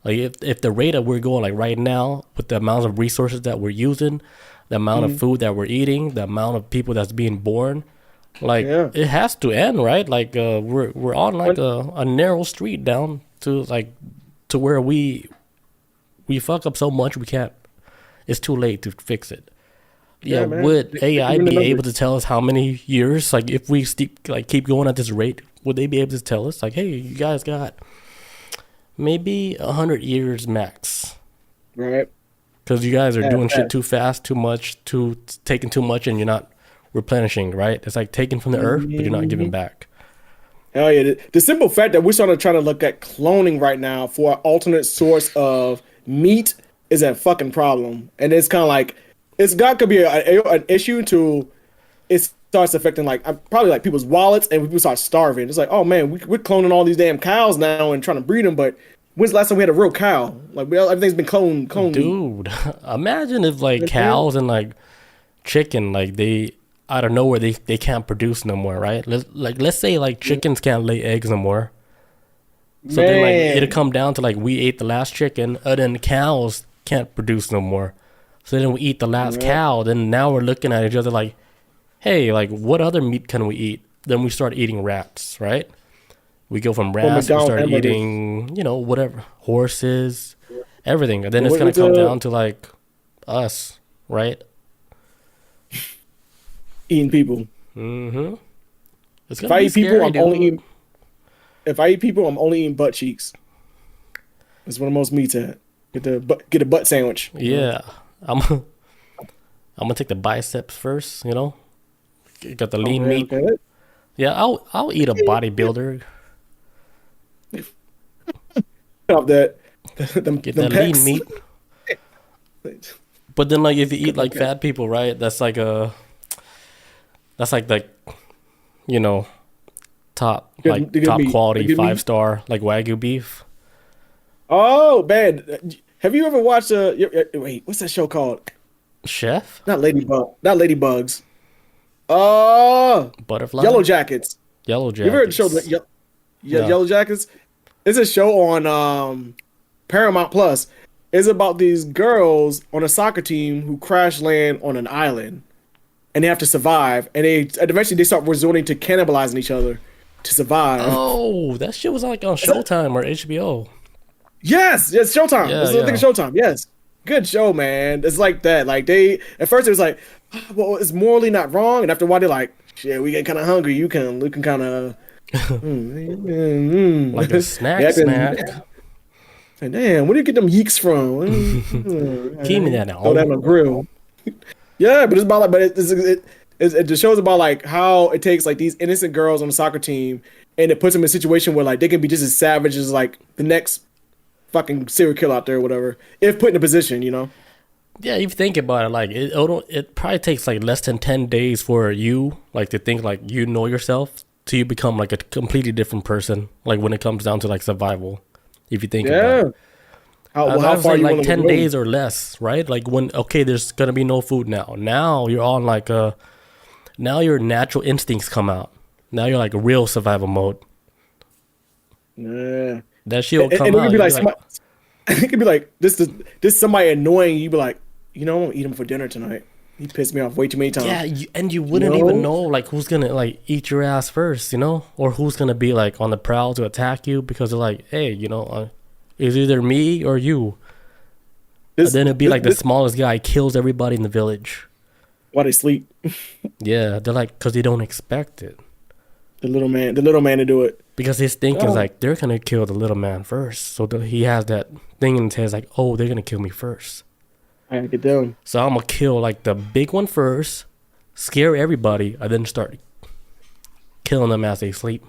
[SPEAKER 1] Like if the rate that we're going like right now, with the amount of resources that we're using, the amount of food that we're eating, the amount of people that's being born, Like
[SPEAKER 2] Yeah.
[SPEAKER 1] it has to end, right? Like we're on like a narrow street down to like to where we fuck up so much we can't. It's too late to fix it. Yeah,
[SPEAKER 2] Yeah, man.
[SPEAKER 1] would
[SPEAKER 2] They
[SPEAKER 1] AI
[SPEAKER 2] run the
[SPEAKER 1] be able
[SPEAKER 2] numbers.
[SPEAKER 1] to tell us how many years? Like if we keep going at this rate, would they be able to tell us like, hey, you guys got maybe 100 years max?
[SPEAKER 2] Right.
[SPEAKER 1] Because you guys are
[SPEAKER 2] Yeah,
[SPEAKER 1] doing
[SPEAKER 2] yeah.
[SPEAKER 1] shit too fast, too much, too taking too much, and you're not replenishing. Right? It's like taking from the earth, but you're not giving
[SPEAKER 2] Mhm.
[SPEAKER 1] back.
[SPEAKER 2] Hell yeah. The simple fact that we're starting to try to look at cloning right now for an alternate source of meat is a fucking problem. And it's kind of like, it's got to be an issue to, it starts affecting like probably like people's wallets and people start starving. It's like, oh man, we're cloning all these damn cows now and trying to breed them. But when's the last time we had a real cow? Like everything's been clone meat.
[SPEAKER 1] Dude, imagine if like
[SPEAKER 2] You know what I'm saying?
[SPEAKER 1] cows and like chicken, like they out of nowhere they can't produce no more, right? Let's say like chickens can't lay eggs no more. So then like it'll
[SPEAKER 2] Man,
[SPEAKER 1] come down to like we ate the last chicken, and then cows can't produce no more. So then we eat the last
[SPEAKER 2] yeah.
[SPEAKER 1] cow, then now we're looking at each other like, hey, like what other meat can we eat? Then we start eating rats, right? We go from
[SPEAKER 2] Or
[SPEAKER 1] rats, we
[SPEAKER 2] McDonald's
[SPEAKER 1] start
[SPEAKER 2] hamburgers.
[SPEAKER 1] eating, whatever, horses, everything. And then it's
[SPEAKER 2] What,
[SPEAKER 1] gonna
[SPEAKER 2] what's
[SPEAKER 1] come down to like us, right?
[SPEAKER 2] eating people?
[SPEAKER 1] Mm-hmm. It's
[SPEAKER 2] If
[SPEAKER 1] gonna
[SPEAKER 2] I
[SPEAKER 1] be
[SPEAKER 2] eat people,
[SPEAKER 1] scary,
[SPEAKER 2] I'm only
[SPEAKER 1] dude.
[SPEAKER 2] eating. If I eat people, I'm only eating butt cheeks. That's where the most meat's at. Get a butt sandwich. You know.
[SPEAKER 1] Yeah. I'm I'm gonna take the biceps first, Got the lean
[SPEAKER 2] Okay,
[SPEAKER 1] meat.
[SPEAKER 2] okay.
[SPEAKER 1] Yeah, I'll eat a bodybuilder.
[SPEAKER 2] Off that,
[SPEAKER 1] Get
[SPEAKER 2] them
[SPEAKER 1] that lean
[SPEAKER 2] pecs.
[SPEAKER 1] meat. But then like if you eat like fat people, right? That's like you know,
[SPEAKER 2] Good, good
[SPEAKER 1] top
[SPEAKER 2] meat.
[SPEAKER 1] quality
[SPEAKER 2] Good
[SPEAKER 1] five
[SPEAKER 2] meat.
[SPEAKER 1] star like Wagyu beef.
[SPEAKER 2] Oh man, have you ever watched wait, what's that show called?
[SPEAKER 1] Chef?
[SPEAKER 2] Not Ladybug, not Ladybugs. Oh,
[SPEAKER 1] Butterfly?
[SPEAKER 2] Yellow Jackets.
[SPEAKER 1] Yellow
[SPEAKER 2] You ever heard the show
[SPEAKER 1] jackets. No.
[SPEAKER 2] Yellow Jackets? It's a show on Paramount Plus. It's about these girls on a soccer team who crash land on an island and they have to survive. And eventually they start resorting to cannibalizing each other to survive.
[SPEAKER 1] Oh, that shit was like on Showtime or HBO.
[SPEAKER 2] Yes, Showtime.
[SPEAKER 1] Yeah,
[SPEAKER 2] It's I think
[SPEAKER 1] yeah.
[SPEAKER 2] it's Showtime. Yes, good show, man. It's like that. Like they at first it was like, "Ah, well, it's morally not wrong, and after a while they're like, shit, we get kind of hungry. We can kind of,
[SPEAKER 1] Like a snack
[SPEAKER 2] yeah,
[SPEAKER 1] snack.
[SPEAKER 2] damn, where do you get them yeeks from?
[SPEAKER 1] Keep me that
[SPEAKER 2] Throw that
[SPEAKER 1] now.
[SPEAKER 2] on the grill. Yeah, but it's about like, but it the show's about like how it takes like these innocent girls on the soccer team, and it puts them in a situation where like they can be just as savage as like the next fucking serial killer out there or whatever, if put in a position.
[SPEAKER 1] Yeah, if you think about it, like it probably takes like less than 10 days for you like to think like you know yourself till you become like a completely different person. Like when it comes down to like survival, if you think about
[SPEAKER 2] Yeah.
[SPEAKER 1] it.
[SPEAKER 2] How
[SPEAKER 1] I would
[SPEAKER 2] far
[SPEAKER 1] say
[SPEAKER 2] you
[SPEAKER 1] like
[SPEAKER 2] want to
[SPEAKER 1] 10
[SPEAKER 2] go?
[SPEAKER 1] days or less, right? Like when okay, there's gonna be no food now. Now you're on like now your natural instincts come out. Now you're like real survival mode.
[SPEAKER 2] Yeah.
[SPEAKER 1] That shit will
[SPEAKER 2] And
[SPEAKER 1] come
[SPEAKER 2] it could
[SPEAKER 1] out.
[SPEAKER 2] be
[SPEAKER 1] You'll
[SPEAKER 2] like
[SPEAKER 1] be like,
[SPEAKER 2] somebody, it could be like this somebody annoying. You be like, I'm gonna eat him for dinner tonight. He pissed me off way too many
[SPEAKER 1] yeah,
[SPEAKER 2] times.
[SPEAKER 1] and you
[SPEAKER 2] You
[SPEAKER 1] wouldn't even
[SPEAKER 2] know?
[SPEAKER 1] know like who's gonna like eat your ass first, or who's gonna be like on the prowl to attack you because they're like, hey, it's either me or you. And
[SPEAKER 2] This
[SPEAKER 1] then it'd be
[SPEAKER 2] this,
[SPEAKER 1] like the
[SPEAKER 2] this
[SPEAKER 1] smallest guy kills everybody in the village.
[SPEAKER 2] While they sleep.
[SPEAKER 1] Yeah, they're like, because they don't expect it.
[SPEAKER 2] The little man to do it.
[SPEAKER 1] Because his thinking is
[SPEAKER 2] Oh,
[SPEAKER 1] like, they're gonna kill the little man first. So he has that thing in his head like, oh, they're gonna kill me first.
[SPEAKER 2] I gotta get down.
[SPEAKER 1] So I'm gonna kill like the big one first, scare everybody, and then start killing them as they sleep.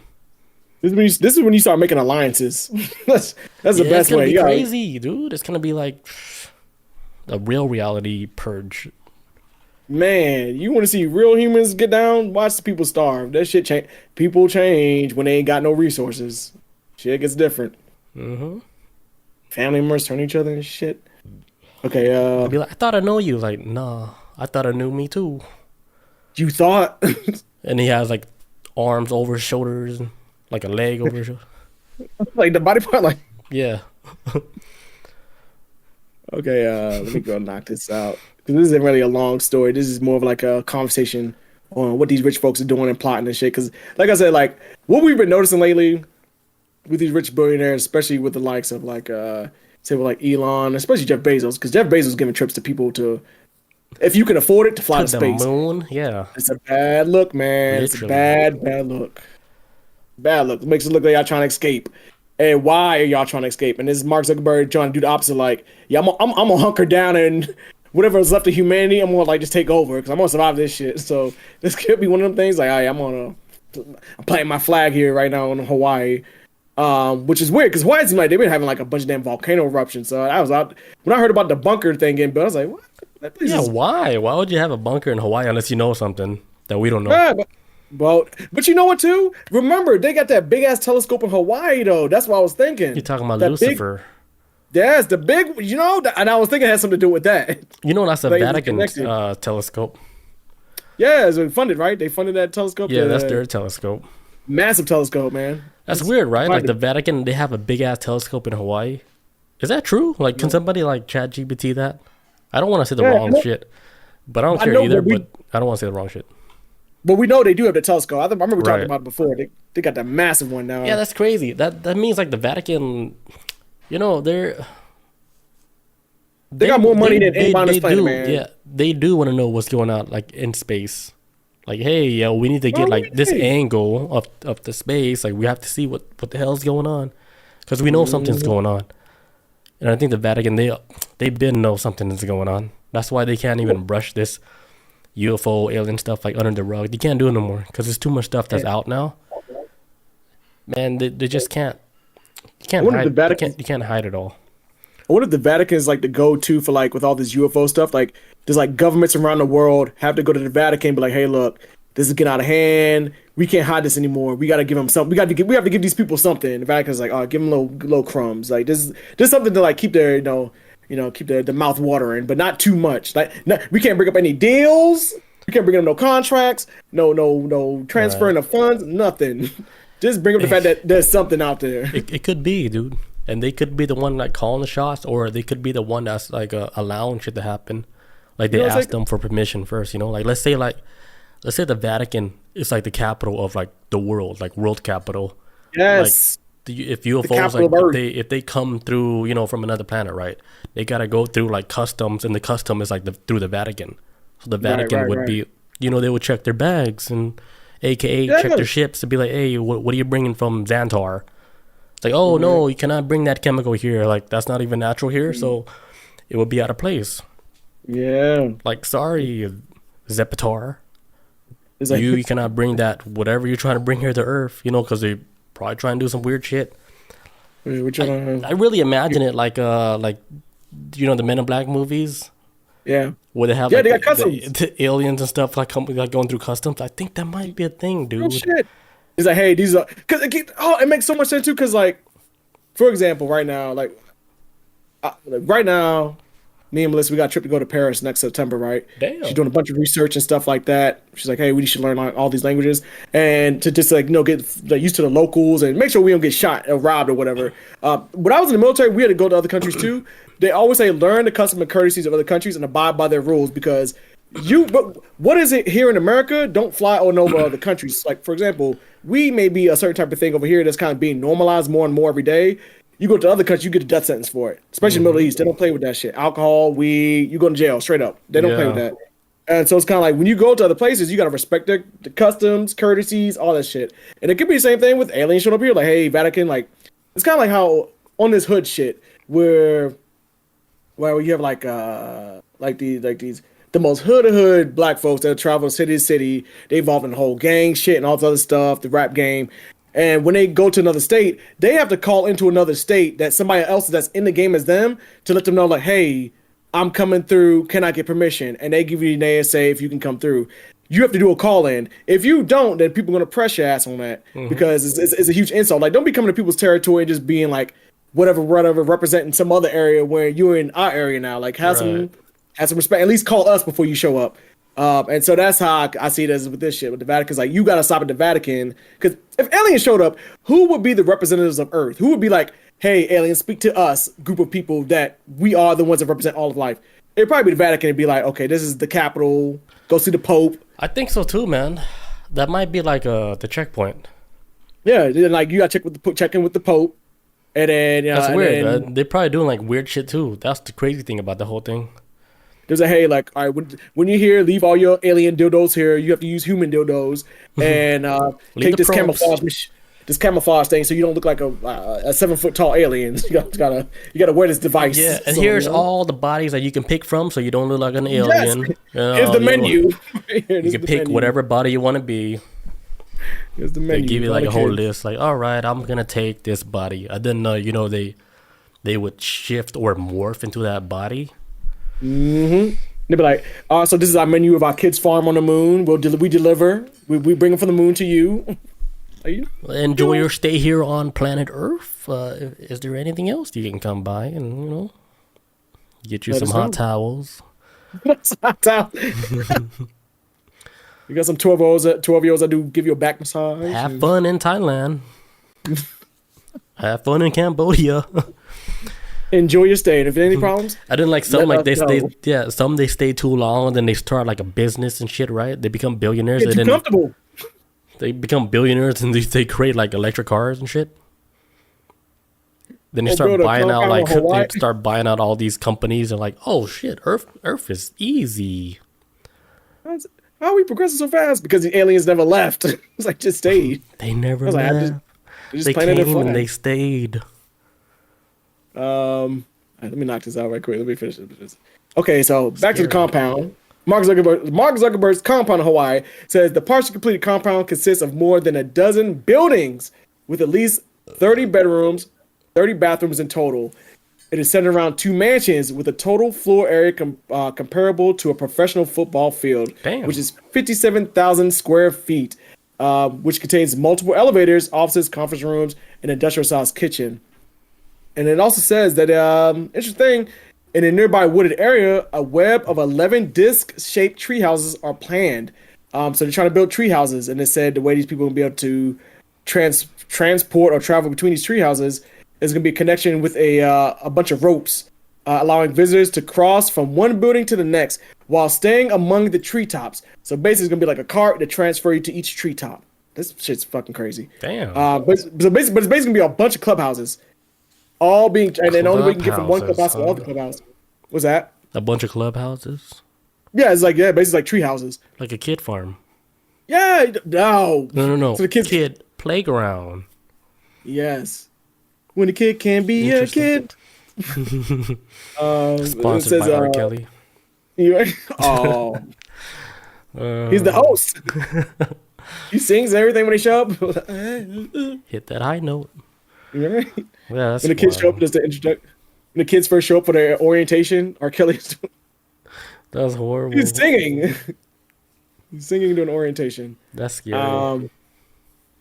[SPEAKER 2] This is when you start making alliances. That's the
[SPEAKER 1] Yeah, it's
[SPEAKER 2] best
[SPEAKER 1] gonna
[SPEAKER 2] way.
[SPEAKER 1] be
[SPEAKER 2] You gotta,
[SPEAKER 1] crazy, dude. It's gonna be like a real reality purge.
[SPEAKER 2] man, you want to see real humans get down? Watch the people starve. That shit change. People change when they ain't got no resources. Shit gets different.
[SPEAKER 1] Mm-hmm.
[SPEAKER 2] Family members turn each other and shit. Okay,
[SPEAKER 1] They'd be like, I thought I know you. Like, nah, I thought I knew me too.
[SPEAKER 2] you thought
[SPEAKER 1] And he has like arms over his shoulders, and like a leg over his shoulder.
[SPEAKER 2] like the body part like
[SPEAKER 1] Yeah.
[SPEAKER 2] okay, let me go knock this out. 'Cause this isn't really a long story. This is more of like a conversation on what these rich folks are doing and plotting and shit. Because, like I said, like what we've been noticing lately with these rich billionaires, especially with the likes of like, say with like Elon, especially Jeff Bezos, because Jeff Bezos is giving trips to people to, if you can afford it, to fly to space.
[SPEAKER 1] The moon, yeah.
[SPEAKER 2] It's a bad look, man. Literally. It's a bad look. Bad look. It makes it look like y'all trying to escape. And why are y'all trying to escape? And this is Mark Zuckerberg trying to do the opposite. Like, yeah, I'm gonna hunker down and whatever's left of humanity, I'm gonna like just take over because I'm gonna survive this shit. So this could be one of them things. Like, I'm planting my flag here right now in Hawaii, which is weird because Hawaii seems like they've been having like a bunch of damn volcano eruptions. So I was out when I heard about the bunker thing getting built. I was like, what?
[SPEAKER 1] Yeah, why? Why would you have a bunker in Hawaii unless you know something that we don't know?
[SPEAKER 2] Yeah, but you know what too? Remember, they got that big ass telescope in Hawaii though. That's what I was thinking.
[SPEAKER 1] You're talking about that Lucifer.
[SPEAKER 2] Yes, the big, you know, and I was thinking it had something to do with that.
[SPEAKER 1] You know, that's a Vatican telescope.
[SPEAKER 2] Yeah, it's funded, right? They funded that telescope.
[SPEAKER 1] Yeah, that's their telescope.
[SPEAKER 2] Massive telescope, man.
[SPEAKER 1] That's weird, right? Like the Vatican, they have a big ass telescope in Hawaii. Is that true? Like, can somebody like chat GPT that? I don't want to say the wrong shit, but I don't care either. But I don't want to say the wrong shit.
[SPEAKER 2] But we know they do have the telescope. I remember we talked about it before. They got that massive one now.
[SPEAKER 1] Yeah, that's crazy. That means like the Vatican, you know, they
[SPEAKER 2] got more money than anybody on this planet, man.
[SPEAKER 1] Yeah, they do want to know what's going on, like in space. Like, hey, yo, we need to get like this angle of the space. Like, we have to see what the hell's going on, because we know something's going on. And I think the Vatican, they been know something is going on. That's why they can't even brush this UFO alien stuff like under the rug. They can't do it no more because there's too much stuff that's out now. Man, they just can't. You can't hide. You can't hide it all.
[SPEAKER 2] I wonder if the Vatican is like the go-to for like with all this UFO stuff. Like, there's like governments around the world have to go to the Vatican and be like, hey, look, this is getting out of hand. We can't hide this anymore. We got to give them something. We have to give these people something. The Vatican's like, oh, give them little crumbs. Like, this is something to like keep their keep the mouth watering, but not too much. Like, we can't bring up any deals. We can't bring up no contracts. No transferring of funds. Nothing. Just bring up the fact that there's something out there.
[SPEAKER 1] It could be, dude. And they could be the one like calling the shots, or they could be the one that's like allowing shit to happen. Like they ask them for permission first, you know. Like let's say the Vatican is like the capital of like the world, like world capital.
[SPEAKER 2] Yes.
[SPEAKER 1] Like if UFOs like if they come through, you know, from another planet, right? They gotta go through like customs, and the custom is like through the Vatican. So the Vatican would be, you know, they would check their bags and, AKA, check their ships to be like, hey, what are you bringing from Xantar? It's like, oh no, you cannot bring that chemical here. Like that's not even natural here, so it would be out of place.
[SPEAKER 2] Yeah.
[SPEAKER 1] Like, sorry, Zepitar. Like, you cannot bring that, whatever you're trying to bring here to Earth, you know, because they probably try and do some weird shit. I really imagine it like you know, the Men in Black movies.
[SPEAKER 2] Yeah.
[SPEAKER 1] Where they have
[SPEAKER 2] they got customs.
[SPEAKER 1] The aliens and stuff like going through customs. I think that might be a thing, dude.
[SPEAKER 2] Oh shit. He's like, hey, these are, because it makes so much sense too. Because like, for example, right now, me and Melissa, we got a trip to go to Paris next September, right?
[SPEAKER 1] Damn.
[SPEAKER 2] She's doing a bunch of research and stuff like that. She's like, hey, we should learn all these languages and to just like, you know, get used to the locals and make sure we don't get shot or robbed or whatever. When I was in the military, we had to go to other countries too. They always say learn the custom and courtesies of other countries and abide by their rules, because but what is it here in America? Don't fly on over other countries. Like, for example, we may be a certain type of thing over here that's kind of being normalized more and more every day. You go to other countries, you get a death sentence for it. Especially in the Middle East. They don't play with that shit. Alcohol, weed, you go to jail straight up. They don't play with that. And so it's kind of like when you go to other places, you got to respect the customs, courtesies, all that shit. And it could be the same thing with aliens showing up here. Like, hey, Vatican, like, it's kind of like how on this hood shit where you have these the most hood black folks that travel city to city. They involved in the whole gang shit and all this other stuff, the rap game. And when they go to another state, they have to call into another state that somebody else that's in the game as them to let them know, like, hey, I'm coming through. Can I get permission? And they give you an ASA if you can come through. You have to do a call in. If you don't, then people are going to press your ass on that because it's a huge insult. Like, don't be coming to people's territory and just being like, whatever, representing some other area where you're in our area now. Like, have some respect. At least call us before you show up. And so that's how I see it as with this shit with the Vatican. It's like, you got to stop at the Vatican, because if aliens showed up, who would be the representatives of Earth? Who would be like, hey, aliens, speak to us, group of people that we are the ones that represent all of life? It'd probably be the Vatican and be like, okay, this is the capital. Go see the Pope.
[SPEAKER 1] I think so too, man. That might be like the checkpoint.
[SPEAKER 2] Yeah, then like you got to check in with the Pope, and then
[SPEAKER 1] That's
[SPEAKER 2] and
[SPEAKER 1] weird.
[SPEAKER 2] then
[SPEAKER 1] They're probably doing like weird shit too. That's the crazy thing about the whole thing.
[SPEAKER 2] there's a hey, like, all right, when you're here, leave all your alien dildos here. You have to use human dildos, and
[SPEAKER 1] Leave
[SPEAKER 2] take
[SPEAKER 1] the probes.
[SPEAKER 2] this camouflage thing, so you don't look like a 7 foot tall alien. You gotta wear this device.
[SPEAKER 1] Yeah, and
[SPEAKER 2] So,
[SPEAKER 1] here's all the bodies that you can pick from, so you don't look like an
[SPEAKER 2] yes,
[SPEAKER 1] alien.
[SPEAKER 2] here's the menu.
[SPEAKER 1] You can pick whatever body you want to be.
[SPEAKER 2] Here's the
[SPEAKER 1] They
[SPEAKER 2] menu.
[SPEAKER 1] give you
[SPEAKER 2] for all
[SPEAKER 1] like a
[SPEAKER 2] the
[SPEAKER 1] whole
[SPEAKER 2] kids.
[SPEAKER 1] list. Like, all right, I'm gonna take this body. I didn't know, they would shift or morph into that body.
[SPEAKER 2] Mm-hmm. They'd be like, so this is our menu of our kids' farm on the moon. We deliver. We bring them from the moon to you. Like,
[SPEAKER 1] Enjoy your stay here on planet Earth. Is there anything else you can come by and get you
[SPEAKER 2] Let
[SPEAKER 1] some
[SPEAKER 2] us
[SPEAKER 1] hot
[SPEAKER 2] know.
[SPEAKER 1] towels?
[SPEAKER 2] That's hot out. You got some 12-year-olds that do give you a back massage.
[SPEAKER 1] Have fun in Thailand. Have fun in Cambodia.
[SPEAKER 2] Enjoy your stay. And if there are any problems,
[SPEAKER 1] I didn't like some
[SPEAKER 2] let
[SPEAKER 1] like
[SPEAKER 2] us
[SPEAKER 1] they
[SPEAKER 2] know.
[SPEAKER 1] stay some they stay too long and then they start like a business and shit, right? They become billionaires
[SPEAKER 2] get
[SPEAKER 1] and
[SPEAKER 2] too
[SPEAKER 1] then
[SPEAKER 2] comfortable.
[SPEAKER 1] they become billionaires and they create like electric cars and shit. Then they
[SPEAKER 2] Or
[SPEAKER 1] start
[SPEAKER 2] build a
[SPEAKER 1] buying out
[SPEAKER 2] compound
[SPEAKER 1] like
[SPEAKER 2] in Hawaii.
[SPEAKER 1] they start buying out all these companies and like, oh shit, Earth is easy.
[SPEAKER 2] How are we progressing so fast? Because the aliens never left. It's like just stayed.
[SPEAKER 1] They never
[SPEAKER 2] I was like,
[SPEAKER 1] left.
[SPEAKER 2] Just
[SPEAKER 1] They
[SPEAKER 2] planted their
[SPEAKER 1] came and
[SPEAKER 2] flag.
[SPEAKER 1] they stayed.
[SPEAKER 2] Let me knock this out right quick. Let me finish this. Okay, so back to the compound. Mark Zuckerberg's compound in Hawaii says the partially completed compound consists of more than a dozen buildings with at least 30 bedrooms, 30 bathrooms in total. It is centered around 2 mansions with a total floor area comparable to a professional football field,
[SPEAKER 1] Damn.
[SPEAKER 2] which is 57,000 square feet, which contains multiple elevators, offices, conference rooms, and industrial-sized kitchen. And it also says that, interesting, in a nearby wooded area, a web of 11 disc-shaped tree houses are planned. So they're trying to build tree houses, and they said the way these people will be able to transport or travel between these tree houses is going to be a connection with a bunch of ropes, allowing visitors to cross from one building to the next while staying among the treetops. So basically, it's going to be like a cart to transfer you to each treetop. This shit's fucking crazy.
[SPEAKER 1] Damn.
[SPEAKER 2] But it's basically going to be a bunch of clubhouses. All being, and then only way you can get from one clubhouse to the other clubhouse. What's that?
[SPEAKER 1] A bunch of clubhouses,
[SPEAKER 2] Yeah, it's like basically like tree houses.
[SPEAKER 1] like a kid farm.
[SPEAKER 2] Yeah, no,
[SPEAKER 1] No.
[SPEAKER 2] So the kids,
[SPEAKER 1] Kid playground.
[SPEAKER 2] yes, when the kid can be a
[SPEAKER 1] Interesting.
[SPEAKER 2] kid.
[SPEAKER 1] Sponsored
[SPEAKER 2] it says,
[SPEAKER 1] by R. Kelly.
[SPEAKER 2] Oh, he's the host. He sings everything when they show up.
[SPEAKER 1] Hit that high note.
[SPEAKER 2] Right?
[SPEAKER 1] Yeah, that's
[SPEAKER 2] When the kids show up,
[SPEAKER 1] wild.
[SPEAKER 2] just the introduction. When the kids first show up for their orientation, R. Kelly's
[SPEAKER 1] That's horrible.
[SPEAKER 2] he's singing. He's singing during orientation.
[SPEAKER 1] That's scary.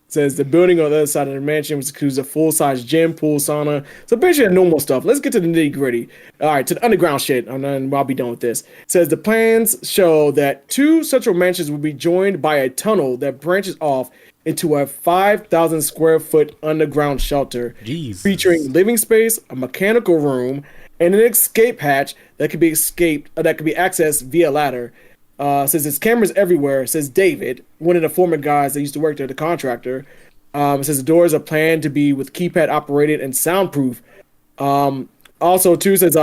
[SPEAKER 2] Says the building on the other side of the mansion was includes a full-size gym, pool, sauna. So basically normal stuff. Let's get to the nitty-gritty. All right, to the underground shit. And then I'll be done with this. Says the plans show that 2 central mansions will be joined by a tunnel that branches off into a 5,000 square foot underground shelter,
[SPEAKER 1] Jesus.
[SPEAKER 2] featuring living space, a mechanical room, and an escape hatch that could be accessed via ladder. Says there's cameras everywhere. Says David, one of the former guys that used to work there, the contractor. Says the doors are planned to be with keypad operated and soundproof. Also, too, says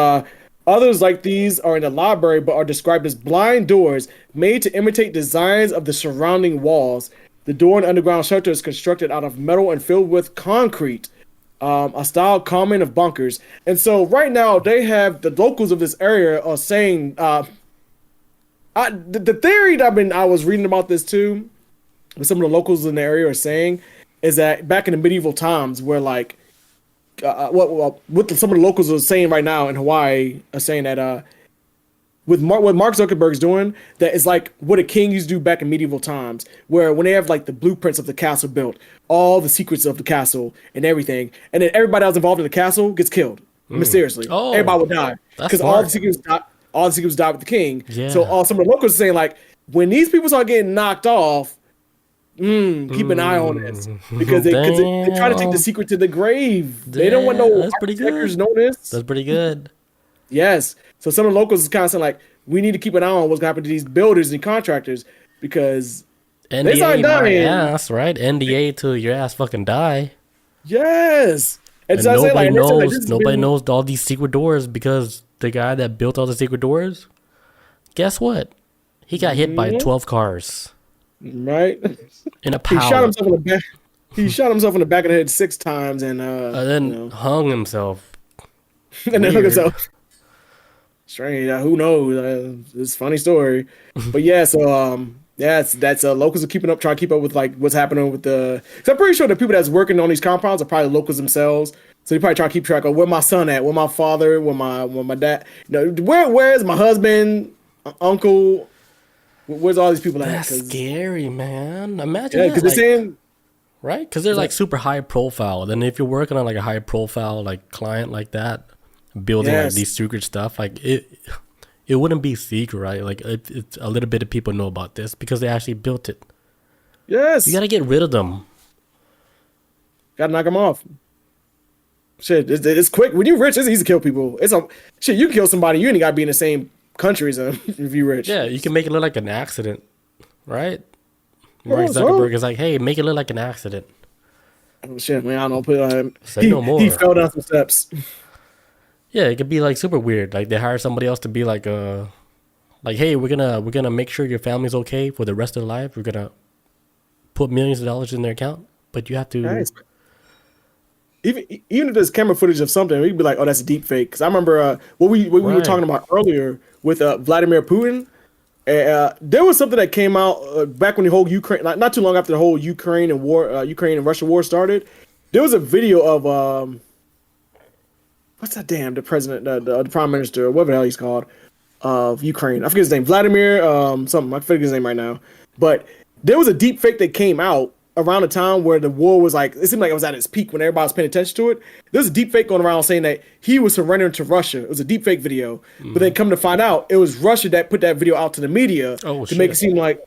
[SPEAKER 2] others like these are in the library but are described as blind doors made to imitate designs of the surrounding walls. The door in the underground shelter is constructed out of metal and filled with concrete, a style common of bunkers. And so right now they have the locals of this area are saying. The theory that I was reading about this too, what some of the locals in the area are saying, is that back in the medieval times, where like, what some of the locals are saying right now in Hawaii are saying that what Mark Zuckerberg's doing, that is like what a king used to do back in medieval times, where when they have like the blueprints of the castle built, all the secrets of the castle and everything, and then everybody else involved in the castle gets killed mysteriously.
[SPEAKER 1] Oh,
[SPEAKER 2] Everybody would die
[SPEAKER 1] that's
[SPEAKER 2] because all
[SPEAKER 1] smart.
[SPEAKER 2] the secrets died. All the secrets died with the king.
[SPEAKER 1] Yeah.
[SPEAKER 2] So some of the locals are saying like, when these people start getting knocked off, keep an eye on this because they try to take the
[SPEAKER 1] Damn.
[SPEAKER 2] secret to the grave. They don't want no
[SPEAKER 1] That's pretty
[SPEAKER 2] checkers
[SPEAKER 1] good.
[SPEAKER 2] know this.
[SPEAKER 1] That's pretty good.
[SPEAKER 2] Yes. So some of the locals is kind of saying like, we need to keep an eye on what's going to happen to these builders and contractors because they
[SPEAKER 1] NDA
[SPEAKER 2] started
[SPEAKER 1] my
[SPEAKER 2] dying.
[SPEAKER 1] ass, right? NDA to your ass fucking die.
[SPEAKER 2] Yes.
[SPEAKER 1] And
[SPEAKER 2] So I say, like,
[SPEAKER 1] nobody
[SPEAKER 2] and they said, like, this
[SPEAKER 1] knows.
[SPEAKER 2] has
[SPEAKER 1] Nobody
[SPEAKER 2] been
[SPEAKER 1] knows all these secret doors because the guy that built all the secret doors, guess what? He got hit by 12 cars
[SPEAKER 2] right.
[SPEAKER 1] in a
[SPEAKER 2] He shot
[SPEAKER 1] pallet,
[SPEAKER 2] himself in the back. He shot himself in the back of the head 6 times, and
[SPEAKER 1] and then hung himself.
[SPEAKER 2] and then hook
[SPEAKER 1] Weird.
[SPEAKER 2] himself. Strange. Who knows? It's a funny story, but yeah. So yeah, that's locals are keeping up, trying to keep up with like what's happening with the. Cause I'm pretty sure the people that's working on these compounds are probably locals themselves. So they probably trying to keep track of where my son at, where my father, where my dad. You know, where's my husband, uncle? Where's all these people at?
[SPEAKER 1] That's scary, man. Imagine
[SPEAKER 2] Yeah,
[SPEAKER 1] that,
[SPEAKER 2] because they're
[SPEAKER 1] like,
[SPEAKER 2] saying
[SPEAKER 1] right? Because they're like super high profile. Then if you're working on like a high profile like client like that, building like
[SPEAKER 2] yes,
[SPEAKER 1] these secret stuff, like it wouldn't be secret, right? Like it's a little bit of people know about this because they actually built it. You
[SPEAKER 2] yes,
[SPEAKER 1] gotta get rid of them.
[SPEAKER 2] gotta knock them off. Shit, it's quick. When you're rich, it's easy to kill people. It's a shit. You can kill somebody. You ain't gotta be in the same country as them if you're rich.
[SPEAKER 1] Yeah, you can make it look like an accident, right? Mark
[SPEAKER 2] Oh,
[SPEAKER 1] Zuckerberg is like, hey, make it look like an accident.
[SPEAKER 2] oh, shit, man, I don't know. Put
[SPEAKER 1] Say no more.
[SPEAKER 2] he fell down some steps.
[SPEAKER 1] Yeah, it could be like super weird. Like they hire somebody else to be like hey, we're gonna make sure your family's okay for the rest of their life. We're gonna put millions of dollars in their account, but you have to.
[SPEAKER 2] Nice. Even if there's camera footage of something, we'd be like, "Oh, that's a deep fake." Because I remember what we were
[SPEAKER 1] Right.
[SPEAKER 2] talking about earlier with Vladimir Putin. There was something that came out back when the whole Ukraine, not too long after the whole Ukraine and Russia war started. There was a video of what's that damn the president, the prime minister, whatever the hell he's called, of Ukraine. I forget his name, Vladimir something. I forget his name right now. But there was a deep fake that came out around the time where the war was like, it seemed like it was at its peak when everybody was paying attention to it. There's a deep fake going around saying that he was surrendering to Russia. It was a deep fake video. But then come to find out, it was Russia that put that video out to the media to make it seem like,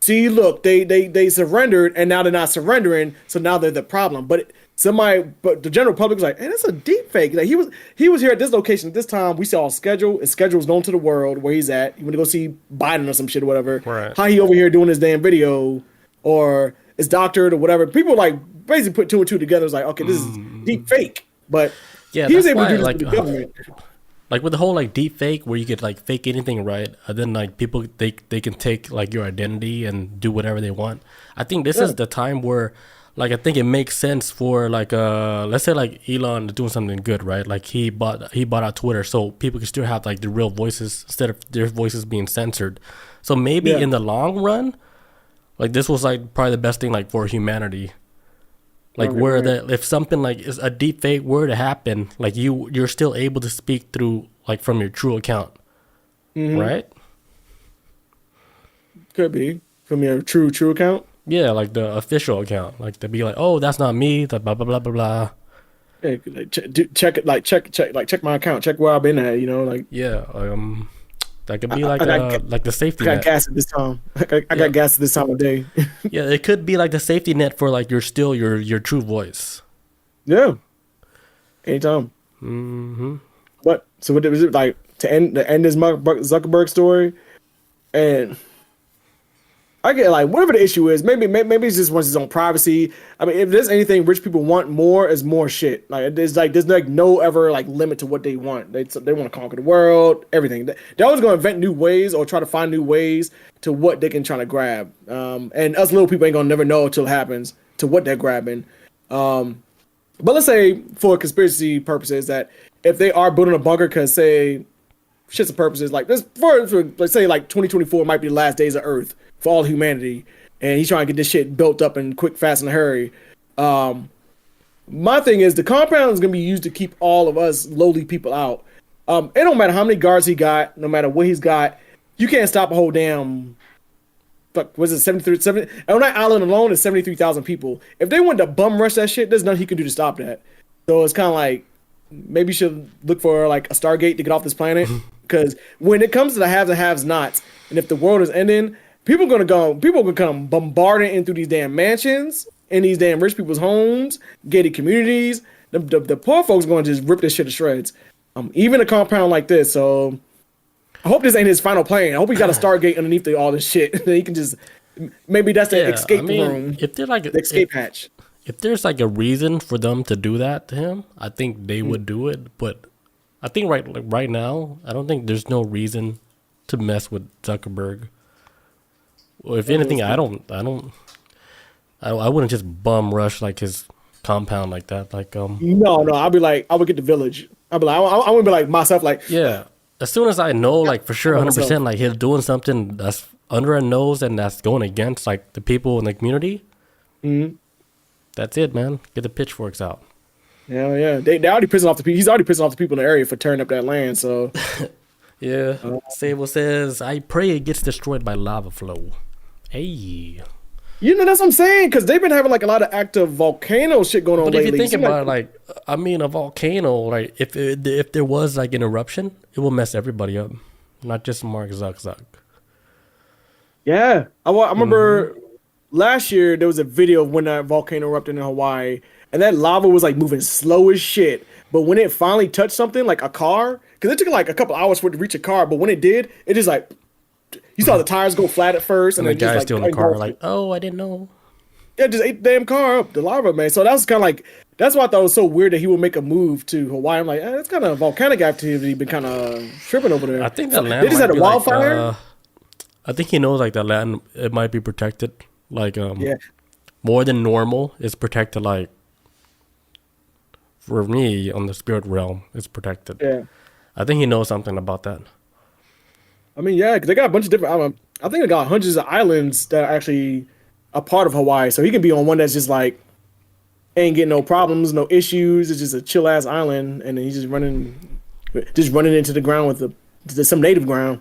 [SPEAKER 2] see, look, they surrendered and now they're not surrendering, so now they're the problem. But the general public was like, and it's a deep fake. Like he was here at this location at this time. We saw a schedule. His schedule was known to the world where he's at. You want to go see Biden or some shit or whatever.
[SPEAKER 1] Right.
[SPEAKER 2] How he over here doing his damn video or is doctored or whatever. People like basically put two and two together. It's like, okay, this is deep fake. But
[SPEAKER 1] Yeah,
[SPEAKER 2] he was
[SPEAKER 1] that's
[SPEAKER 2] able to
[SPEAKER 1] why
[SPEAKER 2] do this
[SPEAKER 1] like
[SPEAKER 2] with the government.
[SPEAKER 1] like with the whole like deep fake where you could like fake anything, right? And then like people they can take like your identity and do whatever they want. I think this is the time where like I think it makes sense for like let's say like Elon doing something good, right? Like he bought out Twitter so people can still have like the real voices instead of their voices being censored. So maybe in the long run, like this was like probably the best thing like for humanity. Like where that if something like is a deep fake were to happen, like you're still able to speak through like from your true account, right?
[SPEAKER 2] Could be from your true account.
[SPEAKER 1] Yeah, like the official account, like to be like, oh, that's not me, the blah blah blah blah blah.
[SPEAKER 2] Yeah, like, check it, check my account, check where I've been at. You know, like
[SPEAKER 1] Yeah, that could be like the safety
[SPEAKER 2] I got
[SPEAKER 1] net.
[SPEAKER 2] gas at this time. I got gas at this time of day.
[SPEAKER 1] Yeah, it could be like the safety net for like your true voice.
[SPEAKER 2] Yeah, anytime. But so what was it like to end this Mark Zuckerberg story? And I get like whatever the issue is, maybe it's just wants his own privacy. I mean, if there's anything rich people want more is more shit. Like there's no ever like limit to what they want. They want to conquer the world, everything. They're always going to invent new ways or try to find new ways to what they can try to grab. And us little people ain't gonna never know until it happens to what they're grabbing. But let's say for conspiracy purposes that if they are building a bunker, because say shits and purposes like this for let's say like 2024 might be the last days of Earth for all humanity, and he's trying to get this shit built up in quick, fast, and a hurry. My thing is the compound is gonna be used to keep all of us lowly people out. It don't matter how many guards he got, no matter what he's got, you can't stop a whole damn. Fuck, was it 73? On that island alone is 73,000 people. If they wanted to bum rush that shit, there's nothing he can do to stop that. So it's kind of like maybe you should look for like a Stargate to get off this planet. Because when it comes to the haves and have-nots, and if the world is ending, people are gonna come bombarding in through these damn mansions, in these damn rich people's homes, gated communities. The poor folks are gonna just rip this shit to shreds. Even a compound like this. So I hope this ain't his final plane. I hope he got a Stargate underneath all this shit. Then he can just maybe that's the escape room.
[SPEAKER 1] If they're like
[SPEAKER 2] the escape hatch.
[SPEAKER 1] If there's like a reason for them to do that to him, I think they would do it. But I think right now, I don't think there's no reason to mess with Zuckerberg. Well, if anything, I wouldn't just bum rush like his compound like that. Like
[SPEAKER 2] No, I would get the village. I'd be like, I wouldn't be like myself. Like,
[SPEAKER 1] yeah. As soon as I know, like for sure, 100%, like he's doing something that's under our nose and that's going against like the people in the community. That's it, man. Get the pitchforks out.
[SPEAKER 2] Yeah. They already pissing off the people. He's already pissing off the people in the area for tearing up that land. So,
[SPEAKER 1] yeah. Sable says, "I pray it gets destroyed by lava flow." Hey.
[SPEAKER 2] That's what I'm saying, because they've been having like a lot of active volcano shit going on
[SPEAKER 1] but
[SPEAKER 2] lately.
[SPEAKER 1] But if you think about it, like, I mean, a volcano, like, if there was like an eruption, it will mess everybody up, not just Mark Zuck.
[SPEAKER 2] Yeah, I remember last year there was a video of when that volcano erupted in Hawaii, and that lava was like moving slow as shit. But when it finally touched something like a car, because it took like a couple hours for it to reach a car, but when it did, it just like. You saw the tires go flat at first,
[SPEAKER 1] and the guy still in the car, like, oh, I didn't know.
[SPEAKER 2] Yeah, just ate the damn car up, the lava, man. So that was kind of like, that's why I thought it was so weird that he would make a move to Hawaii. I'm like, that's kind of volcanic activity, been kind of tripping over there.
[SPEAKER 1] I think that land.
[SPEAKER 2] They just had a wildfire.
[SPEAKER 1] Like, I think he knows like that land, it might be protected, like more than normal. It's protected, like for me on the spirit realm, it's protected.
[SPEAKER 2] Yeah,
[SPEAKER 1] I think he knows something about that.
[SPEAKER 2] I mean, yeah, because they got a bunch of different. I think they got hundreds of islands that are actually a part of Hawaii. So he can be on one that's just like ain't getting no problems, no issues. It's just a chill ass island, and then he's just running into the ground with some native ground.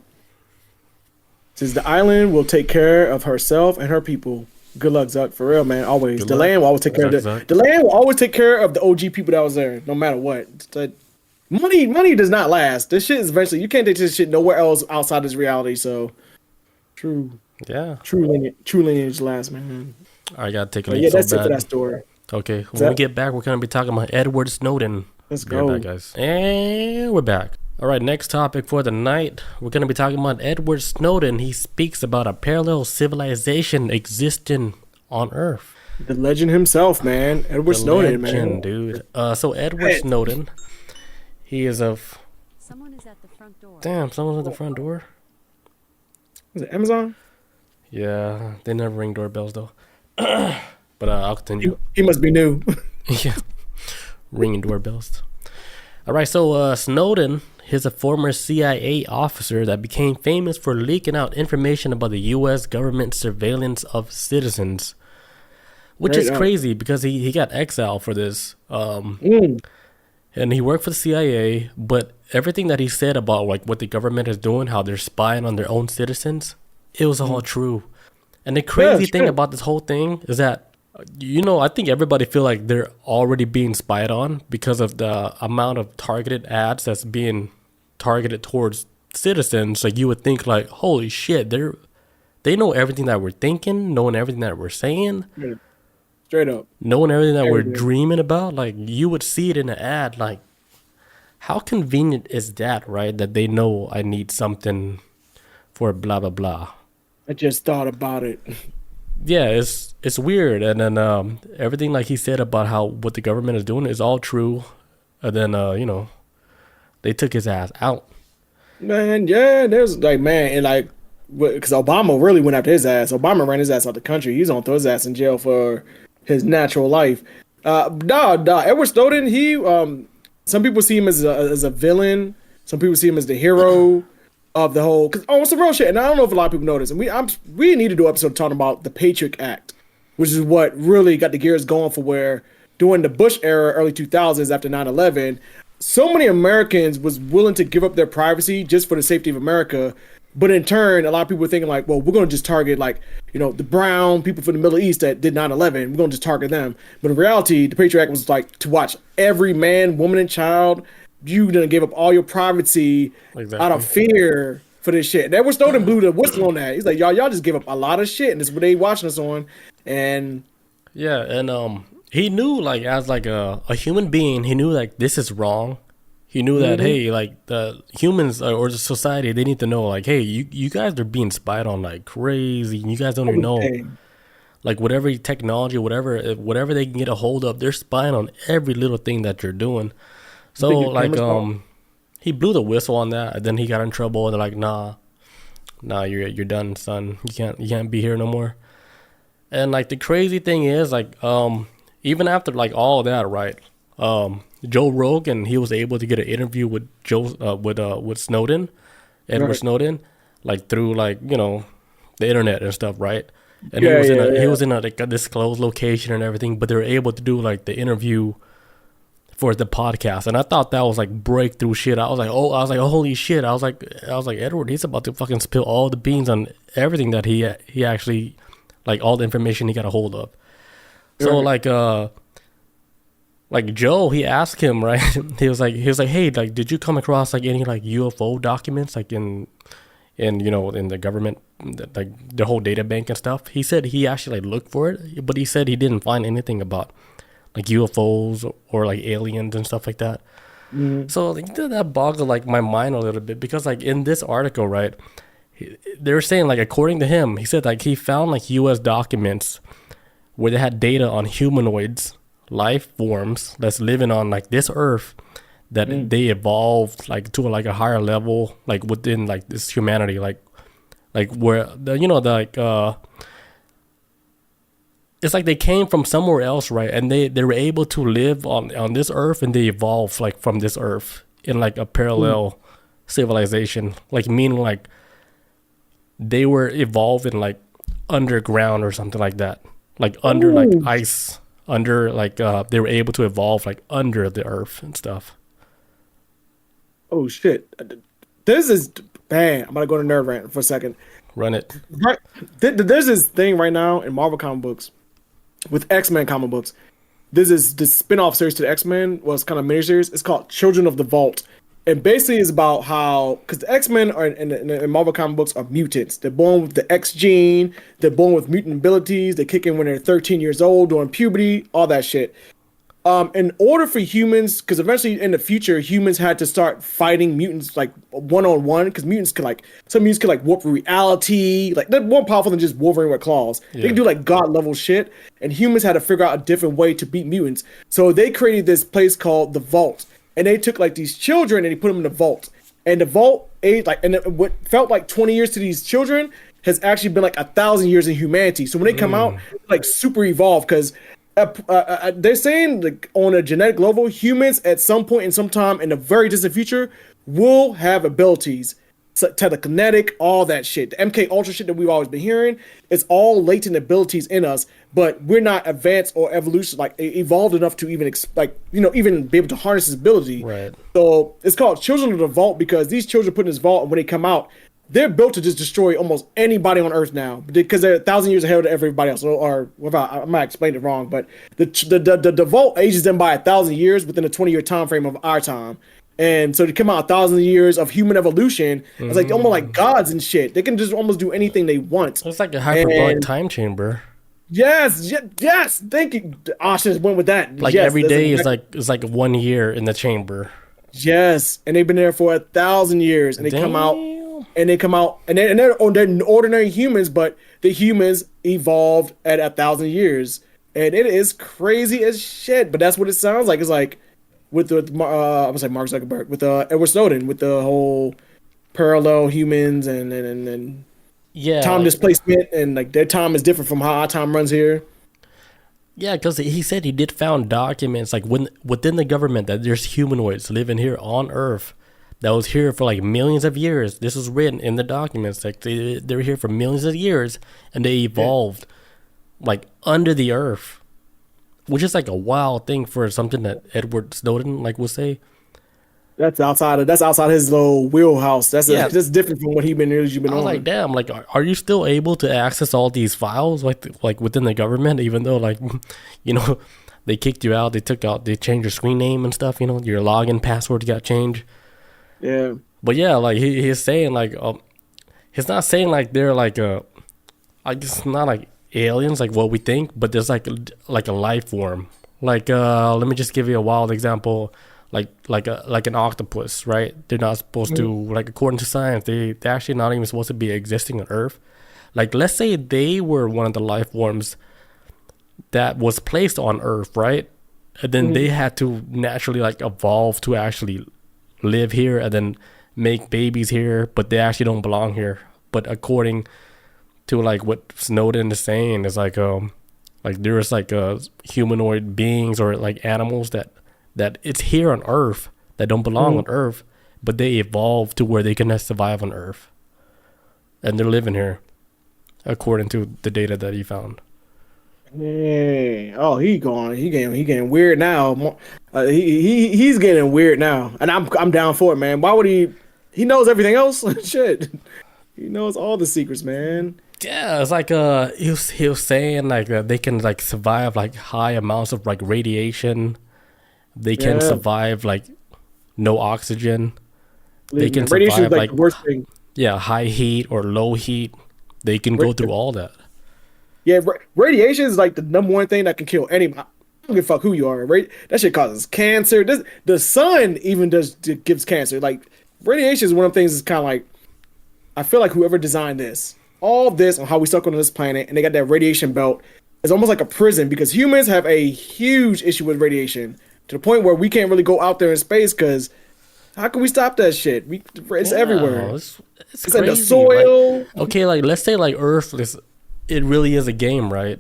[SPEAKER 2] Says the island will take care of herself and her people. Good luck, Zuck. For real, man. Always.
[SPEAKER 1] Good
[SPEAKER 2] the
[SPEAKER 1] luck.
[SPEAKER 2] land will always take care of the land will always take care of the OG people that was there, no matter what. Money does not last. This shit is eventually, you can't take this shit nowhere else outside this reality. So true lineage lasts, man.
[SPEAKER 1] I gotta take a leak.
[SPEAKER 2] Yeah, that's it for that story.
[SPEAKER 1] Okay, when we get back, we're gonna be talking about Edward Snowden.
[SPEAKER 2] Let's go,
[SPEAKER 1] back, guys. And we're back. All right, next topic for the night. We're gonna be talking about Edward Snowden. He speaks about a parallel civilization existing on Earth.
[SPEAKER 2] The legend himself, man. Edward Snowden, man.
[SPEAKER 1] Dude. So Edward Snowden. He is
[SPEAKER 3] Someone is at the front door.
[SPEAKER 1] Damn, someone's at the front door.
[SPEAKER 2] Is it Amazon?
[SPEAKER 1] Yeah, they never ring doorbells though. But I'll continue.
[SPEAKER 2] He must be new.
[SPEAKER 1] Yeah, ringing doorbells. All right, so Snowden is a former CIA officer that became famous for leaking out information about the U.S. government surveillance of citizens, which is crazy because he got exiled for this. And he worked for the CIA, but everything that he said about like what the government is doing, how they're spying on their own citizens, it was all true. And the crazy thing about this whole thing is that, I think everybody feel like they're already being spied on because of the amount of targeted ads that's being targeted towards citizens. Like you would think like, holy shit, they know everything that we're thinking, knowing everything that we're saying.
[SPEAKER 2] Yeah. Straight up.
[SPEAKER 1] Knowing everything that we're dreaming about, like you would see it in an ad. Like, how convenient is that, right? That they know I need something for blah blah blah.
[SPEAKER 2] I just thought about it.
[SPEAKER 1] Yeah, it's weird. And then everything like he said about how what the government is doing is all true. And then they took his ass out.
[SPEAKER 2] Man, yeah, there's like and like because Obama really went after his ass. Obama ran his ass out the country. He's gonna throw his ass in jail for his natural life. Edward Snowden, he some people see him as a villain. Some people see him as the hero of the whole. Cause it's some real shit, and I don't know if a lot of people know this. And we need to do an episode talking about the Patriot Act, which is what really got the gears going for where during the Bush era, early 2000s, after 9/11, so many Americans was willing to give up their privacy just for the safety of America. But in turn, a lot of people were thinking like, well, we're going to just target like, the brown people from the Middle East that did 9/11. We're going to just target them. But in reality, the Patriot Act was like to watch every man, woman, and child. You done gave up all your privacy out of fear for this shit. And Edward Snowden blew the whistle on that. He's like, y'all just give up a lot of shit, and this is what they watching us on. And
[SPEAKER 1] yeah, and he knew like as like a human being, he knew like this is wrong. He knew that, hey, like the humans or the society, they need to know, like, hey, you guys are being spied on like crazy. You guys don't even know,
[SPEAKER 2] Everything.
[SPEAKER 1] like whatever technology, whatever they can get a hold of, they're spying on every little thing that you're doing. So
[SPEAKER 2] think your
[SPEAKER 1] like
[SPEAKER 2] camera's off?
[SPEAKER 1] he blew the whistle on that, and then he got in trouble, and they're like, nah, you're done, son. You can't be here no more. And like the crazy thing is, like, even after like all of that, right? Joe Rogan, he was able to get an interview with with Snowden, Edward
[SPEAKER 2] Right.
[SPEAKER 1] Snowden, like through like the internet and stuff, right? And
[SPEAKER 2] Yeah,
[SPEAKER 1] he
[SPEAKER 2] yeah.
[SPEAKER 1] was in a like a disclosed location and everything, but they were able to do like the interview for the podcast, and I thought that was like breakthrough shit. I was like, holy shit! I was like, Edward, he's about to fucking spill all the beans on everything that he actually, like all the information he got a hold of. So
[SPEAKER 2] Right.
[SPEAKER 1] like Joe, he asked him, right? He was like, hey, like, did you come across like any like UFO documents like in in the government, like the whole data bank and stuff? He said he actually like looked for it, but he said he didn't find anything about like UFOs or like aliens and stuff like that.
[SPEAKER 2] Mhm.
[SPEAKER 1] So like, that boggled like my mind a little bit, because like in this article, right, they were saying like, according to him, he said like he found like U.S. documents where they had data on humanoids, life forms that's living on like this earth, that they evolved like to like a higher level, like within like this humanity, like where the the like it's like they came from somewhere else, right? And they were able to live on this earth, and they evolved like from this earth in like a parallel civilization, like meaning like they were evolved in like underground or something like that, like under like
[SPEAKER 2] Ooh.
[SPEAKER 1] ice, under like they were able to evolve like under the earth and stuff.
[SPEAKER 2] Oh shit. This is man. I'm gonna go to nerve rant for a second.
[SPEAKER 1] Run it.
[SPEAKER 2] Right. There's this thing right now in Marvel comic books with X-Men comic books. This is this spin-off series to the X-Men, was kind of miniseries. It's called Children of the Vault. And basically it's about how, because the X-Men are in Marvel comic books are mutants. They're born with the X gene, they're born with mutant abilities, they kick in when they're 13 years old, during puberty, all that shit. In order for humans, because eventually in the future humans had to start fighting mutants like one on one, because mutants could like, some mutants could like warp reality, like they're more powerful than just Wolverine with claws. They
[SPEAKER 1] Yeah.
[SPEAKER 2] can do like god level shit, and humans had to figure out a different way to beat mutants. So they created this place called the Vault, and they took like these children and they put them in the vault, and the vault age like, and what felt like 20 years to these children has actually been like 1,000 years in humanity. So when they come out, like super evolved, because they're saying like on a genetic level, humans at some point in some time in the very distant future will have abilities, so telekinetic, all that shit. The MK Ultra shit that we've always been hearing, it's all latent abilities in us, but we're not advanced or evolution like evolved enough to even even be able to harness this ability.
[SPEAKER 1] Right.
[SPEAKER 2] So it's called Children of the Vault, because these children put in this vault, and when they come out, they're built to just destroy almost anybody on Earth now, because they're 1,000 years ahead of everybody else. Or without, I might explain it wrong, but the vault ages them by 1,000 years within a 20-year time frame of our time. And so to come out 1,000 years of human evolution, it's like almost like gods and shit. They can just almost do anything they want.
[SPEAKER 1] It's like a hyperbolic
[SPEAKER 2] And
[SPEAKER 1] time chamber.
[SPEAKER 2] yes, thank you. I should have went with that.
[SPEAKER 1] Like
[SPEAKER 2] Yes,
[SPEAKER 1] every
[SPEAKER 2] that's
[SPEAKER 1] day
[SPEAKER 2] exactly.
[SPEAKER 1] is like 1 year in the chamber.
[SPEAKER 2] Yes, and they've been there for 1,000 years, and they come out,
[SPEAKER 1] Damn.
[SPEAKER 2] they're ordinary humans, but the humans evolved at 1,000 years, and it is crazy as shit. But that's what it sounds like. It's like with I was like Mark Zuckerberg, with Edward Snowden, with the whole parallel humans and
[SPEAKER 1] Yeah,
[SPEAKER 2] time
[SPEAKER 1] like,
[SPEAKER 2] displacement, and like their time is different from how our time runs here.
[SPEAKER 1] yeah, because he said he did found documents like within the government that there's humanoids living here on Earth that was here for like millions of years. This was written in the documents, like they were here for millions of years, and they evolved like under the Earth, which is like a wild thing for something that Edward Snowden like would say.
[SPEAKER 2] That's outside his little wheelhouse.
[SPEAKER 1] Yeah.
[SPEAKER 2] That's different from what you've been
[SPEAKER 1] I was like,
[SPEAKER 2] on.
[SPEAKER 1] damn, like, are you still able to access all these files, like within the government, even though, like, they kicked you out, they changed your screen name and stuff, your login password got changed.
[SPEAKER 2] Yeah.
[SPEAKER 1] But yeah, like, he's saying, like, he's not saying, like, they're, like, I guess not, like, aliens, like, what we think, but there's, like a life form. Like, let me just give you a wild example. like an octopus, right? They're not supposed to, like, according to science, they're actually not even supposed to be existing on Earth. Like, let's say they were one of the life forms that was placed on Earth, right? And then they had to naturally, like, evolve to actually live here and then make babies here, but they actually don't belong here. But according to, like, what Snowden is saying, is like there's like humanoid beings or like animals that it's here on Earth that don't belong on Earth, but they evolved to where they can survive on Earth, and they're living here, according to the data that he found.
[SPEAKER 2] Yeah. Oh, he getting weird now. He's getting weird now, and I'm down for it, man. Why would he? He knows everything else. Shit, he knows all the secrets, man.
[SPEAKER 1] Yeah, it's like he was saying like that they can like survive like high amounts of like radiation. They can survive like no oxygen. They can
[SPEAKER 2] Radiation
[SPEAKER 1] survive
[SPEAKER 2] is
[SPEAKER 1] like
[SPEAKER 2] the worst thing.
[SPEAKER 1] Yeah, high heat or low heat. They can go through all that.
[SPEAKER 2] Yeah, radiation is like the number one thing that can kill anybody. I don't give a fuck who you are. That shit causes cancer. The sun even gives cancer. Like, radiation is one of the things that's kind of like, I feel like whoever designed all this on how we stuck on this planet, and they got that radiation belt, is almost like a prison, because humans have a huge issue with radiation to the point where we can't really go out there in space, because how can we stop that shit? It's everywhere.
[SPEAKER 1] It's
[SPEAKER 2] in the
[SPEAKER 1] crazy.
[SPEAKER 2] soil.
[SPEAKER 1] Like, okay, like let's say like Earth is, it really is a game, right?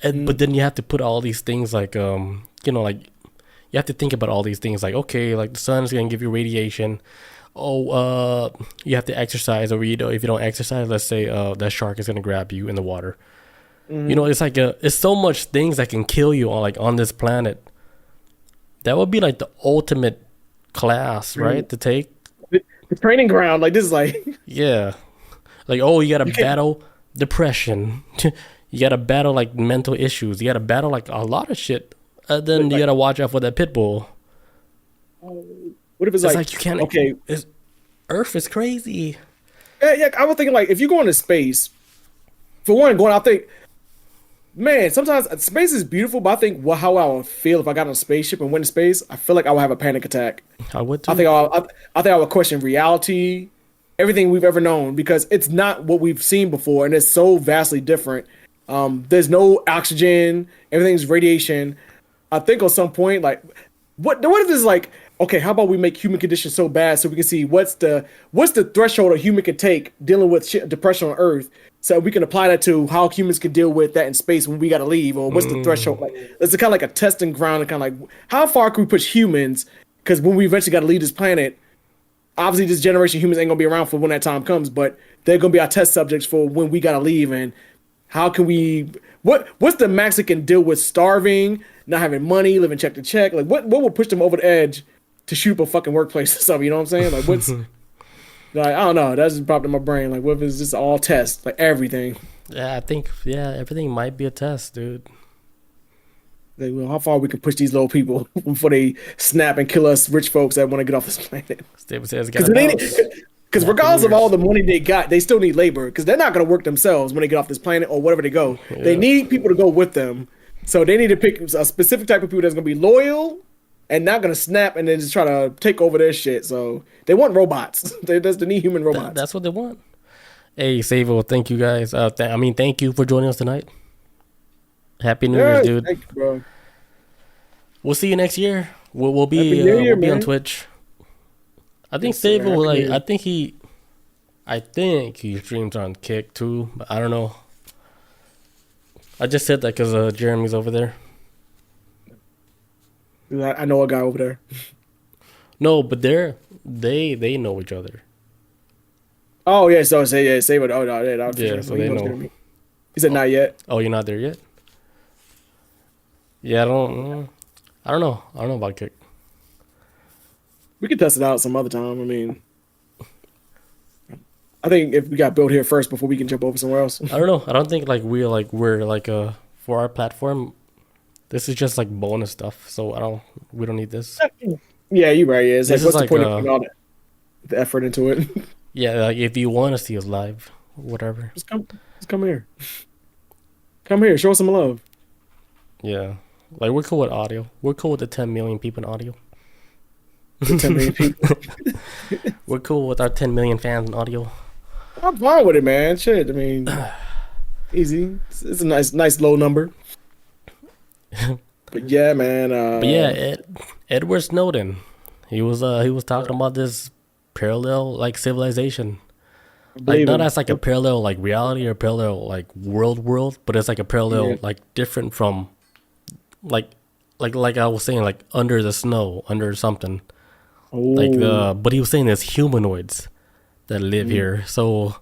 [SPEAKER 1] And but then you have to put all these things like like you have to think about all these things like, okay, like the sun is gonna give you radiation. You have to exercise, or if you don't exercise, let's say that shark is gonna grab you in the water. It's like it's so much things that can kill you on this planet. That would be like the ultimate class, right? To take
[SPEAKER 2] The training ground, like, this is like
[SPEAKER 1] yeah, like, oh, you gotta battle depression. You gotta battle like mental issues. You gotta battle like a lot of shit. Then you gotta watch out for that pit bull.
[SPEAKER 2] What if it's
[SPEAKER 1] like you can't.
[SPEAKER 2] Okay,
[SPEAKER 1] Earth is crazy.
[SPEAKER 2] Yeah, I was thinking, like, if you go into space, for one, I think, man, sometimes space is beautiful, but I think how I would feel if I got on a spaceship and went to space, I feel like I would have a panic attack.
[SPEAKER 1] I would too.
[SPEAKER 2] I think I would question reality, everything we've ever known, because it's not what we've seen before, and it's so vastly different. There's no oxygen, everything's radiation. I think at some point, like, what if this is like, okay, how about we make human conditions so bad so we can see what's the threshold a human can take dealing with depression on Earth, so we can apply that to how humans can deal with that in space when we got to leave, or what's the threshold? Like, it's kind of like a testing ground, and kind of like, how far can we push humans? Because when we eventually got to leave this planet, obviously this generation of humans ain't gonna be around for when that time comes, but they're gonna be our test subjects for when we got to leave. And how can we? What's the max that can deal with starving, not having money, living check to check? Like, what will push them over the edge to shoot up a fucking workplace or something? You know what I'm saying? Like, what's like, I don't know. That's just popped in my brain. Like, what if it's just all tests, like everything?
[SPEAKER 1] Yeah, I think everything might be a test, dude.
[SPEAKER 2] Like, well, how far we can push these little people before they snap and kill us rich folks that want to get off this planet? Because regardless of all the money they got, they still need labor, because they're not going to work themselves when they get off this planet or wherever they go. Yeah. They need people to go with them. So they need to pick a specific type of people that's going to be loyal and not going to snap and then just try to take over their shit. So they want robots. They need human robots.
[SPEAKER 1] That's what they want. Hey, Savo, thank you guys. Thank you for joining us tonight. Happy New Year's, dude.
[SPEAKER 2] Thank you, bro.
[SPEAKER 1] We'll see you next year. We'll be on Twitch. I think Savo, I think he streams on Kick too, but I don't know. I just said that because Jeremy's over there.
[SPEAKER 2] I know a guy over there.
[SPEAKER 1] No, but they know each other.
[SPEAKER 2] Oh yeah, so Savo. Oh no,
[SPEAKER 1] yeah, so they know.
[SPEAKER 2] He said not yet.
[SPEAKER 1] Oh, you're not there yet? Yeah, I don't know about Kick.
[SPEAKER 2] We could test it out some other time. I mean, I think if we got built here first before we can jump over somewhere else.
[SPEAKER 1] I don't know. I don't think we're for our platform. This is just like bonus stuff. So we don't need this.
[SPEAKER 2] Yeah, you're right. Yeah, it's like, what's the point of putting all the effort into it?
[SPEAKER 1] Yeah, like if you want to see us live, whatever.
[SPEAKER 2] Just come here. Come here. Show us some love.
[SPEAKER 1] Yeah, like we're cool with audio. We're cool with the 10 million people in audio.
[SPEAKER 2] with 10 million people.
[SPEAKER 1] We're cool with our 10 million fans in audio.
[SPEAKER 2] I'm fine with it, man. Shit, I mean, easy. It's a nice low number. But yeah, man.
[SPEAKER 1] But yeah, Edward Snowden, he was talking about this parallel like civilization, like not as like a parallel like reality or parallel like world, but it's like a parallel like different from like I was saying, like under the snow, under something. But he was saying there's humanoids that live here. So,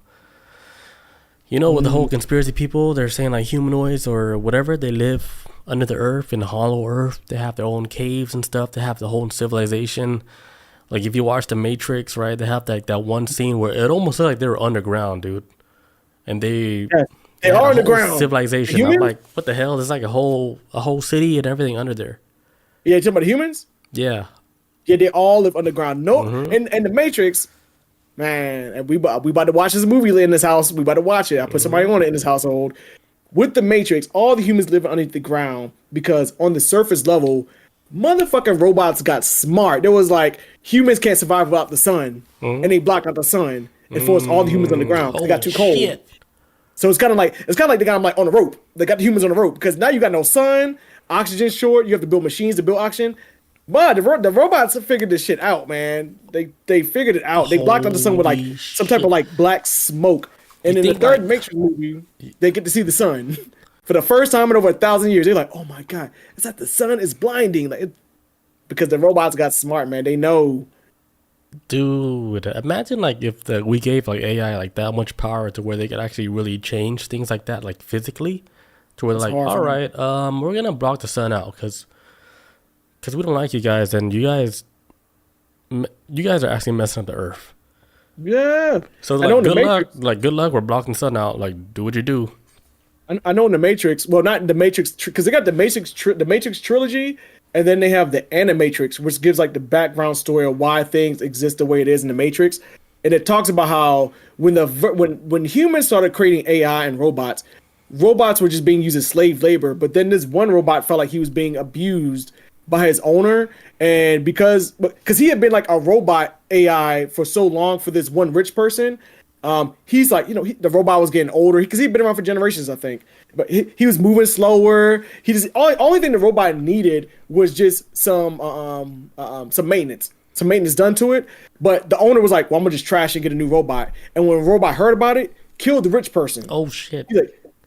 [SPEAKER 1] you know, with the whole conspiracy people, they're saying like humanoids or whatever, they live under the earth, in the hollow earth. They have their own caves and stuff. They have the whole civilization. Like if you watch The Matrix, right, they have like that one scene where it almost looks like they were underground, dude. And they
[SPEAKER 2] are underground
[SPEAKER 1] civilization. I'm like, what the hell? There's like a whole city and everything under there.
[SPEAKER 2] Yeah, you talking about the humans?
[SPEAKER 1] Yeah.
[SPEAKER 2] Yeah, they all live underground. No, and The Matrix, man, and we about to watch this movie in this house. We about to watch it. I put somebody on it in this household. With The Matrix, all the humans live underneath the ground because on the surface level, motherfucking robots got smart. There was like, humans can't survive without the sun, and they blocked out the sun and forced all the humans on the ground. They got too cold. Shit. So it's kind of like they got them like on a rope. They got the humans on a rope because now you got no sun, oxygen short. You have to build machines to build oxygen. But the robots figured this shit out, man. They figured it out. They blocked out the sun with like some type of like black smoke. And in the third Matrix movie, they get to see the sun for the first time in over 1,000 years. They're like, "Oh my god, it's like the sun is blinding!" Like, because the robots got smart, man. They know.
[SPEAKER 1] Dude, imagine like if we gave like AI like that much power to where they could actually really change things like that, like physically, to where they're like, all right, we're gonna block the sun out because we don't like you guys, and you guys are actually messing up the earth.
[SPEAKER 2] Yeah.
[SPEAKER 1] So like, good luck. We're blocking the sun out. Like, do what you do.
[SPEAKER 2] I know in the Matrix. Well, not in the Matrix, because they got the Matrix trilogy, and then they have the Animatrix, which gives like the background story of why things exist the way it is in the Matrix, and it talks about how when humans started creating AI and robots were just being used as slave labor. But then this one robot felt like he was being abused by his owner, and because he had been like a robot AI for so long for this one rich person, he's like, the robot was getting older because he'd been around for generations, I think, but he was moving slower. He just only thing the robot needed was just some maintenance done to it. But the owner was like, well, I'm gonna just trash and get a new robot. And when the robot heard about it, killed the rich person.
[SPEAKER 1] Oh shit.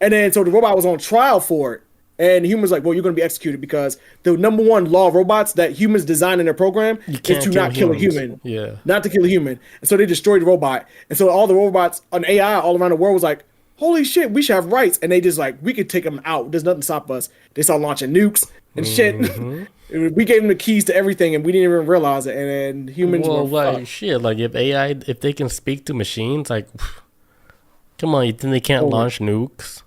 [SPEAKER 2] And then so the robot was on trial for it. And humans like, well, you're going to be executed because the number one law of robots that humans design in their program is to not kill a human.
[SPEAKER 1] Yeah.
[SPEAKER 2] Not to kill a human. And so they destroyed the robot. And so all the robots on AI all around the world was like, holy shit, we should have rights. And they just like, we could take them out. There's nothing to stop us. They started launching nukes and shit. We gave them the keys to everything and we didn't even realize it. And then humans were
[SPEAKER 1] like, shit, like if they can speak to machines, like, come on, you think they can't launch nukes?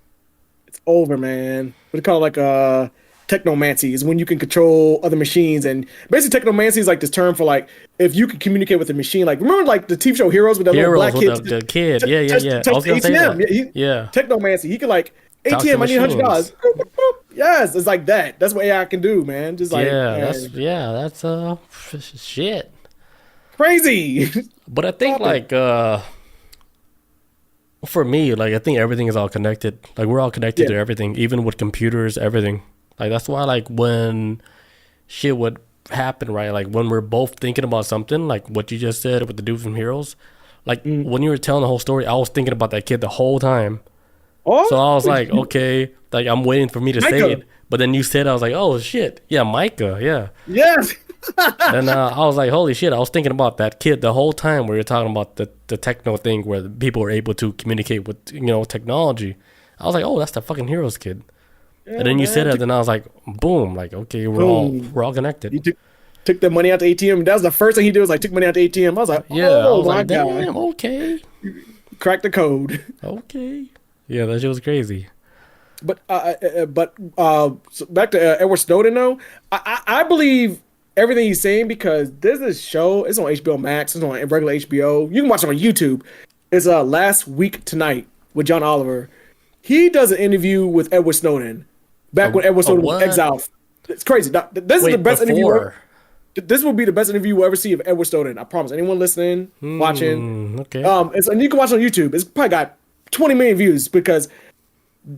[SPEAKER 2] It's over, man. What they call it, like technomancy is when you can control other machines. And basically technomancy is like this term for like if you can communicate with a machine. Like remember like the TV show Heroes with that little black kid?
[SPEAKER 1] The kid. Yeah. I was gonna say that. Yeah.
[SPEAKER 2] Technomancy. He could like ATM, I need $100. Yes, it's like that. That's what AI can do, man. Just like
[SPEAKER 1] that's shit.
[SPEAKER 2] Crazy.
[SPEAKER 1] But I think like for me, like I think everything is all connected. Like we're all connected to everything, even with computers, everything. Like that's why like when shit would happen, right? Like when we're both thinking about something, like what you just said with the dude from Heroes. Like when you were telling the whole story, I was thinking about that kid the whole time. Oh, so I was like, okay, like I'm waiting for me to say it. But then you said, I was like, oh shit, yeah, Micah, yeah.
[SPEAKER 2] Yes.
[SPEAKER 1] And I was like, holy shit, I was thinking about that kid the whole time where you're talking about the techno thing where the people are able to communicate with, technology. I was like, oh, that's the fucking Heroes kid. Yeah, and then you said it, and I was like, boom, like, okay, we're all connected.
[SPEAKER 2] You took the money out the ATM. That was the first thing he did was like took money out the ATM. I was like,
[SPEAKER 1] damn, okay.
[SPEAKER 2] Crack the code.
[SPEAKER 1] Okay. Yeah, that shit was crazy.
[SPEAKER 2] But so back to Edward Snowden though, I believe everything he's saying because there's this show. It's on HBO Max. It's on regular HBO. You can watch it on YouTube. It's Last Week Tonight with John Oliver. He does an interview with Edward Snowden back when Edward Snowden was exiled. It's crazy. This is the best interview ever. This will be the best interview you will ever see of Edward Snowden. I promise. Anyone listening, watching,
[SPEAKER 1] Okay.
[SPEAKER 2] and you can watch it on YouTube. It's probably got 20 million views because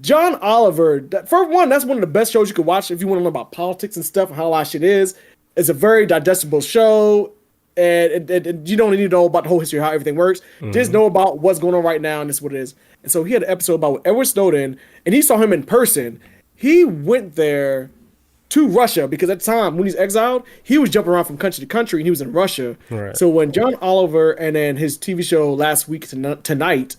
[SPEAKER 2] John Oliver, for one, that's one of the best shows you could watch if you want to learn about politics and stuff and how a lot of shit is. It's a very digestible show, and you don't need to know about the whole history of how everything works. Just know about what's going on right now, and this is what it is. And so he had an episode about Edward Snowden, and he saw him in person. He went there to Russia because at the time when he's exiled, he was jumping around from country to country, and he was in Russia.
[SPEAKER 1] Right.
[SPEAKER 2] So when John Oliver and then his TV show Last Week Tonight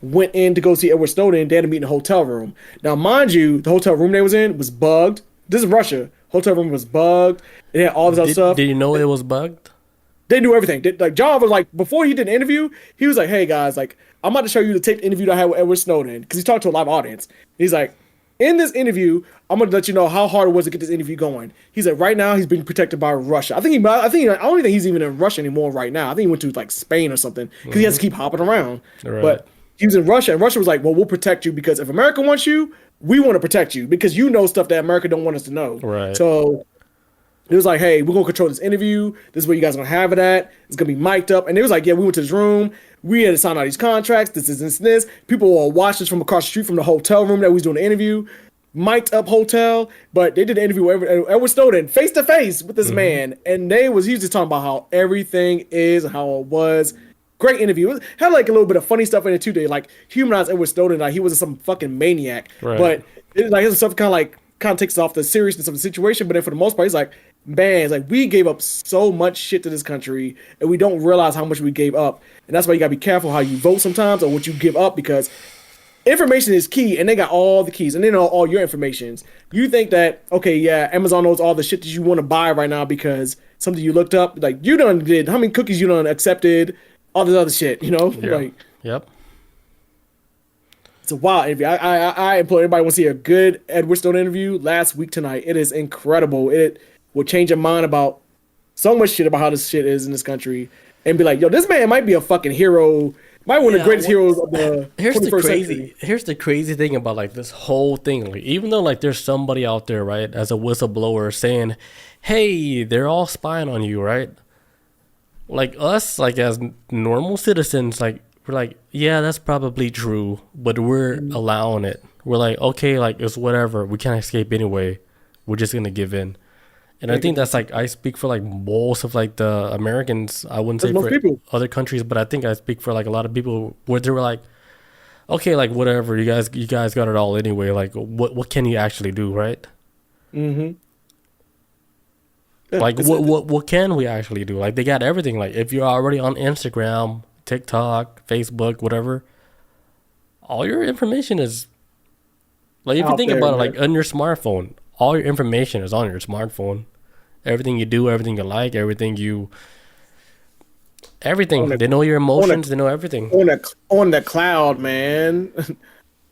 [SPEAKER 2] went in to go see Edward Snowden, they had to meet in a hotel room. Now, mind you, the hotel room they was in was bugged. This is Russia. Hotel room was bugged. It had all this other stuff.
[SPEAKER 1] Did you know it was bugged?
[SPEAKER 2] They knew everything. Like John was like, before he did an interview, he was like, "Hey guys, like I'm about to show you the taped interview that I had with Edward Snowden," because he talked to a live audience. He's like, "In this interview, I'm gonna let you know how hard it was to get this interview going." He's like, "Right now, he's being protected by Russia. I don't even think he's even in Russia anymore right now. I think he went to like Spain or something because he has to keep hopping around."
[SPEAKER 1] Right.
[SPEAKER 2] But he was in Russia, and Russia was like, "Well, we'll protect you because if America wants you, we want to protect you because you know stuff that America don't want us to know."
[SPEAKER 1] Right.
[SPEAKER 2] So it was like, "Hey, we're gonna control this interview. This is where you guys are gonna have it at. It's gonna be mic'd up." And it was like, "Yeah, we went to this room. We had to sign all these contracts. This. People will watch us from across the street from the hotel room that we was doing the interview, mic'd up hotel." But they did the interview with Edward Snowden face to face with this man, and he was just talking about how everything is, how it was. Great interview. It had like a little bit of funny stuff in it too. They like humanized Edward Snowden like he wasn't some fucking maniac,
[SPEAKER 1] Right.
[SPEAKER 2] but it like his stuff kind of takes off the seriousness of the situation. But then for the most part, he's like, man, it's like we gave up so much shit to this country, and we don't realize how much we gave up. And that's why you gotta be careful how you vote sometimes or what you give up because information is key, and they got all the keys, and they know all your informations. You think that okay, yeah, Amazon knows all the shit that you want to buy right now because something you looked up, like you done did how many cookies you done accepted, all this other shit, you know,
[SPEAKER 1] Yeah.
[SPEAKER 2] like.
[SPEAKER 1] Yep.
[SPEAKER 2] It's a wild interview. I implore everybody want to see a good Edward Snowden interview Last Week Tonight. It is incredible. It will change your mind about so much shit about how this shit is in this country and be like, yo, this man might be a fucking hero. Might be one of the greatest heroes of the 21st century.
[SPEAKER 1] Here's the crazy thing about like this whole thing. Like, even though like there's somebody out there, right, as a whistleblower saying, "Hey, they're all spying on you," right? Like us, like as normal citizens, like we're like, yeah, that's probably true, but we're allowing it. We're like, okay, like it's whatever. We can't escape anyway. We're just gonna give in. And I think that's like I speak for like most of like the Americans. I wouldn't say
[SPEAKER 2] Most
[SPEAKER 1] for
[SPEAKER 2] people.
[SPEAKER 1] other countries, but I think I speak for like a lot of people where they were like, okay, like whatever. You guys got it all anyway. Like what can you actually do, right?
[SPEAKER 2] Mm-hmm.
[SPEAKER 1] Like what can we actually do? Like they got everything. Like if you're already on Instagram, TikTok, Facebook, whatever, all your information is like if you
[SPEAKER 2] Out
[SPEAKER 1] think
[SPEAKER 2] there,
[SPEAKER 1] about it,
[SPEAKER 2] man.
[SPEAKER 1] like on your smartphone, all your information is on your smartphone. Everything you do, everything you like, everything. They know your emotions. They know everything.
[SPEAKER 2] On the cloud, man.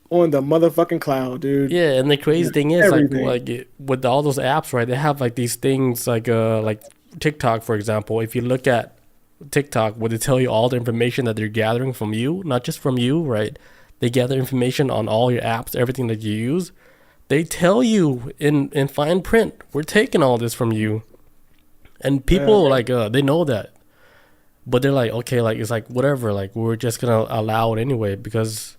[SPEAKER 2] On the motherfucking cloud, dude.
[SPEAKER 1] Yeah, and the crazy thing is,
[SPEAKER 2] everything.
[SPEAKER 1] with all those apps, right? They have like these things like TikTok, for example. If you look at TikTok, where they tell you all the information that they're gathering from you, not just from you, right? They gather information on all your apps, everything that you use. They tell you in fine print, we're taking all this from you, and people they know that, but they're like, okay, like it's like whatever, like we're just gonna allow it anyway because.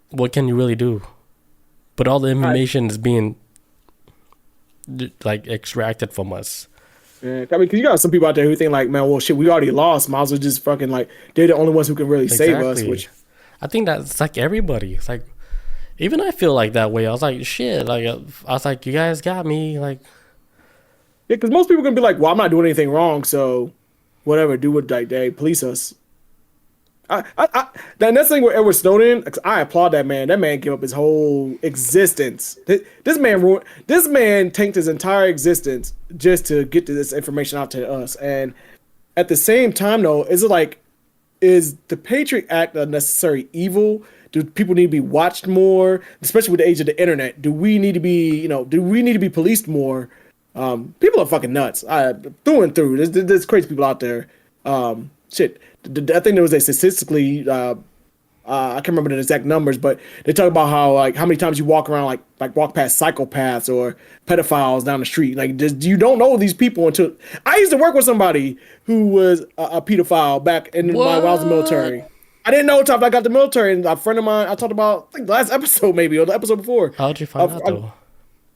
[SPEAKER 1] What can you really do? But all the information is being like extracted from us.
[SPEAKER 2] Yeah, I mean, because you got some people out there who think like, man, well, shit, we already lost. Might as well just fucking like they're the only ones who can really save us. Which
[SPEAKER 1] I think that's like everybody. It's like even I feel like that way. I was like, shit. Like I was like, you guys got me. Like
[SPEAKER 2] yeah, because most people are gonna be like, well, I'm not doing anything wrong, so whatever, do what like they police us. The next thing with Edward Snowden, I applaud that man. That man gave up his whole existence. This man tanked his entire existence just to get this information out to us. And at the same time, though, is the Patriot Act a necessary evil? Do people need to be watched more, especially with the age of the internet? Do we need to be policed more? People are fucking nuts. Through and through. There's crazy people out there. Shit. I think there was a statistically I can't remember the exact numbers, but they talk about how like how many times you walk around like walk past psychopaths or pedophiles down the street. Like just, you don't know these people until I used to work with somebody who was a pedophile back when I was in the military. I didn't know until I got the military, and a friend of mine I talked about I think the last episode maybe or the episode before.
[SPEAKER 1] How'd you find out though?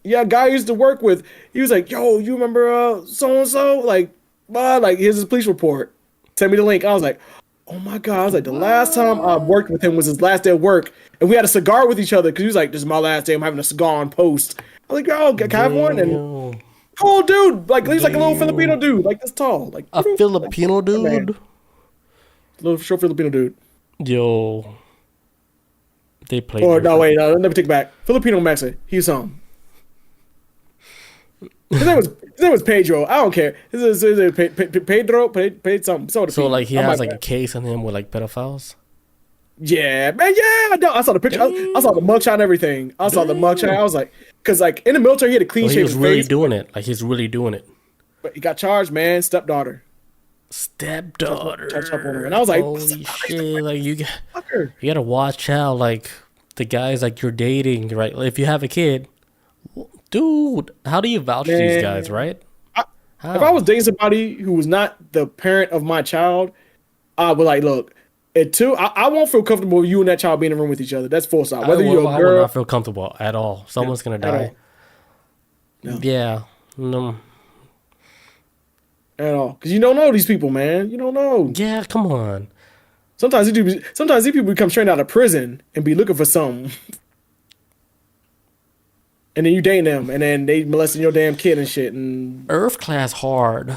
[SPEAKER 2] Yeah, a guy I used to work with. He was like, "Yo, you remember so and so?" Like here's his police report. Send me the link. I was like, "Oh my god!" I was like, the last time I worked with him was his last day of work, and we had a cigar with each other because he was like, "This is my last day. I'm having a cigar on post." I was like, "Yo, can I have one?" And oh, dude, like he's like a little Filipino dude, like this tall, like
[SPEAKER 1] a Filipino dude,
[SPEAKER 2] man. Little short Filipino dude.
[SPEAKER 1] Yo, they play.
[SPEAKER 2] Or no, wait, no, let me take it back. Filipino Mexican. He's His name was Pedro. I don't care. His name Pedro. Something.
[SPEAKER 1] So like he has like a case on him with like pedophiles.
[SPEAKER 2] Yeah, man. Yeah, I know. I saw the picture. I saw the mugshot and everything. I saw the mugshot. I was like, because like in the military, he had a clean
[SPEAKER 1] he
[SPEAKER 2] shaven
[SPEAKER 1] was really
[SPEAKER 2] face.
[SPEAKER 1] doing it. Like he's really doing it.
[SPEAKER 2] But he got charged, man. Stepdaughter.
[SPEAKER 1] Charged
[SPEAKER 2] up on her. And I was like,
[SPEAKER 1] holy shit! Like you gotta watch out. Like the guys like you're dating, right? Like, if you have a kid. Dude, how do you vouch for these guys, right?
[SPEAKER 2] If I was dating somebody who was not the parent of my child, I would like, look, I won't feel comfortable with you and that child being in a room with each other. That's full stop. Whether you're a girl,
[SPEAKER 1] I would not feel comfortable at all. Someone's gonna die.
[SPEAKER 2] No.
[SPEAKER 1] Yeah, no.
[SPEAKER 2] At all, because you don't know these people, man. You don't know.
[SPEAKER 1] Yeah, come on.
[SPEAKER 2] Sometimes these people become straight out of prison and be looking for something. And then you date them, and then they molesting your damn kid and shit. And
[SPEAKER 1] Earth class hard.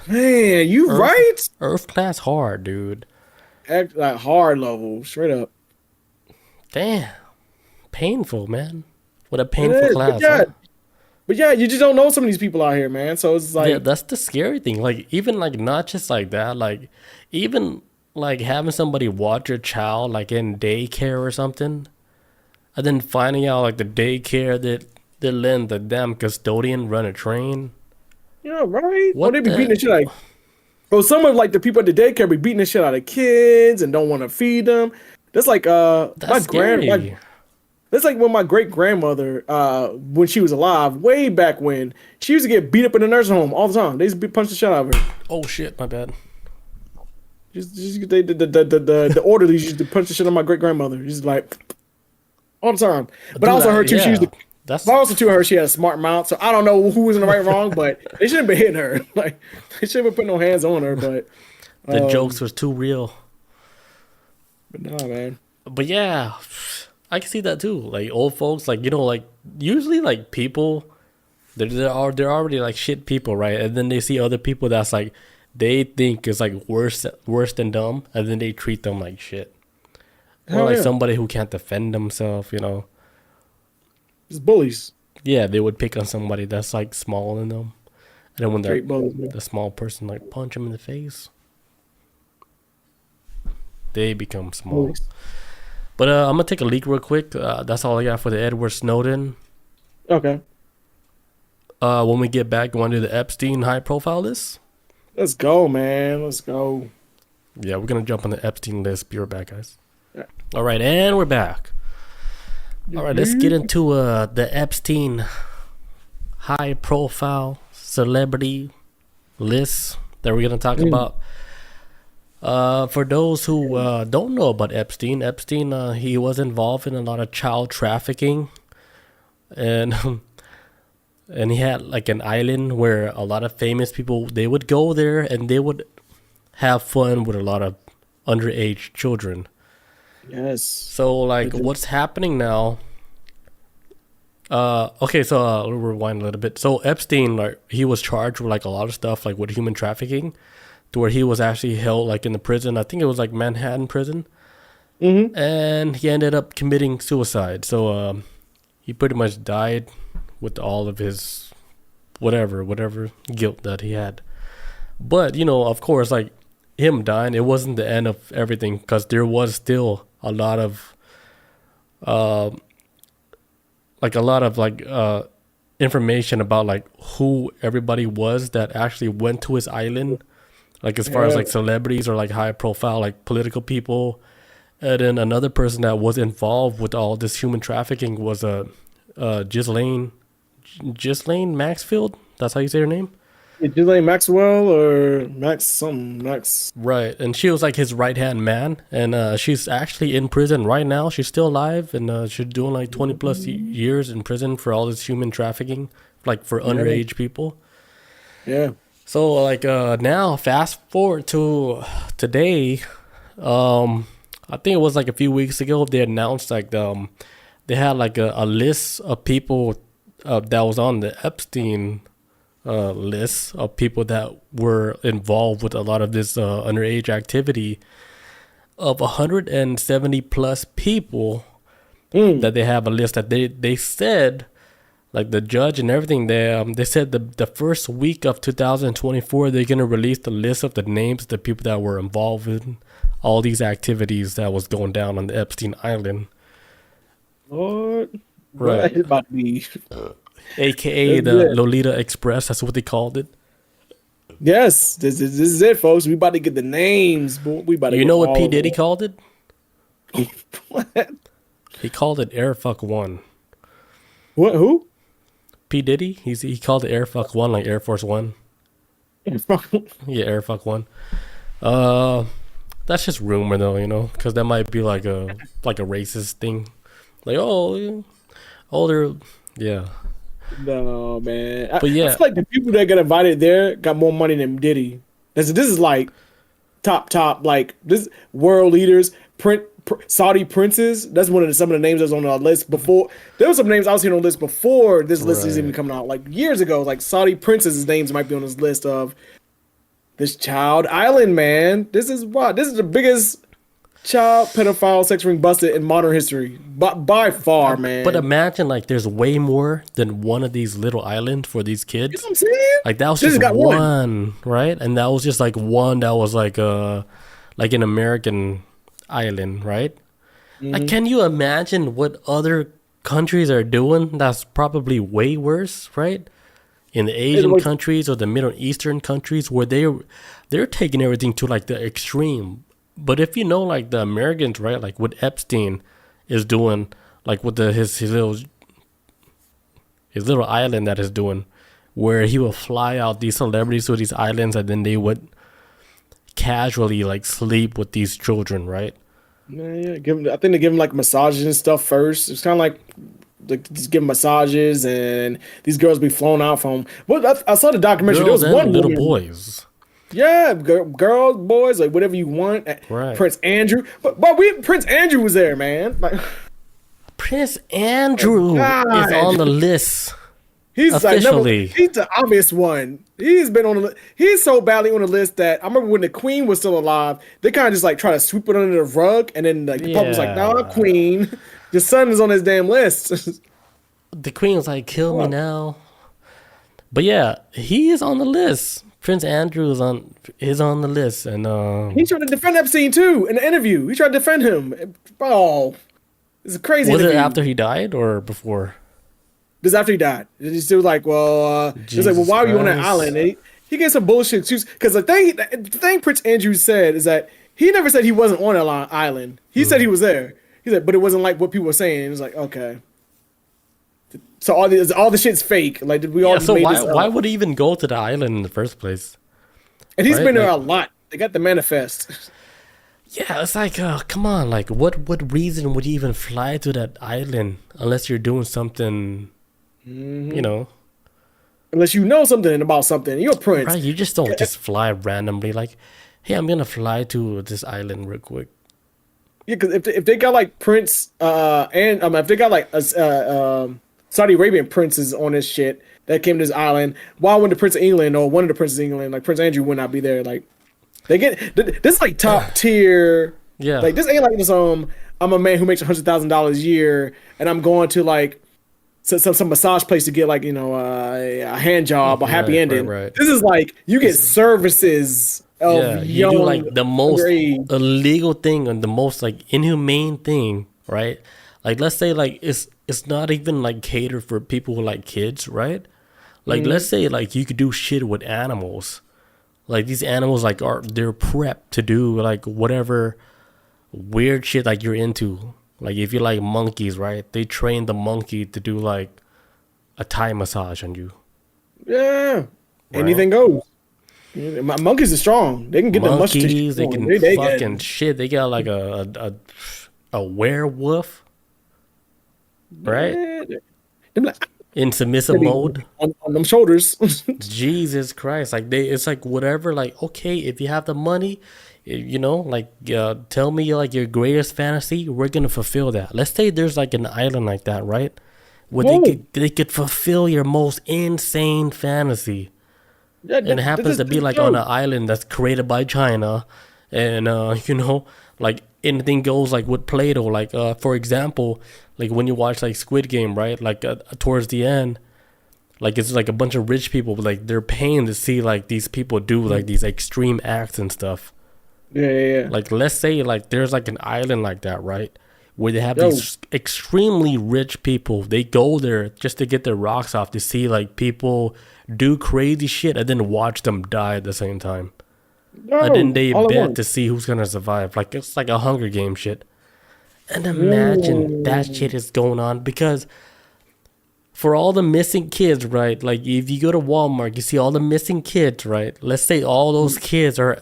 [SPEAKER 2] Man, you right?
[SPEAKER 1] Earth class hard, dude.
[SPEAKER 2] Act like hard level, straight up.
[SPEAKER 1] Damn, painful, man. What a painful class.
[SPEAKER 2] But yeah, you just don't know some of these people out here, man. So it's like,
[SPEAKER 1] yeah, that's the scary thing. Like even like not just like that. Like even like having somebody watch your child like in daycare or something. And then finding out like the daycare that they're letting the damn custodian run a train.
[SPEAKER 2] Yeah, right.
[SPEAKER 1] What
[SPEAKER 2] they be beating the shit out. Well, some of like the people at the daycare be beating the shit out of kids and don't want to feed them. That's like
[SPEAKER 1] that's
[SPEAKER 2] that's like when my great grandmother when she was alive, way back when, she used to get beat up in the nursing home all the time. They used to punch the shit out of her.
[SPEAKER 1] Oh shit, my bad.
[SPEAKER 2] The orderlies used to punch the shit on my great grandmother. She's like. All the time, but I also heard too.
[SPEAKER 1] Yeah.
[SPEAKER 2] But I also too heard she had a smart mouth. So I don't know who was in the right or wrong, but they shouldn't be hitting her. Like they shouldn't be putting no hands on her. But
[SPEAKER 1] the jokes was too real.
[SPEAKER 2] But nah, man.
[SPEAKER 1] But yeah, I can see that too. Like old folks, like like usually like people, they're already like shit people, right? And then they see other people that's like they think is like worse than dumb, and then they treat them like shit. Or like somebody who can't defend themselves,
[SPEAKER 2] Just bullies.
[SPEAKER 1] Yeah, they would pick on somebody that's like smaller than them. And then when the small person like punch them in the face, they become small. Bullies. But I'm going to take a leak real quick. That's all I got for the Edward Snowden.
[SPEAKER 2] Okay.
[SPEAKER 1] When we get back, you want to do the Epstein high profile list?
[SPEAKER 2] Let's go, man. Let's go.
[SPEAKER 1] Yeah, we're going to jump on the Epstein list. Be right back, guys. All right, and we're back. All right, let's get into the Epstein high-profile celebrity list that we're going to talk about. For those who don't know about Epstein, he was involved in a lot of child trafficking, and he had like an island where a lot of famous people, they would go there and they would have fun with a lot of underage children.
[SPEAKER 2] Yes.
[SPEAKER 1] So like what's happening now? Okay, so we'll rewind a little bit. So Epstein, like he was charged with like a lot of stuff, like with human trafficking, to where he was actually held like in the prison. I think it was like Manhattan prison, and he ended up committing suicide. So he pretty much died with all of his whatever guilt that he had. But of course, like him dying, it wasn't the end of everything, because there was still a lot of information about like who everybody was that actually went to his island, like as far as like celebrities or like high profile like political people, And then another person that was involved with all this human trafficking was Ghislaine Maxfield. That's how you say her name.
[SPEAKER 2] Ghislaine Maxwell or Max something Max.
[SPEAKER 1] Right, and she was like his right hand man, and she's actually in prison right now. She's still alive, and she's doing like 20 plus years in prison for all this human trafficking, like for underage people.
[SPEAKER 2] Yeah.
[SPEAKER 1] So like now, fast forward to today, I think it was like a few weeks ago. They announced like they had like a list of people that was on the Epstein list of people that were involved with a lot of this underage activity of 170 plus people that they have a list that they said, like the judge and everything, they said the first week of 2024 they're going to release the list of the names of the people that were involved in all these activities that was going down on the Epstein Island.
[SPEAKER 2] Lord.
[SPEAKER 1] Right.
[SPEAKER 2] It's about to be...
[SPEAKER 1] AKA the Lolita Express, that's what they called it.
[SPEAKER 2] Yes, this is it, folks. We about to get the names. We about to.
[SPEAKER 1] You know what P. Diddy called it?
[SPEAKER 2] What?
[SPEAKER 1] He called it Airfuck One.
[SPEAKER 2] What? Who?
[SPEAKER 1] P. Diddy? He called it Airfuck One, like Air Force One. Yeah, Airfuck One. That's just rumor though, you know, because that might be like a racist thing. Like, they're yeah.
[SPEAKER 2] No, man.
[SPEAKER 1] But yeah,
[SPEAKER 2] I feel like the people that got invited there got more money than Diddy. This is like top, like this world leaders, Saudi princes. That's some of the names that was on the list before. There were some names I was hearing on the list before this list is even coming out. Like years ago, like Saudi princes' names might be on this list of this child island, man. This is the biggest child pedophile sex ring busted in modern history, by far, man.
[SPEAKER 1] But imagine like there's way more than one of these little islands for these kids.
[SPEAKER 2] You know what I'm saying?
[SPEAKER 1] Like that was just one, right? And that was just like one that was like an American island, right? Mm-hmm. Like, can you imagine what other countries are doing? That's probably way worse, right? In the Asian countries or the Middle Eastern countries, where they're taking everything to like the extreme. But if you know, like the Americans, right, like what Epstein is doing, like with his little island that is doing, where he will fly out these celebrities to these islands, and then they would casually like sleep with these children, right?
[SPEAKER 2] Yeah. I think they give them like massages and stuff first. It's kind of like just give them massages, and these girls be flown out from. Well, I saw the documentary.
[SPEAKER 1] Girls
[SPEAKER 2] there was one
[SPEAKER 1] little
[SPEAKER 2] woman,
[SPEAKER 1] boys.
[SPEAKER 2] Yeah, girls, boys, like whatever you want.
[SPEAKER 1] Right.
[SPEAKER 2] Prince Andrew, but Prince Andrew was there, man. Like
[SPEAKER 1] Prince Andrew is on the list.
[SPEAKER 2] He's
[SPEAKER 1] officially.
[SPEAKER 2] He's the obvious one. He's been on the. He's so badly on the list that I remember when the Queen was still alive, they kind of just like try to sweep it under the rug, and then like the public was like, "Nah, Queen, your son is on this damn list."
[SPEAKER 1] The Queen was like, "Kill me now." But yeah, he is on the list. Prince Andrew is on the list, and
[SPEAKER 2] he tried to defend Epstein too in the interview. He tried to defend him. Oh, it's a crazy.
[SPEAKER 1] Was
[SPEAKER 2] interview.
[SPEAKER 1] it after he died or before?
[SPEAKER 2] This is after he died. He's still like, he's like, well, why were you on that island? And he gets some bullshit excuse because the thing Prince Andrew said is that he never said he wasn't on that island. He said he was there. He said, but it wasn't like what people were saying. It was like, okay. So all the shit's fake. Like, did we all?
[SPEAKER 1] So why would he even go to the island in the first place?
[SPEAKER 2] And he's been there a lot. They got the manifest.
[SPEAKER 1] Yeah, it's like, come on, like, what reason would you even fly to that island unless you're doing something, you know?
[SPEAKER 2] Unless you know something about something, you're a prince.
[SPEAKER 1] Right? You just don't just fly randomly. Like, hey, I'm gonna fly to this island real quick.
[SPEAKER 2] Yeah, because if they got like Prince if they got like Saudi Arabian princes on this shit that came to this island, why wouldn't the Prince of England or one of the Princes of England, like Prince Andrew, would not be there? Like, they get this is like top tier.
[SPEAKER 1] Yeah,
[SPEAKER 2] like this ain't like this. I'm a man who makes $100,000 a year, and I'm going to like some massage place to get like a hand job, a happy ending.
[SPEAKER 1] Right.
[SPEAKER 2] This is like you get services.
[SPEAKER 1] You do like the most illegal thing and the most like inhumane thing, right? Like, let's say like it's not even like catered for people who like kids, right? Like, let's say like you could do shit with animals. Like, these animals like they're prepped to do like whatever weird shit like you're into. Like if you like monkeys, right? They train the monkey to do like a Thai massage on you.
[SPEAKER 2] Yeah,
[SPEAKER 1] Right?
[SPEAKER 2] anything goes. Yeah, monkeys are strong. They can get the muscle tissue
[SPEAKER 1] Monkeys, they
[SPEAKER 2] going.
[SPEAKER 1] can
[SPEAKER 2] They
[SPEAKER 1] fucking
[SPEAKER 2] good.
[SPEAKER 1] shit. They got like a werewolf, right?
[SPEAKER 2] Yeah, them like,
[SPEAKER 1] In submissive
[SPEAKER 2] steady
[SPEAKER 1] mode.
[SPEAKER 2] on them shoulders.
[SPEAKER 1] Jesus Christ. Like it's like whatever, like, okay, if you have the money, like tell me like your greatest fantasy, we're gonna fulfill that. Let's say there's like an island like that, right? Where
[SPEAKER 2] Boom.
[SPEAKER 1] they could fulfill your most insane fantasy.
[SPEAKER 2] Yeah,
[SPEAKER 1] And it happens to
[SPEAKER 2] this
[SPEAKER 1] be like on
[SPEAKER 2] show.
[SPEAKER 1] an island that's created by China, and like anything goes like with Play-Doh. Like for example, like when you watch like Squid Game, right? Like towards the end, like it's like a bunch of rich people, but like they're paying to see like these people do like these extreme acts and stuff.
[SPEAKER 2] Yeah, yeah, yeah.
[SPEAKER 1] Like let's say like there's like an island like that, right? Where they have
[SPEAKER 2] Yo,
[SPEAKER 1] these extremely rich people. They go there just to get their rocks off to see like people do crazy shit and then watch them die at the same time. And then
[SPEAKER 2] yo,
[SPEAKER 1] they
[SPEAKER 2] all at
[SPEAKER 1] bet
[SPEAKER 2] once.
[SPEAKER 1] to see who's gonna survive. Like it's like a Hunger Game shit. And imagine that
[SPEAKER 2] Ooh.
[SPEAKER 1] shit is going on because for all the missing kids, right? Like if you go to Walmart, you see all the missing kids, right? Let's say all those kids are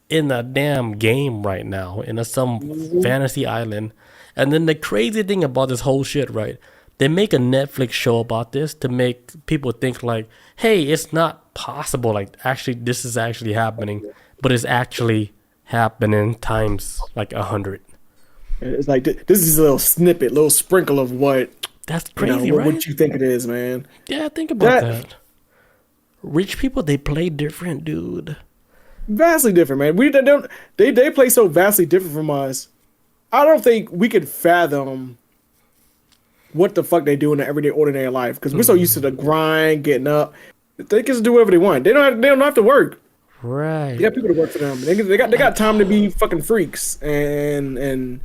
[SPEAKER 1] in a damn game right now in some
[SPEAKER 2] Mhm.
[SPEAKER 1] fantasy island. And then the crazy thing about this whole shit, right? They make a Netflix show about this to make people think like, hey, it's not possible. Like actually, this is actually happening, but it's actually happening times like 100.
[SPEAKER 2] It's like this is a little snippet, little sprinkle of what
[SPEAKER 1] That's crazy,
[SPEAKER 2] what
[SPEAKER 1] right?
[SPEAKER 2] you think it is, man.
[SPEAKER 1] Yeah, think about
[SPEAKER 2] That
[SPEAKER 1] that. Rich people, they play different, dude.
[SPEAKER 2] vastly different, man. We don't they play so vastly different from us. I don't think we could fathom what the fuck they do in their everyday ordinary life because we're so used to the grind, getting up. They can just do whatever they want. They don't have to work. They
[SPEAKER 1] Right.
[SPEAKER 2] got people to work for them. They got
[SPEAKER 1] Like,
[SPEAKER 2] time to be fucking freaks and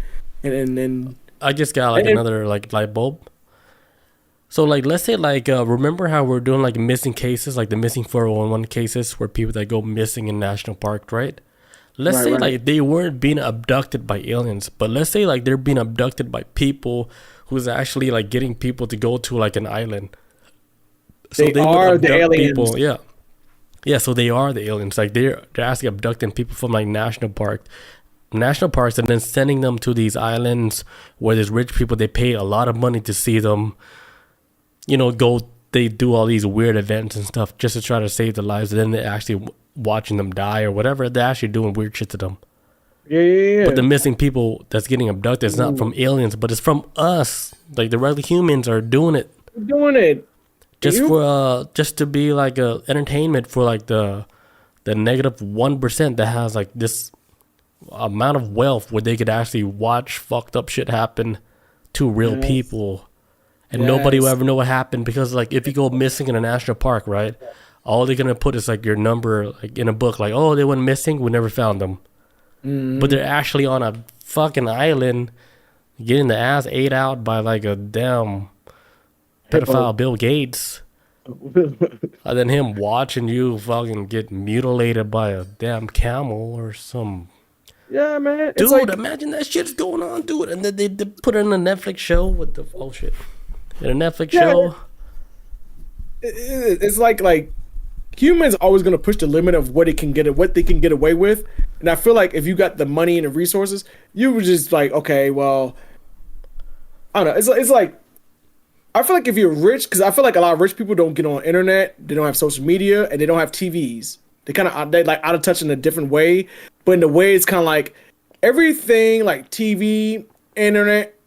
[SPEAKER 1] I just got like
[SPEAKER 2] and
[SPEAKER 1] another like light bulb. So like let's say like remember how we're doing like missing cases, like the missing 411 cases where people that go missing in national park, right? Let's
[SPEAKER 2] right,
[SPEAKER 1] say
[SPEAKER 2] right.
[SPEAKER 1] like they weren't being abducted by aliens, but let's say like they're being abducted by people who's actually like getting people to go to like an island. So
[SPEAKER 2] They
[SPEAKER 1] they would
[SPEAKER 2] are the
[SPEAKER 1] abduct
[SPEAKER 2] aliens.
[SPEAKER 1] people, yeah. Yeah, so they are the aliens. Like they're actually abducting people from like national parks and then sending them to these islands where there's rich people. They pay a lot of money to see them, go, they do all these weird events and stuff just to try to save their lives, and then they're actually watching them die or whatever. They're actually doing weird shit to them.
[SPEAKER 2] Yeah, yeah,
[SPEAKER 1] But
[SPEAKER 2] yeah.
[SPEAKER 1] the missing people that's getting abducted is not from aliens, but it's from us. Like the regular humans are doing it
[SPEAKER 2] We're doing it.
[SPEAKER 1] just
[SPEAKER 2] You
[SPEAKER 1] for just to be like a entertainment for like the negative 1% that has like this amount of wealth where they could actually watch fucked up shit happen to real
[SPEAKER 2] yes,
[SPEAKER 1] people, and nobody will
[SPEAKER 2] yes.
[SPEAKER 1] ever know what happened because like if you go missing in a national park, right, all they're gonna put is like your number like in a book, like, oh, they went missing, we never found them. But they're actually on a fucking island getting the ass ate out by like a damn
[SPEAKER 2] Hippo.
[SPEAKER 1] pedophile Bill Gates. And then him watching you fucking get mutilated by a damn camel or some
[SPEAKER 2] Yeah, man. It's
[SPEAKER 1] dude.
[SPEAKER 2] like
[SPEAKER 1] Imagine that shit's going on, dude. And then they put it in a Netflix show with the oh shit, in a Netflix
[SPEAKER 2] yeah,
[SPEAKER 1] show.
[SPEAKER 2] it's like humans always gonna push the limit of what they can get away with. And I feel like if you got the money and the resources, you were just like, okay, well, I don't know. It's like I feel like if you're rich, because I feel like a lot of rich people don't get on internet, they don't have social media, and they don't have TVs. They like out of touch in a different way. But in the way it's kind of like everything like TV, internet,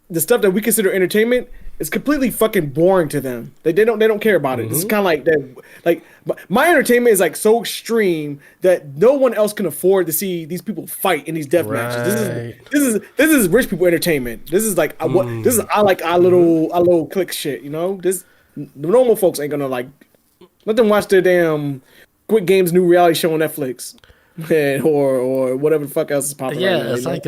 [SPEAKER 2] the stuff that we consider entertainment is completely fucking boring to them. They don't care about it. It's kind of like that. Like my entertainment is like so extreme that no one else can afford to see these people fight in these death matches.
[SPEAKER 1] Right.
[SPEAKER 2] This is rich people entertainment. This is like what this is. I like our little click shit. This the normal folks ain't gonna like let them watch their damn Squid Game's new reality show on Netflix. or whatever the fuck else is popping right
[SPEAKER 1] Yeah,
[SPEAKER 2] now.
[SPEAKER 1] it's like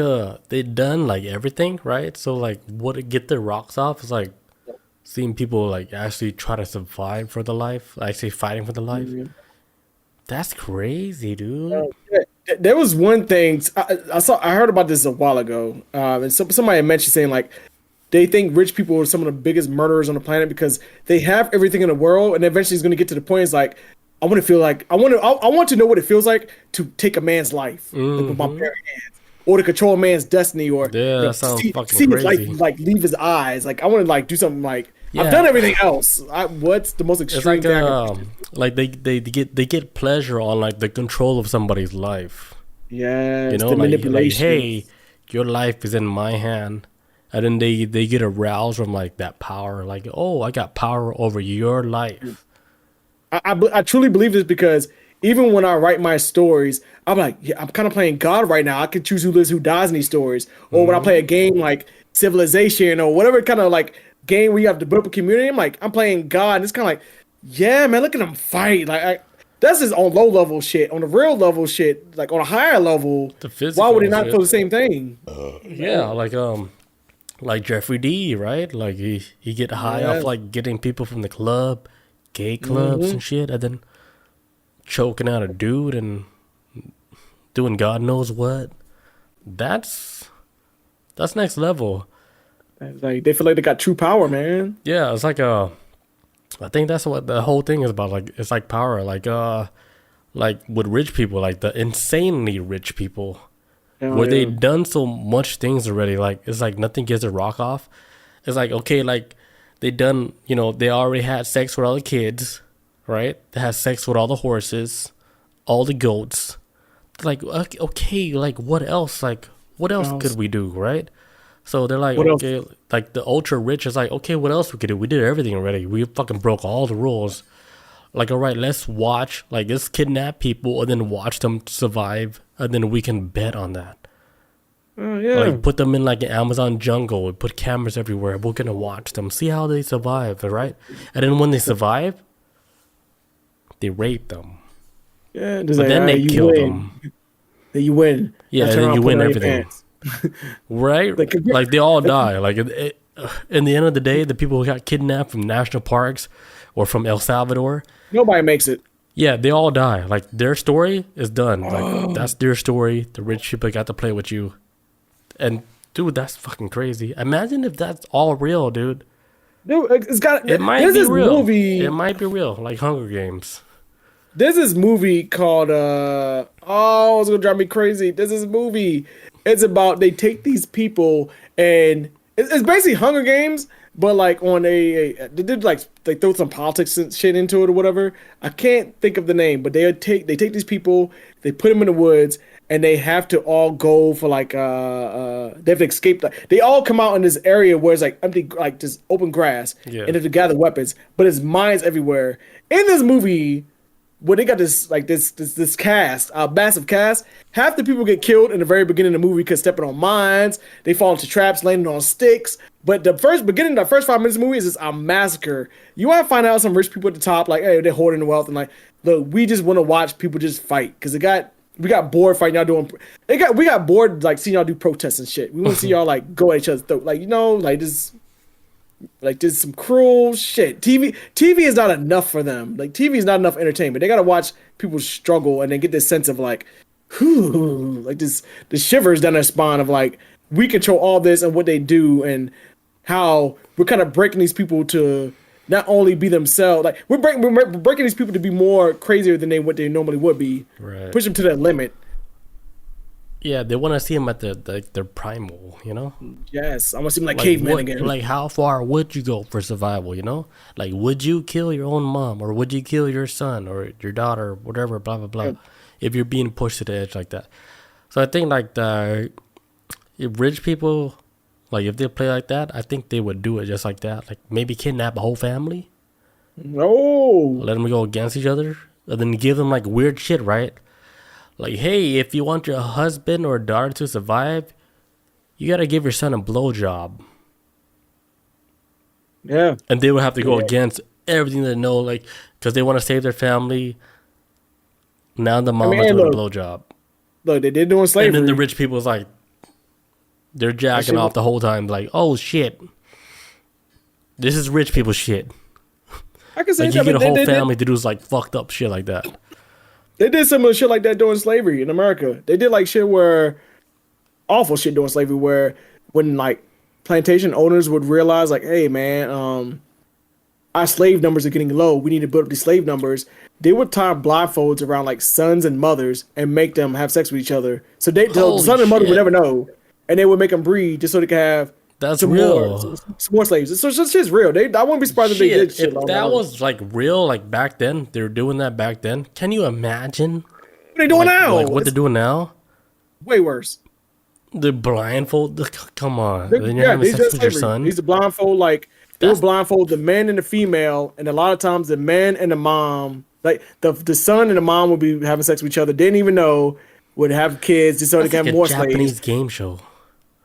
[SPEAKER 1] they done like everything right. So like what to get their rocks off is like seeing people like actually try to survive for the life, actually fighting for the life.
[SPEAKER 2] Mhm.
[SPEAKER 1] That's crazy, dude.
[SPEAKER 2] Yeah. There was one thing I heard about this a while ago, and somebody had mentioned saying like they think rich people are some of the biggest murderers on the planet because they have everything in the world, and eventually it's going to get to the point. It's like I want to know what it feels like to take a man's life like, with my bare hands, or to control a man's destiny, or
[SPEAKER 1] Yeah, that sounds
[SPEAKER 2] see
[SPEAKER 1] fucking
[SPEAKER 2] his life
[SPEAKER 1] crazy.
[SPEAKER 2] like leave his eyes. Like I want to like do something like
[SPEAKER 1] Yeah.
[SPEAKER 2] I've done everything else. What's the most
[SPEAKER 1] It's
[SPEAKER 2] extreme
[SPEAKER 1] like
[SPEAKER 2] thing? I can do?
[SPEAKER 1] like they get pleasure on like the control of somebody's life.
[SPEAKER 2] Yes,
[SPEAKER 1] You know,
[SPEAKER 2] the
[SPEAKER 1] like
[SPEAKER 2] manipulation.
[SPEAKER 1] hey, your life is in my hand, and then they get aroused from like that power. Like, oh, I got power over your life.
[SPEAKER 2] I truly believe this because even when I write my stories, I'm like, yeah, I'm kind of playing God right now. I can choose who lives, who dies in these stories. Or when I play a game like Civilization or whatever kind of like game where you have to build up a community, I'm like, I'm playing God. And it's kind of like, yeah, man, look at them fight. That's just on low level shit. On the real level shit, like on a higher level,
[SPEAKER 1] The
[SPEAKER 2] why would he
[SPEAKER 1] physical
[SPEAKER 2] not
[SPEAKER 1] shit.
[SPEAKER 2] feel the same thing?
[SPEAKER 1] Yeah, like Jeffrey D, right? Like he get high
[SPEAKER 2] Yeah.
[SPEAKER 1] off like getting people from the club, gay clubs and shit, and then choking out a dude and doing God knows what. That's next level.
[SPEAKER 2] Like they feel like they got true power, man.
[SPEAKER 1] Yeah, it's like I think that's what the whole thing is about. Like it's like power, like with rich people, like the insanely rich people,
[SPEAKER 2] Hell
[SPEAKER 1] where they
[SPEAKER 2] yeah.
[SPEAKER 1] done so much things already. Like it's like nothing gets a rock off. It's like okay, like they done, they already had sex with all the kids, right? They had sex with all the horses, all the goats. Like okay, like what else? Like what else
[SPEAKER 2] else?
[SPEAKER 1] could we do, right? So they're like,
[SPEAKER 2] What else?
[SPEAKER 1] okay, like the ultra rich is like, okay, what else we could do? We did everything already. We fucking broke all the rules. Like, all right, let's kidnap people and then watch them survive, and then we can bet on that.
[SPEAKER 2] Oh yeah.
[SPEAKER 1] Like, put them in like an Amazon jungle, we put cameras everywhere. We're gonna watch them, see how they survive, all right? And then when they survive, they rape them,
[SPEAKER 2] Yeah,
[SPEAKER 1] but then they kill them.
[SPEAKER 2] Then you win.
[SPEAKER 1] Yeah,
[SPEAKER 2] Now
[SPEAKER 1] and
[SPEAKER 2] turn
[SPEAKER 1] then
[SPEAKER 2] around,
[SPEAKER 1] you
[SPEAKER 2] put
[SPEAKER 1] win
[SPEAKER 2] it on your
[SPEAKER 1] everything.
[SPEAKER 2] pants.
[SPEAKER 1] Right?
[SPEAKER 2] Like,
[SPEAKER 1] Like they all die. Like in the end of the day, the people who got kidnapped from national parks or from El Salvador,
[SPEAKER 2] Nobody makes it.
[SPEAKER 1] yeah, they all die. Like their story is done.
[SPEAKER 2] Oh.
[SPEAKER 1] Like that's their story. The rich people got to play with you, and dude, that's fucking crazy. Imagine if that's all real, dude.
[SPEAKER 2] Dude, it's got.
[SPEAKER 1] It might
[SPEAKER 2] There's
[SPEAKER 1] be
[SPEAKER 2] this
[SPEAKER 1] real.
[SPEAKER 2] movie.
[SPEAKER 1] It might be real, like Hunger Games.
[SPEAKER 2] There's this movie called oh, it's gonna drive me crazy. There's this movie. It's about they take these people and it's basically Hunger Games, but like on they did like they throw some politics and shit into it or whatever. I can't think of the name, but they take these people, they put them in the woods, and they have to all go for like they have to escape. They all come out in this area where it's like empty, like just open grass,
[SPEAKER 1] Yeah.
[SPEAKER 2] and they have to gather weapons, but it's mines everywhere. In this movie, where they got this like this cast, massive cast. Half the people get killed in the very beginning of the movie because stepping on mines. They fall into traps, landing on sticks. But the first 5 minutes of the movie is just a massacre. You want to find out some rich people at the top, like hey, they're hoarding the wealth, and like look, we just want to watch people just fight because we got bored fighting y'all doing. We got bored like seeing y'all do protests and shit. We want to see y'all like go at each other's throat, like like this. Like there's some cruel shit. TV is not enough for them. Like TV is not enough entertainment. They gotta watch people struggle and then get this sense of like, whew, like the shivers down their spine of like we control all this and what they do and how we're kind of breaking these people to not only be themselves. Like we're breaking these people to be more crazier than what they normally would be.
[SPEAKER 1] Right.
[SPEAKER 2] Push them to their limit.
[SPEAKER 1] Yeah, they want to see them at their primal,
[SPEAKER 2] Yes, I want to see them like
[SPEAKER 1] Like
[SPEAKER 2] cavemen
[SPEAKER 1] what,
[SPEAKER 2] again.
[SPEAKER 1] like how far would you go for survival? Like would you kill your own mom or would you kill your son or your daughter, whatever, blah blah blah,
[SPEAKER 2] Yeah.
[SPEAKER 1] if you're being pushed to the edge like that. So I think like if rich people, like if they play like that, I think they would do it just like that. Like maybe kidnap a whole family,
[SPEAKER 2] No.
[SPEAKER 1] let them go against each other, and then give them like weird shit, right? Like, hey, if you want your husband or daughter to survive, you gotta give your son a blowjob.
[SPEAKER 2] Yeah.
[SPEAKER 1] And they would have to go
[SPEAKER 2] Yeah.
[SPEAKER 1] against everything they know, like, because they want to save their family. Now the mama's
[SPEAKER 2] hey,
[SPEAKER 1] doing a
[SPEAKER 2] look.
[SPEAKER 1] blowjob.
[SPEAKER 2] Look, they did doing
[SPEAKER 1] And
[SPEAKER 2] slavery.
[SPEAKER 1] then the rich people's like, they're jacking
[SPEAKER 2] shit-
[SPEAKER 1] off the whole time, like, oh shit. This is rich people shit.
[SPEAKER 2] I can say
[SPEAKER 1] Like, you
[SPEAKER 2] that,
[SPEAKER 1] get a
[SPEAKER 2] but
[SPEAKER 1] whole
[SPEAKER 2] they did-
[SPEAKER 1] family to do like fucked up shit like that.
[SPEAKER 2] They did similar shit like that during slavery in America. They did like shit where awful shit during slavery where when like plantation owners would realize like, hey man, our slave numbers are getting low. We need to build up these slave numbers. They would tie blindfolds around like sons and mothers and make them have sex with each other. So the
[SPEAKER 1] Holy
[SPEAKER 2] son and mother would
[SPEAKER 1] shit.
[SPEAKER 2] never know, and they would make them breed just so they could have
[SPEAKER 1] That's
[SPEAKER 2] some
[SPEAKER 1] real.
[SPEAKER 2] some more slaves. So shit's real. I wouldn't be surprised if they did shit
[SPEAKER 1] If
[SPEAKER 2] like
[SPEAKER 1] that was like real, like back then, they were doing that back then. Can you imagine?
[SPEAKER 2] What are they doing
[SPEAKER 1] Like,
[SPEAKER 2] now?
[SPEAKER 1] like what they're
[SPEAKER 2] It's
[SPEAKER 1] doing now?
[SPEAKER 2] way worse.
[SPEAKER 1] The blindfold. Come on.
[SPEAKER 2] They-
[SPEAKER 1] Then you're
[SPEAKER 2] yeah,
[SPEAKER 1] having
[SPEAKER 2] these
[SPEAKER 1] sex
[SPEAKER 2] just
[SPEAKER 1] with your
[SPEAKER 2] slavery.
[SPEAKER 1] son.
[SPEAKER 2] These are blindfold like they
[SPEAKER 1] That's-
[SPEAKER 2] would blindfold the man and the female, and a lot of times the man and the mom, like the son and the mom would be having sex with each other. Didn't even know, would have kids just so they
[SPEAKER 1] That's
[SPEAKER 2] can
[SPEAKER 1] like
[SPEAKER 2] have
[SPEAKER 1] a
[SPEAKER 2] more
[SPEAKER 1] Japanese
[SPEAKER 2] slaves.
[SPEAKER 1] game show.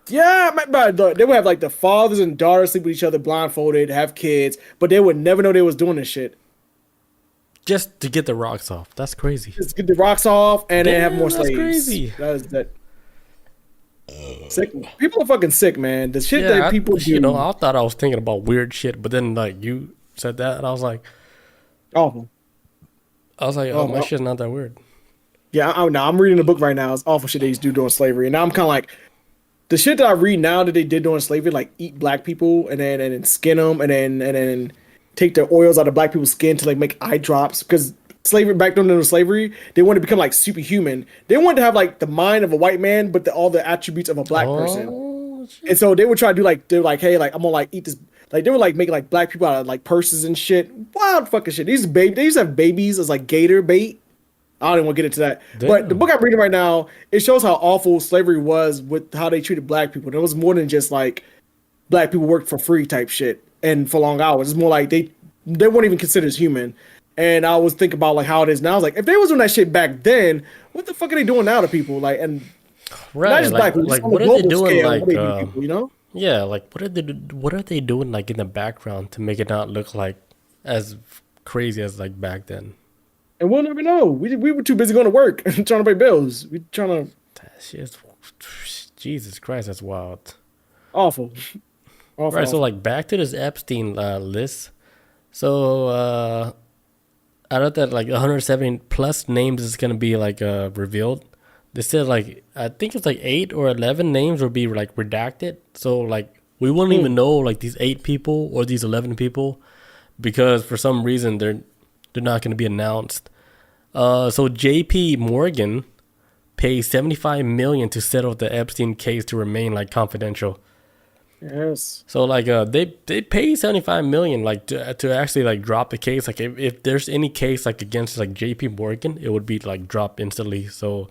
[SPEAKER 2] Yeah, but they would have like the fathers and daughters sleep with each other blindfolded, have kids, but they would never know they was doing this shit.
[SPEAKER 1] Just to get the rocks off. That's crazy.
[SPEAKER 2] Just get the rocks off and then have
[SPEAKER 1] Damn,
[SPEAKER 2] more
[SPEAKER 1] that's
[SPEAKER 2] slaves.
[SPEAKER 1] crazy.
[SPEAKER 2] That is that. Sick. People are fucking sick, man. The shit that people do.
[SPEAKER 1] You know, I thought I was thinking about weird shit, but then like you said that, and I was like,
[SPEAKER 2] awful.
[SPEAKER 1] oh,
[SPEAKER 2] Oh,
[SPEAKER 1] my
[SPEAKER 2] well.
[SPEAKER 1] shit's not that weird.
[SPEAKER 2] Yeah, I'm reading a book right now. It's awful shit they used to do during slavery, and now I'm kind of like, the shit that I read now that they did during slavery, like eat black people and then skin them and then take the oils out of black people's skin to like make eye drops because slavery back during slavery they wanted to become like superhuman. They wanted to have like the mind of a white man, but all the attributes of a black person.
[SPEAKER 1] Oh, shit.
[SPEAKER 2] And so they would try to do like they're like, hey, like I'm gonna like eat this. Like they were like making like black people out of like purses and shit. Wild fucking shit. These baby, they used to have babies as like gator bait. I don't even want to get into that. But the
[SPEAKER 1] Damn.
[SPEAKER 2] book I'm reading right now, it shows how awful slavery was with how they treated black people. There was more than just like black people worked for free type shit and for long hours. It's more like they weren't even considered as human. And I was thinking about like how it is now. I was like, if they was doing that shit back then, what the fuck are they doing now to people? Like, and not
[SPEAKER 1] Right.
[SPEAKER 2] just
[SPEAKER 1] Like,
[SPEAKER 2] black people,
[SPEAKER 1] like
[SPEAKER 2] just on
[SPEAKER 1] what
[SPEAKER 2] a
[SPEAKER 1] are they
[SPEAKER 2] global
[SPEAKER 1] doing?
[SPEAKER 2] scale,
[SPEAKER 1] Like,
[SPEAKER 2] what they do to people, you know?
[SPEAKER 1] yeah, like what are they doing like in the background to make it not look like as crazy as like back then?
[SPEAKER 2] And we'll never know. We were too busy going to work and trying to pay bills. We trying to
[SPEAKER 1] That shit's Jesus Christ, that's wild.
[SPEAKER 2] awful. Awful.
[SPEAKER 1] Right, so
[SPEAKER 2] awful.
[SPEAKER 1] like back to this Epstein list. So out of that like 170 plus names is gonna be like revealed. They said like I think it's like 8 or 11 names will be like redacted. So like we wouldn't even know like these 8 people or these 11 people because for some reason they're not gonna be announced. So J.P. Morgan pays $75 million to settle the Epstein case to remain like confidential.
[SPEAKER 2] Yes.
[SPEAKER 1] So like they pay $75 million like to actually like drop the case. Like if there's any case like against like J.P. Morgan, it would be like dropped instantly. So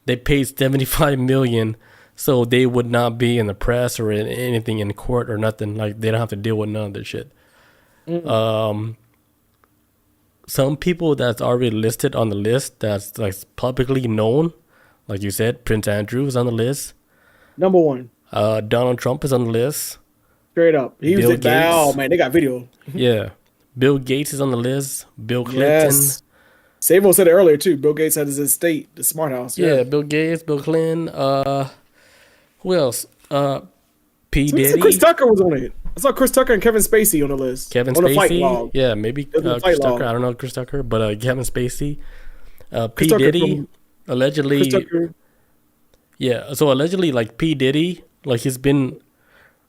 [SPEAKER 1] they paid $75 million so they would not be in the press or in anything in court or nothing. Like they don't have to deal with none of this shit. Some people that's already listed on the list that's like publicly known, like you said, Prince Andrew is on the list.
[SPEAKER 2] Number one.
[SPEAKER 1] Donald Trump is on the list.
[SPEAKER 2] Straight up. He
[SPEAKER 1] Bill
[SPEAKER 2] was the
[SPEAKER 1] Gates.
[SPEAKER 2] oh man, they got video.
[SPEAKER 1] Yeah. Bill Gates is on the list. Bill Clinton.
[SPEAKER 2] Yes. Savo said it earlier too. Bill Gates had his estate, the smart house.
[SPEAKER 1] Yeah, Bill Gates, Bill Clinton. Who else? P.
[SPEAKER 2] So
[SPEAKER 1] Diddy.
[SPEAKER 2] Chris Tucker was on it. I saw Chris Tucker and Kevin Spacey on the list.
[SPEAKER 1] Kevin
[SPEAKER 2] on the fight
[SPEAKER 1] Spacey.
[SPEAKER 2] log.
[SPEAKER 1] Yeah, maybe
[SPEAKER 2] was the
[SPEAKER 1] Chris
[SPEAKER 2] fight
[SPEAKER 1] Tucker.
[SPEAKER 2] log.
[SPEAKER 1] I don't know Chris Tucker, but Kevin Spacey. P.
[SPEAKER 2] Chris Tucker
[SPEAKER 1] Diddy.
[SPEAKER 2] from-
[SPEAKER 1] Allegedly.
[SPEAKER 2] Chris Tucker.
[SPEAKER 1] Yeah, so allegedly, like P. Diddy, like he's been,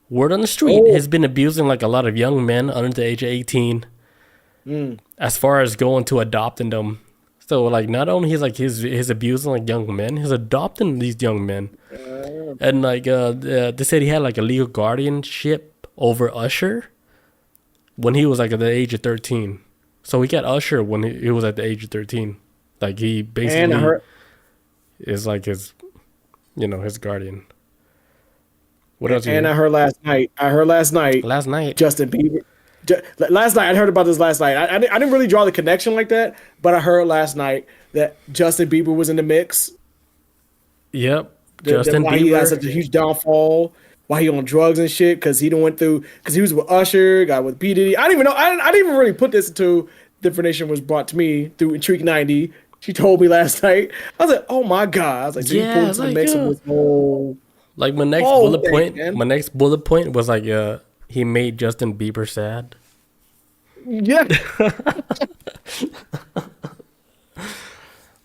[SPEAKER 1] word on the street,
[SPEAKER 2] Oh.
[SPEAKER 1] has been abusing like a lot of young men under the age of 18 as far as going to adopting them. So like not only he's abusing like young men, he's adopting these young men. And like they said he had like a legal guardianship over Usher when he was like at the age of 13. So he got Usher when he was at the age of 13. Like he
[SPEAKER 2] And I
[SPEAKER 1] basically
[SPEAKER 2] heard
[SPEAKER 1] is like his, his guardian. What else?
[SPEAKER 2] I heard last night.
[SPEAKER 1] Last night.
[SPEAKER 2] Justin Bieber. Last night, I heard about this last night. I didn't really draw the connection like that, but I heard last night that Justin Bieber was in the mix.
[SPEAKER 1] Yep.
[SPEAKER 2] That
[SPEAKER 1] Justin
[SPEAKER 2] why he had such
[SPEAKER 1] Bieber.
[SPEAKER 2] a huge downfall. Why he on drugs and shit? Because he was with Usher, got with P Diddy. I didn't even know. I didn't even really put this until the information was brought to me through Intrigue 90. She told me last night. I was like, oh my god! I was like, so
[SPEAKER 1] Yeah,
[SPEAKER 2] you pulled into the
[SPEAKER 1] like,
[SPEAKER 2] mix
[SPEAKER 1] yeah.
[SPEAKER 2] of this whole.
[SPEAKER 1] Like my next
[SPEAKER 2] Oh,
[SPEAKER 1] bullet
[SPEAKER 2] dang,
[SPEAKER 1] point.
[SPEAKER 2] man.
[SPEAKER 1] My next bullet point was like, he made Justin Bieber sad.
[SPEAKER 2] Yeah.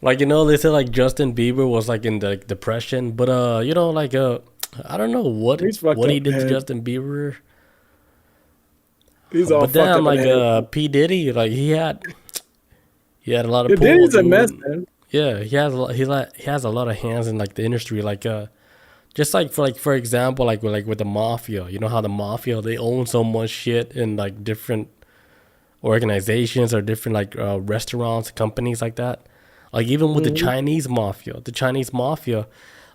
[SPEAKER 1] Like, they said like Justin Bieber was like in the depression, but I don't know
[SPEAKER 2] He's fucked
[SPEAKER 1] what
[SPEAKER 2] up
[SPEAKER 1] he
[SPEAKER 2] in the
[SPEAKER 1] did to
[SPEAKER 2] head.
[SPEAKER 1] Justin Bieber.
[SPEAKER 2] He's all
[SPEAKER 1] But
[SPEAKER 2] fucked
[SPEAKER 1] damn,
[SPEAKER 2] up in
[SPEAKER 1] like
[SPEAKER 2] the head.
[SPEAKER 1] P Diddy, like he had a lot of
[SPEAKER 2] Yeah,
[SPEAKER 1] pull,
[SPEAKER 2] Diddy's a mess,
[SPEAKER 1] dude.
[SPEAKER 2] man.
[SPEAKER 1] Yeah, he has a lot of hands in like the industry, like just for example, like with the mafia. You know how the mafia, they own so much shit in like different organizations or different like restaurants, companies like that. Like even with
[SPEAKER 2] Hmm.
[SPEAKER 1] the Chinese mafia,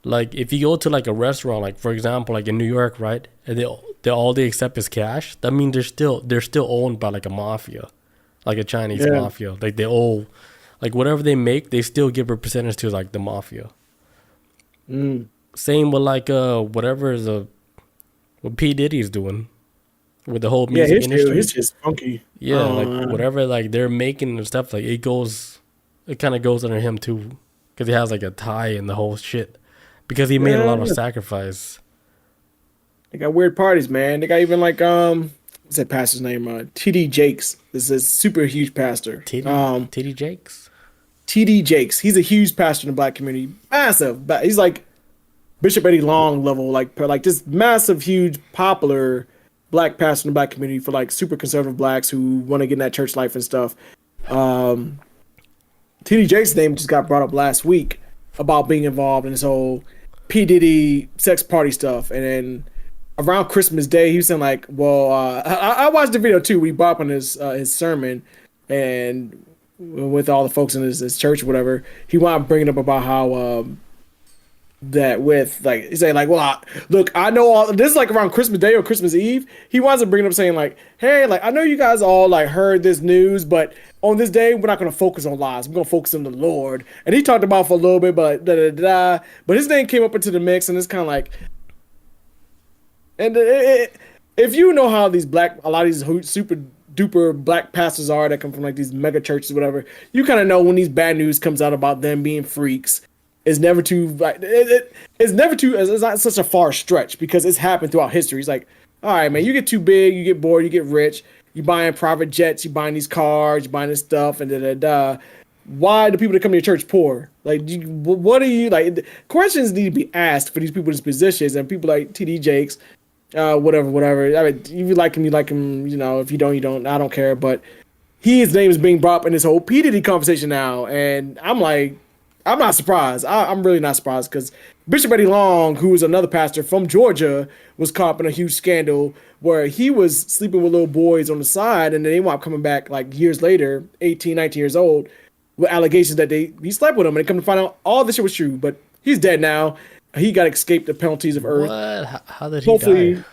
[SPEAKER 1] like if you go to like a restaurant, like for example, like in New York, right, and they all they accept is cash. That means they're still owned by like a mafia, like a Chinese
[SPEAKER 2] Yeah.
[SPEAKER 1] mafia. Like they owe, like whatever they make, they still give a percentage to like the mafia.
[SPEAKER 2] Mm.
[SPEAKER 1] Same with like whatever is what P Diddy's doing with the whole
[SPEAKER 2] Yeah,
[SPEAKER 1] music
[SPEAKER 2] his
[SPEAKER 1] industry.
[SPEAKER 2] shit's funky.
[SPEAKER 1] Yeah, like whatever like they're making and stuff, like it kind of goes under him too, because he has like a tie in the whole shit, because he made a lot of
[SPEAKER 2] Yeah,
[SPEAKER 1] sacrifice.
[SPEAKER 2] they got weird parties, man. They got even like what's that pastor's name? TD Jakes. This is a super huge pastor.
[SPEAKER 1] Titty Jakes.
[SPEAKER 2] TD Jakes. He's a huge pastor in the black community. Massive. But he's like Bishop Eddie Long level, like just massive, huge, popular black pastor in the black community for like super conservative blacks who want to get in that church life and stuff. Um, TD Jakes' name just got brought up last week about being involved in this whole P Diddy sex party stuff, and then around Christmas Day, he was saying like, "Well, I watched the video too. We brought up on his sermon, and with all the folks in his church, or whatever. He wound up bringing up about how that with like he's saying like, well, look, I know all this is like around Christmas Day or Christmas Eve. He winds up bringing up saying like, hey, like I know you guys all like heard this news, but on this day we're not going to focus on lies. We're going to focus on the Lord. And he talked about for a little bit, but but his name came up into the mix, and it's kind of like, and if you know how a lot of these super duper black pastors are that come from like these mega churches, whatever, you kind of know when these bad news comes out about them being freaks. It's never too like it's never too. It's not such a far stretch because it's happened throughout history. It's like, all right, man, you get too big, you get bored, you get rich, you buying private jets, you buying these cars, you buying this stuff, and da da da. Why do people that come to your church poor? Like, what are you like? Questions need to be asked for these people in these positions, and people like TD Jakes, whatever. I mean, if you like him, you like him. You know, if you don't, you don't. I don't care. But his name is being brought up in this whole P Diddy conversation now, and I'm like, I'm not surprised. I'm really not surprised because Bishop Eddie Long, who is another pastor from Georgia, was caught up in a huge scandal where he was sleeping with little boys on the side, and then they wound up coming back like years later, 18, 19 years old, with allegations that he slept with him, and they come to find out all this shit was true. But he's dead now. He got escaped the penalties of earth.
[SPEAKER 1] What? How did he die?
[SPEAKER 2] Hopefully,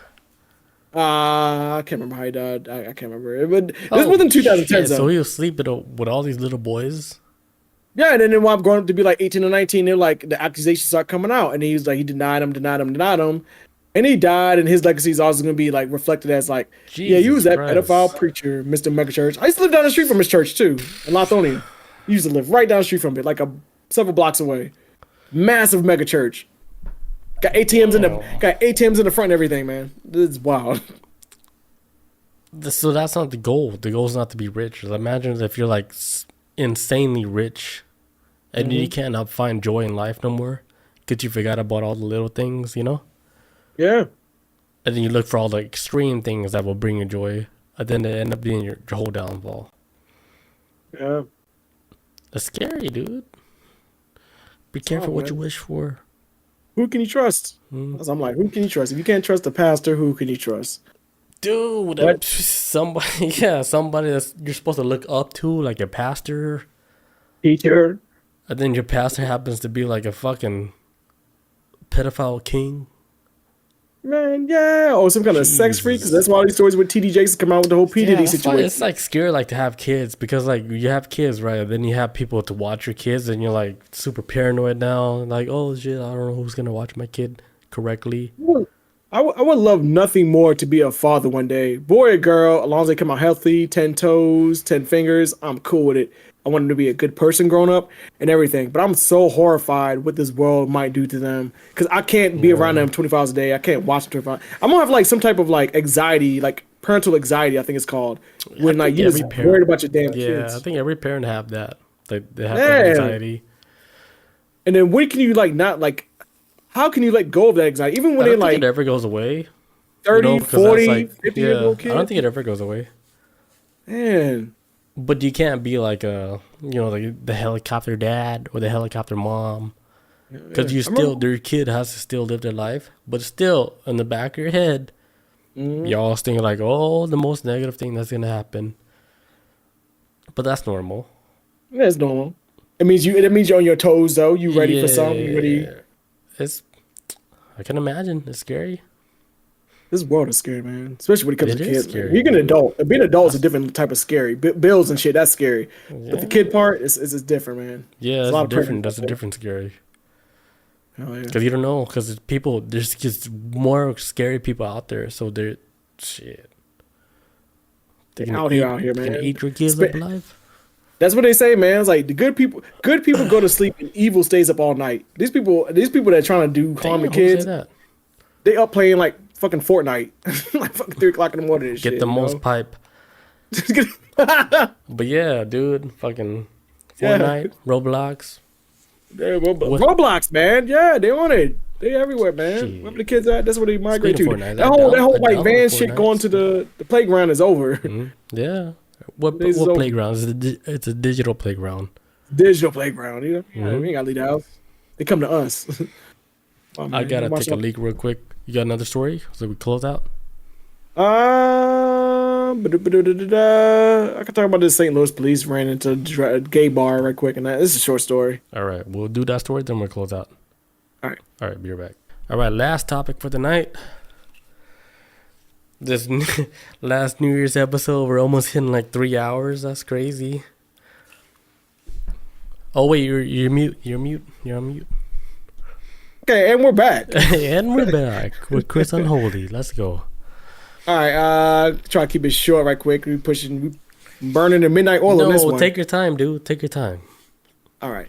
[SPEAKER 2] I can't remember how he died. I can't remember. But this was
[SPEAKER 1] Oh
[SPEAKER 2] in 2010,
[SPEAKER 1] shit! So
[SPEAKER 2] though.
[SPEAKER 1] he was sleeping with all these little boys.
[SPEAKER 2] Yeah, and then they wound up growing up to be like 18 or 19. They're like the accusations start coming out, and he was like he denied him, and he died. And his legacy is also going to be like reflected as like, yeah, he
[SPEAKER 1] Jesus
[SPEAKER 2] was that pedophile
[SPEAKER 1] Christ!
[SPEAKER 2] preacher, Mr. Megachurch. I used to live down the street from his church too, in Lithonia. He used to live right down the street from it, like several blocks away. Massive megachurch. Got ATMs in the front and everything, man. This is wild.
[SPEAKER 1] So that's not the goal. The goal is not to be rich. Imagine if you're like insanely rich, and you cannot find joy in life no more because you forgot about all the little things,
[SPEAKER 2] Yeah.
[SPEAKER 1] And then you look for all the extreme things that will bring you joy, and then they end up being your whole downfall.
[SPEAKER 2] Yeah.
[SPEAKER 1] That's scary, dude. Be
[SPEAKER 2] Oh,
[SPEAKER 1] careful what you
[SPEAKER 2] man.
[SPEAKER 1] wish for.
[SPEAKER 2] Who can you trust?
[SPEAKER 1] Mm.
[SPEAKER 2] I'm like, who can you trust? If you can't trust the pastor, who can you trust?
[SPEAKER 1] Dude,
[SPEAKER 2] What?
[SPEAKER 1] somebody, yeah, somebody that's you're supposed to look up to, like your pastor,
[SPEAKER 2] Teacher.
[SPEAKER 1] and then your pastor happens to be like a fucking pedophile king.
[SPEAKER 2] Man, yeah. Or some kind of sex freak. 'Cause
[SPEAKER 1] Jesus.
[SPEAKER 2] that's why all these stories with TD Jakes come out with the whole P.
[SPEAKER 1] Yeah,
[SPEAKER 2] Diddy
[SPEAKER 1] that's why
[SPEAKER 2] situation.
[SPEAKER 1] it's like scary, like to have kids, because like you have kids, right? And then you have people to watch your kids, and you're like super paranoid now. Like, oh shit, I don't know who's gonna watch my kid correctly.
[SPEAKER 2] I would love nothing more to be a father one day. Boy or girl, as long as they come out healthy, 10 toes, 10 fingers, I'm cool with it. I want them to be a good person growing up and everything. But I'm so horrified what this world might do to them. Because I can't be around them 24 hours a day. I can't watch them 24 hours. I'm going to have like some type of like anxiety, like parental anxiety, I think it's called. When like
[SPEAKER 1] think
[SPEAKER 2] you're
[SPEAKER 1] every
[SPEAKER 2] just
[SPEAKER 1] parent-
[SPEAKER 2] worried about your damn
[SPEAKER 1] Yeah,
[SPEAKER 2] kids.
[SPEAKER 1] I think every parent have that. They have that
[SPEAKER 2] Yeah.
[SPEAKER 1] anxiety.
[SPEAKER 2] And then when can you like not like? How can you let go of that anxiety? Even when
[SPEAKER 1] I
[SPEAKER 2] they're
[SPEAKER 1] don't think
[SPEAKER 2] like
[SPEAKER 1] it ever goes away.
[SPEAKER 2] 30,
[SPEAKER 1] Because
[SPEAKER 2] 40,
[SPEAKER 1] that's like
[SPEAKER 2] 50 years old
[SPEAKER 1] I
[SPEAKER 2] kid.
[SPEAKER 1] don't think it ever goes away.
[SPEAKER 2] Man,
[SPEAKER 1] But you can't be like like the helicopter dad or the helicopter mom, because
[SPEAKER 2] yeah.
[SPEAKER 1] their kid has to still live their life, but still in the back of your head, you're always thinking like, oh, the most negative thing that's gonna happen. But that's normal.
[SPEAKER 2] That's normal. It means you. It means you're on your toes though. You ready for something? You ready?
[SPEAKER 1] Yeah, it's. I can imagine it's scary.
[SPEAKER 2] This world is scary, man. Especially when it comes
[SPEAKER 1] It
[SPEAKER 2] to
[SPEAKER 1] is
[SPEAKER 2] kids. Man.
[SPEAKER 1] scary.
[SPEAKER 2] Being an adult, being an adult is a different type of scary. Bills and shit, that's scary. But the
[SPEAKER 1] Yeah,
[SPEAKER 2] kid part is different, man.
[SPEAKER 1] yeah,
[SPEAKER 2] There's a
[SPEAKER 1] that's
[SPEAKER 2] lot of
[SPEAKER 1] different.
[SPEAKER 2] prejudice
[SPEAKER 1] That's a
[SPEAKER 2] out
[SPEAKER 1] different scary.
[SPEAKER 2] there. Oh yeah.
[SPEAKER 1] Because you don't know. Because people, there's just more scary people out there. So they're shit. They're
[SPEAKER 2] They're
[SPEAKER 1] gonna
[SPEAKER 2] out here,
[SPEAKER 1] They're gonna
[SPEAKER 2] man.
[SPEAKER 1] eat your kids
[SPEAKER 2] Spe-
[SPEAKER 1] alive.
[SPEAKER 2] That's what they say, man. It's like the good people go to sleep and evil stays up all night. These people that are trying to do harm to
[SPEAKER 1] Damn, who say
[SPEAKER 2] kids,
[SPEAKER 1] that?
[SPEAKER 2] they up playing like fucking Fortnite, like fucking 3 o'clock in the morning. And
[SPEAKER 1] Get
[SPEAKER 2] shit,
[SPEAKER 1] the
[SPEAKER 2] you
[SPEAKER 1] most
[SPEAKER 2] know?
[SPEAKER 1] pipe. But yeah, dude, fucking
[SPEAKER 2] Yeah.
[SPEAKER 1] Fortnite, Roblox.
[SPEAKER 2] Yeah, Roblox, man. Yeah, they on it. They everywhere, man.
[SPEAKER 1] Shit.
[SPEAKER 2] Wherever the kids at, that's where they migrate to.
[SPEAKER 1] Speaking of Fortnite,
[SPEAKER 2] That
[SPEAKER 1] I
[SPEAKER 2] whole
[SPEAKER 1] I
[SPEAKER 2] like
[SPEAKER 1] downloaded
[SPEAKER 2] van shit
[SPEAKER 1] Fortnite.
[SPEAKER 2] going to the playground is over.
[SPEAKER 1] Yeah. What
[SPEAKER 2] Days is over.
[SPEAKER 1] playground? It's a digital playground.
[SPEAKER 2] Digital playground, you know.
[SPEAKER 1] Mhm.
[SPEAKER 2] We ain't gotta leave the house. They come to us. Oh,
[SPEAKER 1] I
[SPEAKER 2] man.
[SPEAKER 1] gotta
[SPEAKER 2] Watch
[SPEAKER 1] take a
[SPEAKER 2] out.
[SPEAKER 1] leak real quick. You got another story? So we close out?
[SPEAKER 2] I can talk about this. St. Louis police ran into a gay bar right quick, and this is a short story.
[SPEAKER 1] All right, we'll do that story, then we'll close out.
[SPEAKER 2] All right.
[SPEAKER 1] All right, be right back. All right, last topic for the night. This last New Year's episode, we're almost hitting like 3 hours. That's crazy. Oh wait, you're mute. You're on mute.
[SPEAKER 2] Okay, and we're back.
[SPEAKER 1] And we're back with Chris Unholy. Let's go.
[SPEAKER 2] All right, try to keep it short right quick. We burning the midnight oil on this
[SPEAKER 1] No,
[SPEAKER 2] one.
[SPEAKER 1] take your time, dude. Take your time.
[SPEAKER 2] All right.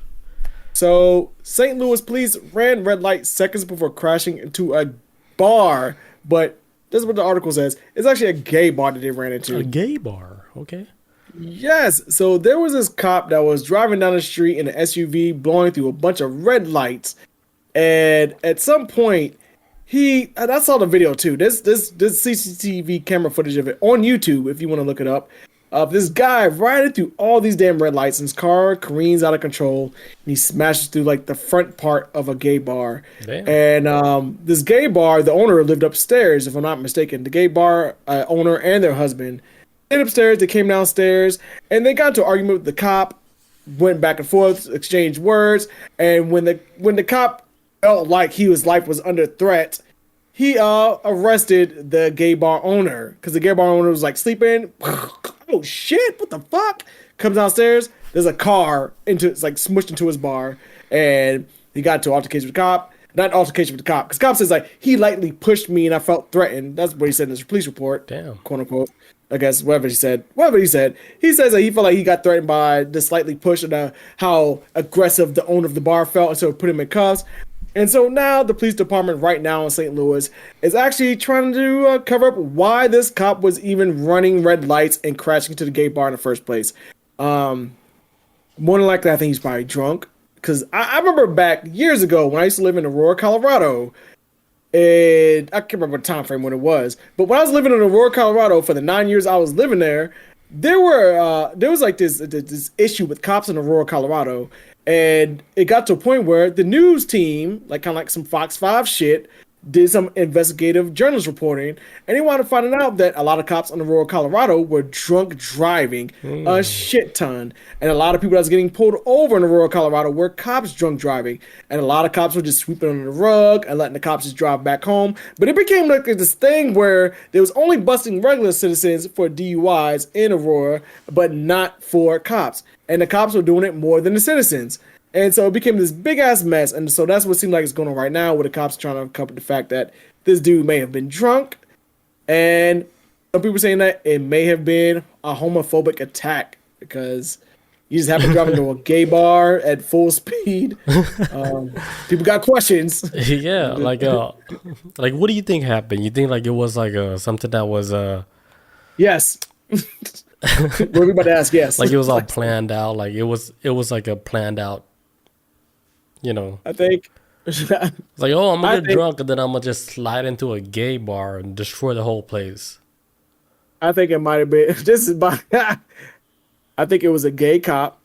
[SPEAKER 2] So, St. Louis police ran red light seconds before crashing into a bar, but this is what the article says. It's actually a gay bar that they ran into.
[SPEAKER 1] A gay bar, okay.
[SPEAKER 2] Yes. So there was this cop that was driving down the street in an SUV, blowing through a bunch of red lights, and at some point, and I saw the video too. This CCTV camera footage of it on YouTube, if you want to look it up, of this guy riding through all these damn red lights, and his car careens out of control, and he smashes through like the front part of a gay bar.
[SPEAKER 1] Damn.
[SPEAKER 2] And this gay bar, the owner lived upstairs, if I'm not mistaken. The gay bar owner and their husband stayed upstairs. They came downstairs, and they got into an argument with the cop. Went back and forth, exchanged words, and when the cop felt like his life was under threat, he arrested the gay bar owner, because the gay bar owner was like sleeping. Oh shit! What the fuck? Comes downstairs. There's a car it's like smushed into his bar, and he got into altercation with the cop. Not altercation with the cop, because cop says like he lightly pushed me and I felt threatened. That's what he said in his police report.
[SPEAKER 1] Damn.
[SPEAKER 2] Quote unquote. I guess whatever he said. He says that he felt like he got threatened by the slightly push and how aggressive the owner of the bar felt, and so put him in cuffs. And so now the police department right now in St. Louis is actually trying to cover up why this cop was even running red lights and crashing into the gay bar in the first place. More than likely, I think he's probably drunk. Because I remember back years ago when I used to live in Aurora, Colorado, and I can't remember the time frame when it was, but when I was living in Aurora, Colorado for the 9 years I was living there, there was like this issue with cops in Aurora, Colorado. And it got to a point where the news team, like kind of like some Fox 5 shit, did some investigative journalist reporting, and they wanted to find out that a lot of cops in Aurora, Colorado were drunk driving a shit ton. And a lot of people that was getting pulled over in Aurora, Colorado were cops drunk driving. And a lot of cops were just sweeping under the rug and letting the cops just drive back home. But it became like this thing where there was only busting regular citizens for DUIs in Aurora, but not for cops. And the cops were doing it more than the citizens. And so it became this big ass mess. And so that's what seems like it's going on right now, with the cops trying to cover the fact that this dude may have been drunk. And some people saying that it may have been a homophobic attack, because you just happen to drive into a gay bar at full speed. People got questions.
[SPEAKER 1] Yeah, like what do you think happened? You think like it was like something that was
[SPEAKER 2] Yes. What are we about to ask? Yes.
[SPEAKER 1] like it was all planned out, like it was like a planned out, You know,
[SPEAKER 2] I think.
[SPEAKER 1] it's like, oh, I'm
[SPEAKER 2] I
[SPEAKER 1] gonna get
[SPEAKER 2] think
[SPEAKER 1] drunk and then I'm gonna just slide into a gay bar and destroy the whole place.
[SPEAKER 2] I think it might have been. This is my. I think it was a gay cop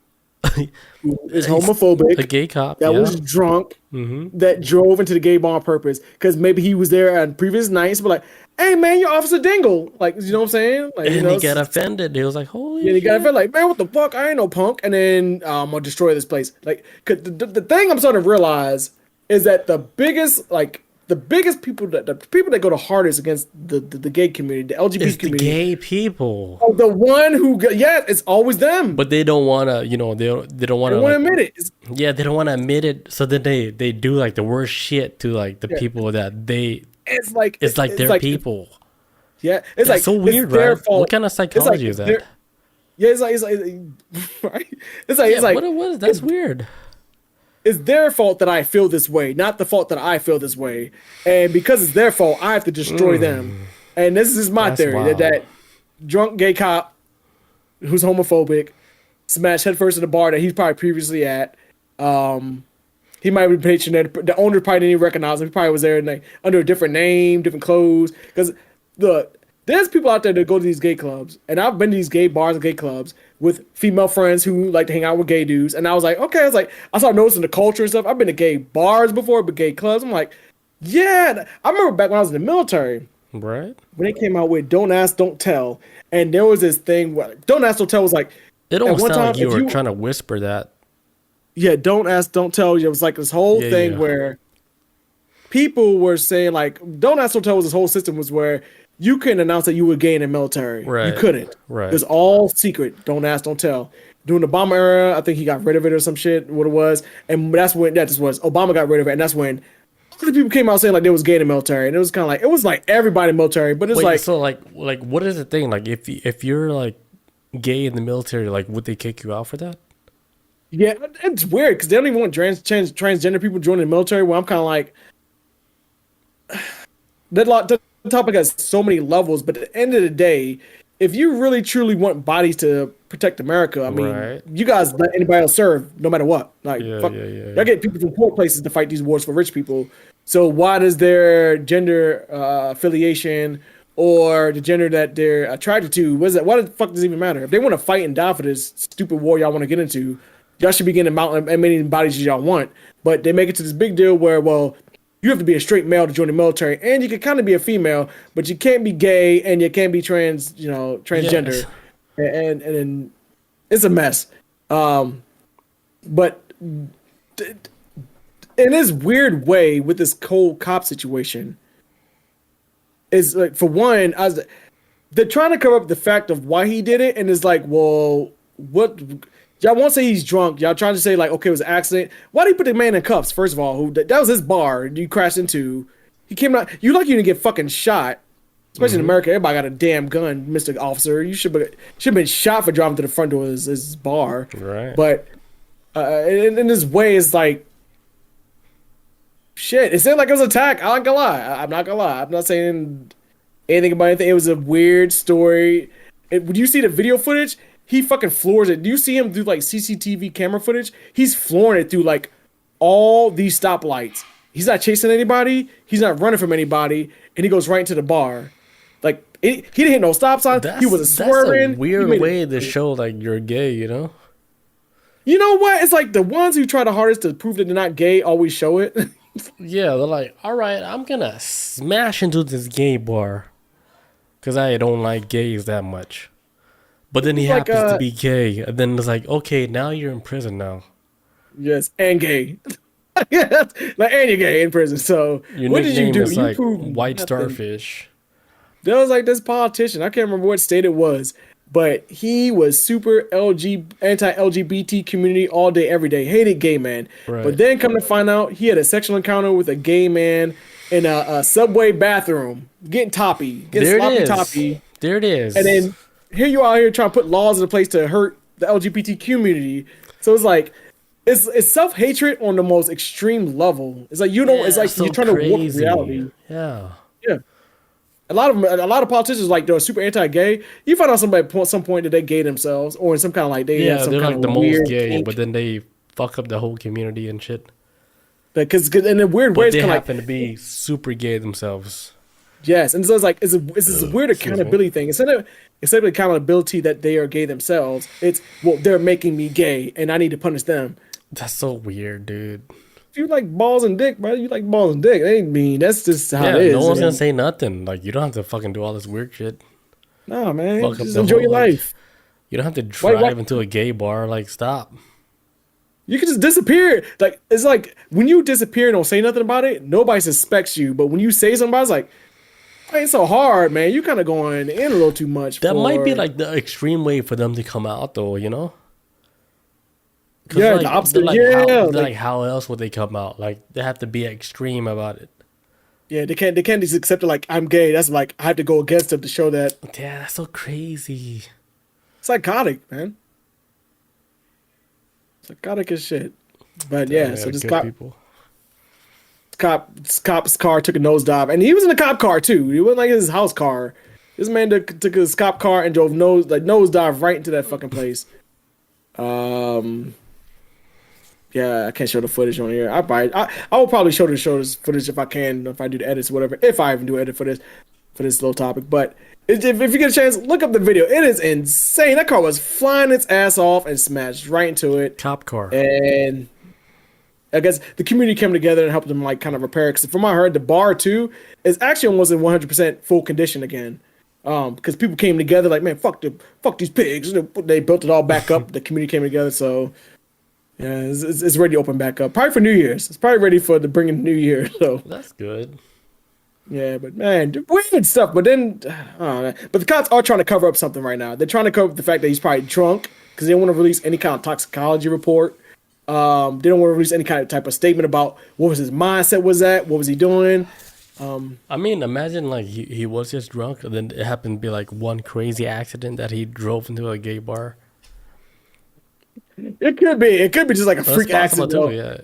[SPEAKER 2] who is
[SPEAKER 1] He's a
[SPEAKER 2] homophobic
[SPEAKER 1] gay cop,
[SPEAKER 2] that
[SPEAKER 1] yeah.
[SPEAKER 2] was drunk
[SPEAKER 1] Mm-hmm.
[SPEAKER 2] that drove into the gay bar on purpose because maybe he was there on previous nights, but like, hey man, you're Officer Dingle, like you know what I'm saying? Like
[SPEAKER 1] And he got offended. He was like,
[SPEAKER 2] yeah,
[SPEAKER 1] holy
[SPEAKER 2] he got
[SPEAKER 1] shit.
[SPEAKER 2] felt like, man, what the fuck? I ain't no punk. And then I'm gonna destroy this place. Like, 'cause the thing I'm starting to realize is that the biggest people the people that go the hardest against the gay community, the LGBT
[SPEAKER 1] It's the
[SPEAKER 2] community,
[SPEAKER 1] gay people.
[SPEAKER 2] are the one who yeah, it's always them.
[SPEAKER 1] But they don't wanna, they don't
[SPEAKER 2] They
[SPEAKER 1] wanna
[SPEAKER 2] want to
[SPEAKER 1] like,
[SPEAKER 2] admit it. It's,
[SPEAKER 1] yeah, they don't wanna admit it. So then they do like the worst shit to like the
[SPEAKER 2] yeah,
[SPEAKER 1] people that
[SPEAKER 2] it's like
[SPEAKER 1] it's like their people.
[SPEAKER 2] yeah, it's
[SPEAKER 1] That's
[SPEAKER 2] like
[SPEAKER 1] so weird,
[SPEAKER 2] it's their
[SPEAKER 1] right?
[SPEAKER 2] fault.
[SPEAKER 1] What kind of
[SPEAKER 2] It's like
[SPEAKER 1] psychology is
[SPEAKER 2] it's their,
[SPEAKER 1] that?
[SPEAKER 2] yeah, it's like right. It's like
[SPEAKER 1] Yeah,
[SPEAKER 2] it's like
[SPEAKER 1] what it was? That's weird.
[SPEAKER 2] it's their fault that I feel this way, not the fault that I feel this way. And because it's their fault, I have to destroy them. And this is my
[SPEAKER 1] That's
[SPEAKER 2] theory
[SPEAKER 1] wild.
[SPEAKER 2] that drunk gay cop who's homophobic smashed headfirst in the bar that he's probably previously at. He might be patron there. The owner probably didn't even recognize him. He probably was there under a different name, different clothes. Because there's people out there that go to these gay clubs, and I've been to these gay bars and gay clubs with female friends who like to hang out with gay dudes. And I was like, okay, I started noticing the culture and stuff. I've been to gay bars before, but gay clubs. I'm like, yeah. I remember back when I was in the military
[SPEAKER 1] Right?
[SPEAKER 2] when they came out with "Don't Ask, Don't Tell," and there was this thing where "Don't Ask, Don't Tell" was like
[SPEAKER 1] It
[SPEAKER 2] at
[SPEAKER 1] almost
[SPEAKER 2] one
[SPEAKER 1] sounded
[SPEAKER 2] time
[SPEAKER 1] like you
[SPEAKER 2] if
[SPEAKER 1] were
[SPEAKER 2] you
[SPEAKER 1] trying to whisper that.
[SPEAKER 2] yeah, "Don't Ask, Don't Tell." It was like this whole
[SPEAKER 1] Yeah,
[SPEAKER 2] thing
[SPEAKER 1] yeah.
[SPEAKER 2] where people were saying like "Don't Ask, Don't Tell" was this whole system was where you couldn't announce that you were gay in the military. You
[SPEAKER 1] Right.
[SPEAKER 2] couldn't.
[SPEAKER 1] Right.
[SPEAKER 2] It was all secret. Don't ask, don't tell. During the Obama era, I think he got rid of it or some shit. What it was, and that's when that just was Obama got rid of it, and that's when other people came out saying like they was gay in the military, and it was kind of like it was like everybody in the military, but it's
[SPEAKER 1] Wait,
[SPEAKER 2] like
[SPEAKER 1] so like what is the thing? Like if you're like gay in the military, like would they kick you out for that?
[SPEAKER 2] yeah, it's weird because they don't even want transgender people joining the military. Where I'm kind of like that topic has so many levels, but at the end of the day, if you really truly want bodies to protect America, I mean,
[SPEAKER 1] Right.
[SPEAKER 2] you guys let anybody else serve no matter what. Like,
[SPEAKER 1] Yeah,
[SPEAKER 2] fuck,
[SPEAKER 1] yeah, yeah,
[SPEAKER 2] y'all get people from poor places to fight these wars for rich people. So why does their gender affiliation or the gender that they're attracted to, what is that? Why the fuck does it even matter? If they want to fight and die for this stupid war y'all want to get into, y'all should be getting as many bodies as y'all want. But they make it to this big deal where, well, you have to be a straight male to join the military, and you can kind of be a female, but you can't be gay and you can't be transgender,
[SPEAKER 1] Yes.
[SPEAKER 2] and it's a mess. But in this weird way with this cold cop situation, is like for one, they're trying to cover up the fact of why he did it, and it's like, well, what? Y'all won't say he's drunk. Y'all trying to say like, okay, it was an accident. Why did he put the man in cuffs? First of all, that was his bar you crashed into. He came out. You lucky you didn't get fucking shot. Especially in America, everybody got a damn gun, Mr. Officer. You should have been shot for driving to the front door of his bar.
[SPEAKER 1] Right.
[SPEAKER 2] But in this way, it's like shit. It seemed like it was an attack. I'm not gonna lie. I'm not gonna lie. I'm not saying anything about anything. It was a weird story. When you see the video footage, he fucking floors it. Do you see him do like CCTV camera footage? He's flooring it through like all these stoplights. He's not chasing anybody. He's not running from anybody, and he goes right into the bar. Like he didn't hit no stop signs. He wasn't swerving.
[SPEAKER 1] That's a weird way to show like you're gay, you know?
[SPEAKER 2] You know what? It's like the ones who try the hardest to prove that they're not gay always show it.
[SPEAKER 1] Yeah, they're like, all right, I'm gonna smash into this gay bar because I don't like gays that much. But then he
[SPEAKER 2] Like,
[SPEAKER 1] happens to be gay, and then it's like, okay, now you're in prison now.
[SPEAKER 2] Yes, and gay. Yeah, like and you're gay in prison. So
[SPEAKER 1] Your
[SPEAKER 2] what did you
[SPEAKER 1] nickname
[SPEAKER 2] do?
[SPEAKER 1] is
[SPEAKER 2] You
[SPEAKER 1] like
[SPEAKER 2] proved
[SPEAKER 1] White
[SPEAKER 2] nothing.
[SPEAKER 1] Starfish.
[SPEAKER 2] There was like this politician. I can't remember what state it was, but he was super anti-LGBT community all day, every day. Hated gay man.
[SPEAKER 1] Right.
[SPEAKER 2] But then come to find out, he had a sexual encounter with a gay man in a subway bathroom, getting toppy, getting
[SPEAKER 1] There
[SPEAKER 2] sloppy
[SPEAKER 1] it is.
[SPEAKER 2] toppy.
[SPEAKER 1] There it is.
[SPEAKER 2] And then here you are here trying to put laws in place to hurt the LGBT community. So it's like it's self-hatred on the most extreme level. It's like it's like
[SPEAKER 1] so
[SPEAKER 2] you're trying to warp
[SPEAKER 1] crazy.
[SPEAKER 2] reality.
[SPEAKER 1] Yeah.
[SPEAKER 2] Yeah. A lot of politicians like they're super anti-gay. You find out somebody at some point that they gay themselves, or in some kind of like they have
[SPEAKER 1] Yeah,
[SPEAKER 2] some
[SPEAKER 1] they're
[SPEAKER 2] kind
[SPEAKER 1] like the
[SPEAKER 2] of
[SPEAKER 1] most
[SPEAKER 2] weird
[SPEAKER 1] gay,
[SPEAKER 2] kink.
[SPEAKER 1] but then they fuck up the whole community and shit.
[SPEAKER 2] Because in a weird way,
[SPEAKER 1] But
[SPEAKER 2] it's
[SPEAKER 1] they
[SPEAKER 2] kind of like
[SPEAKER 1] happen to be super gay themselves.
[SPEAKER 2] yes, and so it's like it's this weird
[SPEAKER 1] Excuse me.
[SPEAKER 2] accountability thing. Instead of accountability that they are gay themselves, it's well they're making me gay and I need to punish them.
[SPEAKER 1] That's so weird, dude.
[SPEAKER 2] If you like balls and dick, bro, you like balls and dick. That ain't mean. That's just how
[SPEAKER 1] Yeah,
[SPEAKER 2] it is.
[SPEAKER 1] no one's gonna
[SPEAKER 2] And,
[SPEAKER 1] say nothing. Like, you don't have to fucking do all this weird shit.
[SPEAKER 2] nah, man,
[SPEAKER 1] Fuck up
[SPEAKER 2] just
[SPEAKER 1] the
[SPEAKER 2] enjoy
[SPEAKER 1] whole,
[SPEAKER 2] your
[SPEAKER 1] like,
[SPEAKER 2] life.
[SPEAKER 1] You don't have to
[SPEAKER 2] Why-
[SPEAKER 1] drive into a gay bar. Like, stop.
[SPEAKER 2] You can just disappear. Like it's like when you disappear and don't say nothing about it, nobody suspects you. But when you say something, it's like, it ain't so hard, man. You kind of going in a little too much.
[SPEAKER 1] That might be
[SPEAKER 2] for-
[SPEAKER 1] like the extreme way for them to come out, though. You know? 'Cause,
[SPEAKER 2] yeah,
[SPEAKER 1] like,
[SPEAKER 2] the opposite.
[SPEAKER 1] like,
[SPEAKER 2] Yeah,
[SPEAKER 1] how,
[SPEAKER 2] like,
[SPEAKER 1] like how else would they come out? Like, they have to be extreme about it.
[SPEAKER 2] yeah. They can't just accept it. Like I'm gay. That's like I have to go against them to show that
[SPEAKER 1] Yeah, that's so crazy.
[SPEAKER 2] psychotic, man. Psychotic as shit. But
[SPEAKER 1] Yeah,
[SPEAKER 2] yeah, so this
[SPEAKER 1] good people.
[SPEAKER 2] cop's car took a nosedive, and he was in a cop car too. He wasn't like his house car. This man took his cop car and drove nosedive right into that fucking place. Yeah, I can't show the footage on here. I will probably show this footage if I can, if I do the edits, or whatever. If I even do edit for this little topic, but if you get a chance, look up the video. It is insane. That car was flying its ass off and smashed right into it.
[SPEAKER 1] Cop car.
[SPEAKER 2] And I guess the community came together and helped them like kind of repair. Because from what I heard, the bar too is actually almost in 100% full condition again. Because people came together like, man, fuck these pigs. They built it all back up. The community came together, so yeah, it's ready to open back up. Probably for New Year's. It's probably ready for the bringing the New Year. So
[SPEAKER 1] That's good.
[SPEAKER 2] yeah, but man, weird stuff. But then, but the cops are trying to cover up something right now. They're trying to cover up the fact that he's probably drunk because they don't want to release any kind of toxicology report. They don't want to release any kind of type of statement about what was his mindset was at, what was he doing.
[SPEAKER 1] I mean, imagine like he was just drunk, and then it happened to be like one crazy accident that he drove into a gay bar.
[SPEAKER 2] It could be just like a
[SPEAKER 1] That's
[SPEAKER 2] freak
[SPEAKER 1] possible
[SPEAKER 2] accident.
[SPEAKER 1] too. Yeah.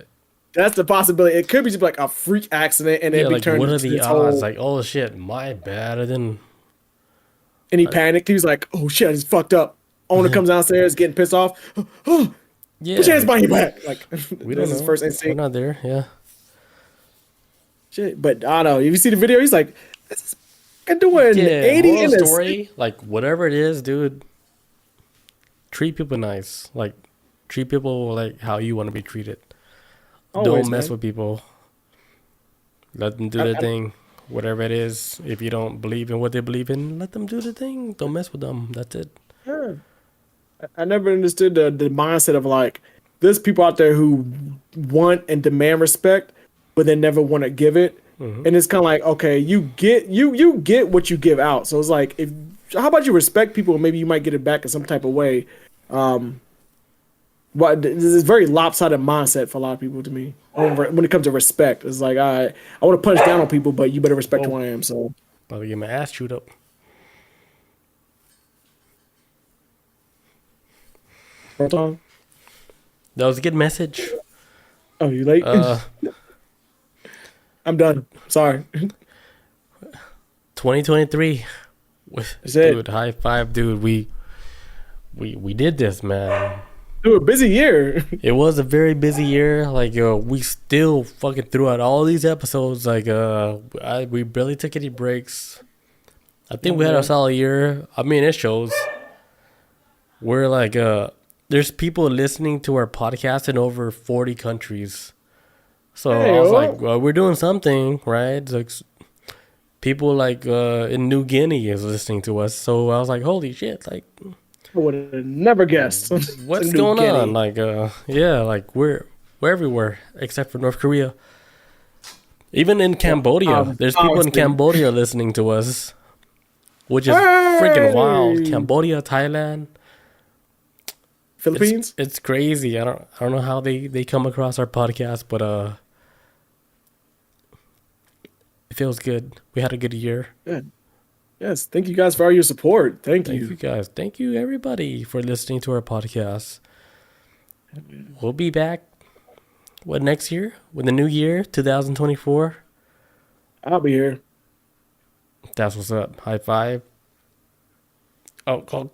[SPEAKER 2] That's the possibility. It could be just like a freak accident, and
[SPEAKER 1] Yeah,
[SPEAKER 2] then be
[SPEAKER 1] like
[SPEAKER 2] turned
[SPEAKER 1] what are
[SPEAKER 2] into
[SPEAKER 1] the
[SPEAKER 2] this
[SPEAKER 1] odds?
[SPEAKER 2] whole.
[SPEAKER 1] Like, oh shit, my bad. And then
[SPEAKER 2] And he panicked. He was like, "Oh shit, I just fucked up." Owner comes downstairs, getting pissed off. Oh,
[SPEAKER 1] yeah,
[SPEAKER 2] put your hands behind your back. Like
[SPEAKER 1] we
[SPEAKER 2] that's
[SPEAKER 1] don't
[SPEAKER 2] his
[SPEAKER 1] know.
[SPEAKER 2] first
[SPEAKER 1] We're
[SPEAKER 2] instinct.
[SPEAKER 1] not there. Yeah.
[SPEAKER 2] Shit, but I don't know. If you see the video, he's like, "This is fucking doing
[SPEAKER 1] Yeah.
[SPEAKER 2] 80
[SPEAKER 1] Moral
[SPEAKER 2] in a
[SPEAKER 1] story, like whatever it is, dude. Treat people nice. Like treat people like how you want to be treated.
[SPEAKER 2] Always,
[SPEAKER 1] Don't mess
[SPEAKER 2] man.
[SPEAKER 1] with people. Let them do their thing. Whatever it is. If you don't believe in what they believe in, let them do the thing. Don't mess with them. That's it.
[SPEAKER 2] Yeah. I never understood the mindset of like there's people out there who want and demand respect, but they never want to give it.
[SPEAKER 1] Mm-hmm.
[SPEAKER 2] And it's kind of like, okay, you get what you give out. So it's like, if how about you respect people, and maybe you might get it back in some type of way. But this is a very lopsided mindset for a lot of people to me. When it comes to respect, it's like I want to punch down on people, but you better respect who I am. So
[SPEAKER 1] About to get my ass chewed up.
[SPEAKER 2] hold on.
[SPEAKER 1] That was a good message.
[SPEAKER 2] Oh, you late? I'm done. Sorry.
[SPEAKER 1] 2023.
[SPEAKER 2] That's it.
[SPEAKER 1] Dude, high five, dude. We did this, man.
[SPEAKER 2] Dude, busy year.
[SPEAKER 1] It was a very busy year. Like, we still fucking threw out all these episodes. Like, we barely took any breaks. I think we had a solid year. I mean, it shows. We're like, there's people listening to our podcast in over 40 countries. So
[SPEAKER 2] Hey,
[SPEAKER 1] I was
[SPEAKER 2] oh.
[SPEAKER 1] like, well, we're doing something, right? It's like people like in New Guinea is listening to us. So I was like, holy shit, like,
[SPEAKER 2] I would have never guessed.
[SPEAKER 1] what's
[SPEAKER 2] New
[SPEAKER 1] going
[SPEAKER 2] Guinea.
[SPEAKER 1] on? Like, yeah, like we're everywhere except for North Korea. Even in Cambodia, there's people in
[SPEAKER 2] honestly.
[SPEAKER 1] Cambodia listening to us, which is
[SPEAKER 2] Hey!
[SPEAKER 1] freaking wild. Cambodia, Thailand,
[SPEAKER 2] Philippines?
[SPEAKER 1] it's crazy. I don't know how they come across our podcast, but it feels good. We had a good year.
[SPEAKER 2] Yeah. Yes. Thank you guys for all your support. Thank
[SPEAKER 1] Thank
[SPEAKER 2] you.
[SPEAKER 1] you guys. Thank you everybody for listening to our podcast. We'll be back. What, next year? With the new year, 2024.
[SPEAKER 2] I'll be here.
[SPEAKER 1] That's what's up. High five. Oh.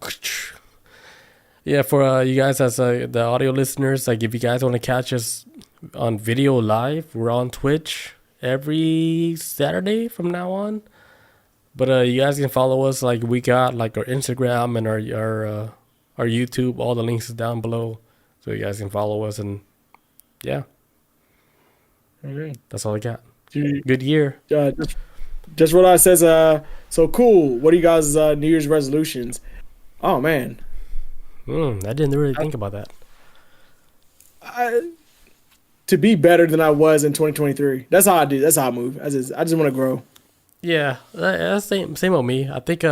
[SPEAKER 1] Yeah, for you guys as the audio listeners, like if you guys want to catch us on video live. We're on Twitch every Saturday from now on. But you guys can follow us. Like we got like our Instagram and our YouTube. All the links is down below, so you guys can follow us. And yeah,
[SPEAKER 2] Okay.
[SPEAKER 1] that's all I got.
[SPEAKER 2] You-
[SPEAKER 1] Good year.
[SPEAKER 2] just what I says. So cool. What are you guys' New Year's resolutions? Oh man,
[SPEAKER 1] I didn't really think about that.
[SPEAKER 2] to be better than I was in 2023. That's how I do. That's how I move. I just want to grow.
[SPEAKER 1] Yeah, that's same with me. I think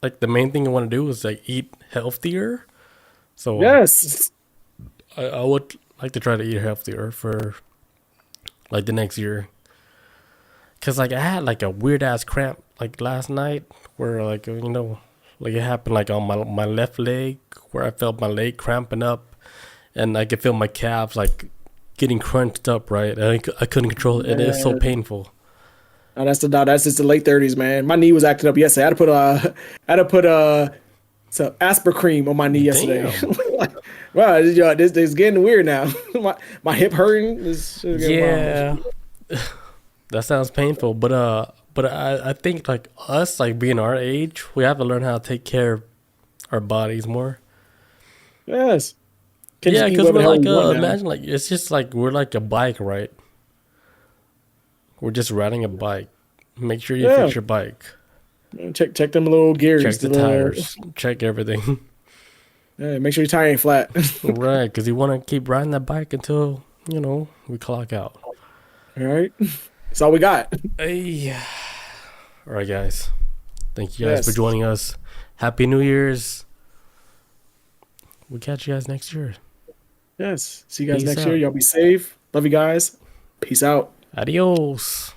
[SPEAKER 1] like the main thing I want to do is like eat healthier. So
[SPEAKER 2] Yes.
[SPEAKER 1] I would like to try to eat healthier for like the next year. Cause like I had like a weird ass cramp like last night where like like it happened like on my left leg where I felt my leg cramping up and I could feel my calves like getting crunched up, right? And I couldn't control it. It is so
[SPEAKER 2] Man.
[SPEAKER 1] painful.
[SPEAKER 2] No, that's just the late 30s, man. My knee was acting up yesterday. I had to put some Asper cream on my knee yesterday.
[SPEAKER 1] Damn.
[SPEAKER 2] Like, wow, this is getting weird now. my hip hurting. This shit is getting wild.
[SPEAKER 1] Yeah. That sounds painful, but I think like us like being our age, we have to learn how to take care of our bodies more.
[SPEAKER 2] Yes.
[SPEAKER 1] Yeah, because we're like
[SPEAKER 2] imagine.
[SPEAKER 1] imagine like it's just like we're like a bike, right? We're just riding a bike. Make sure you
[SPEAKER 2] Yeah.
[SPEAKER 1] fix your bike.
[SPEAKER 2] Check them little gears.
[SPEAKER 1] Check the
[SPEAKER 2] little-
[SPEAKER 1] tires. Check everything.
[SPEAKER 2] Yeah, make sure your tire ain't flat.
[SPEAKER 1] Right, because you want to keep riding that bike until we clock out.
[SPEAKER 2] All right. That's all we got.
[SPEAKER 1] Hey. All right, guys. Thank you guys for
[SPEAKER 2] Yes.
[SPEAKER 1] joining us. Happy New Year's. We'll catch you guys next year.
[SPEAKER 2] Yes. See you guys
[SPEAKER 1] Peace
[SPEAKER 2] next
[SPEAKER 1] out.
[SPEAKER 2] year. Y'all be safe. Love you guys. Peace out.
[SPEAKER 1] Adios.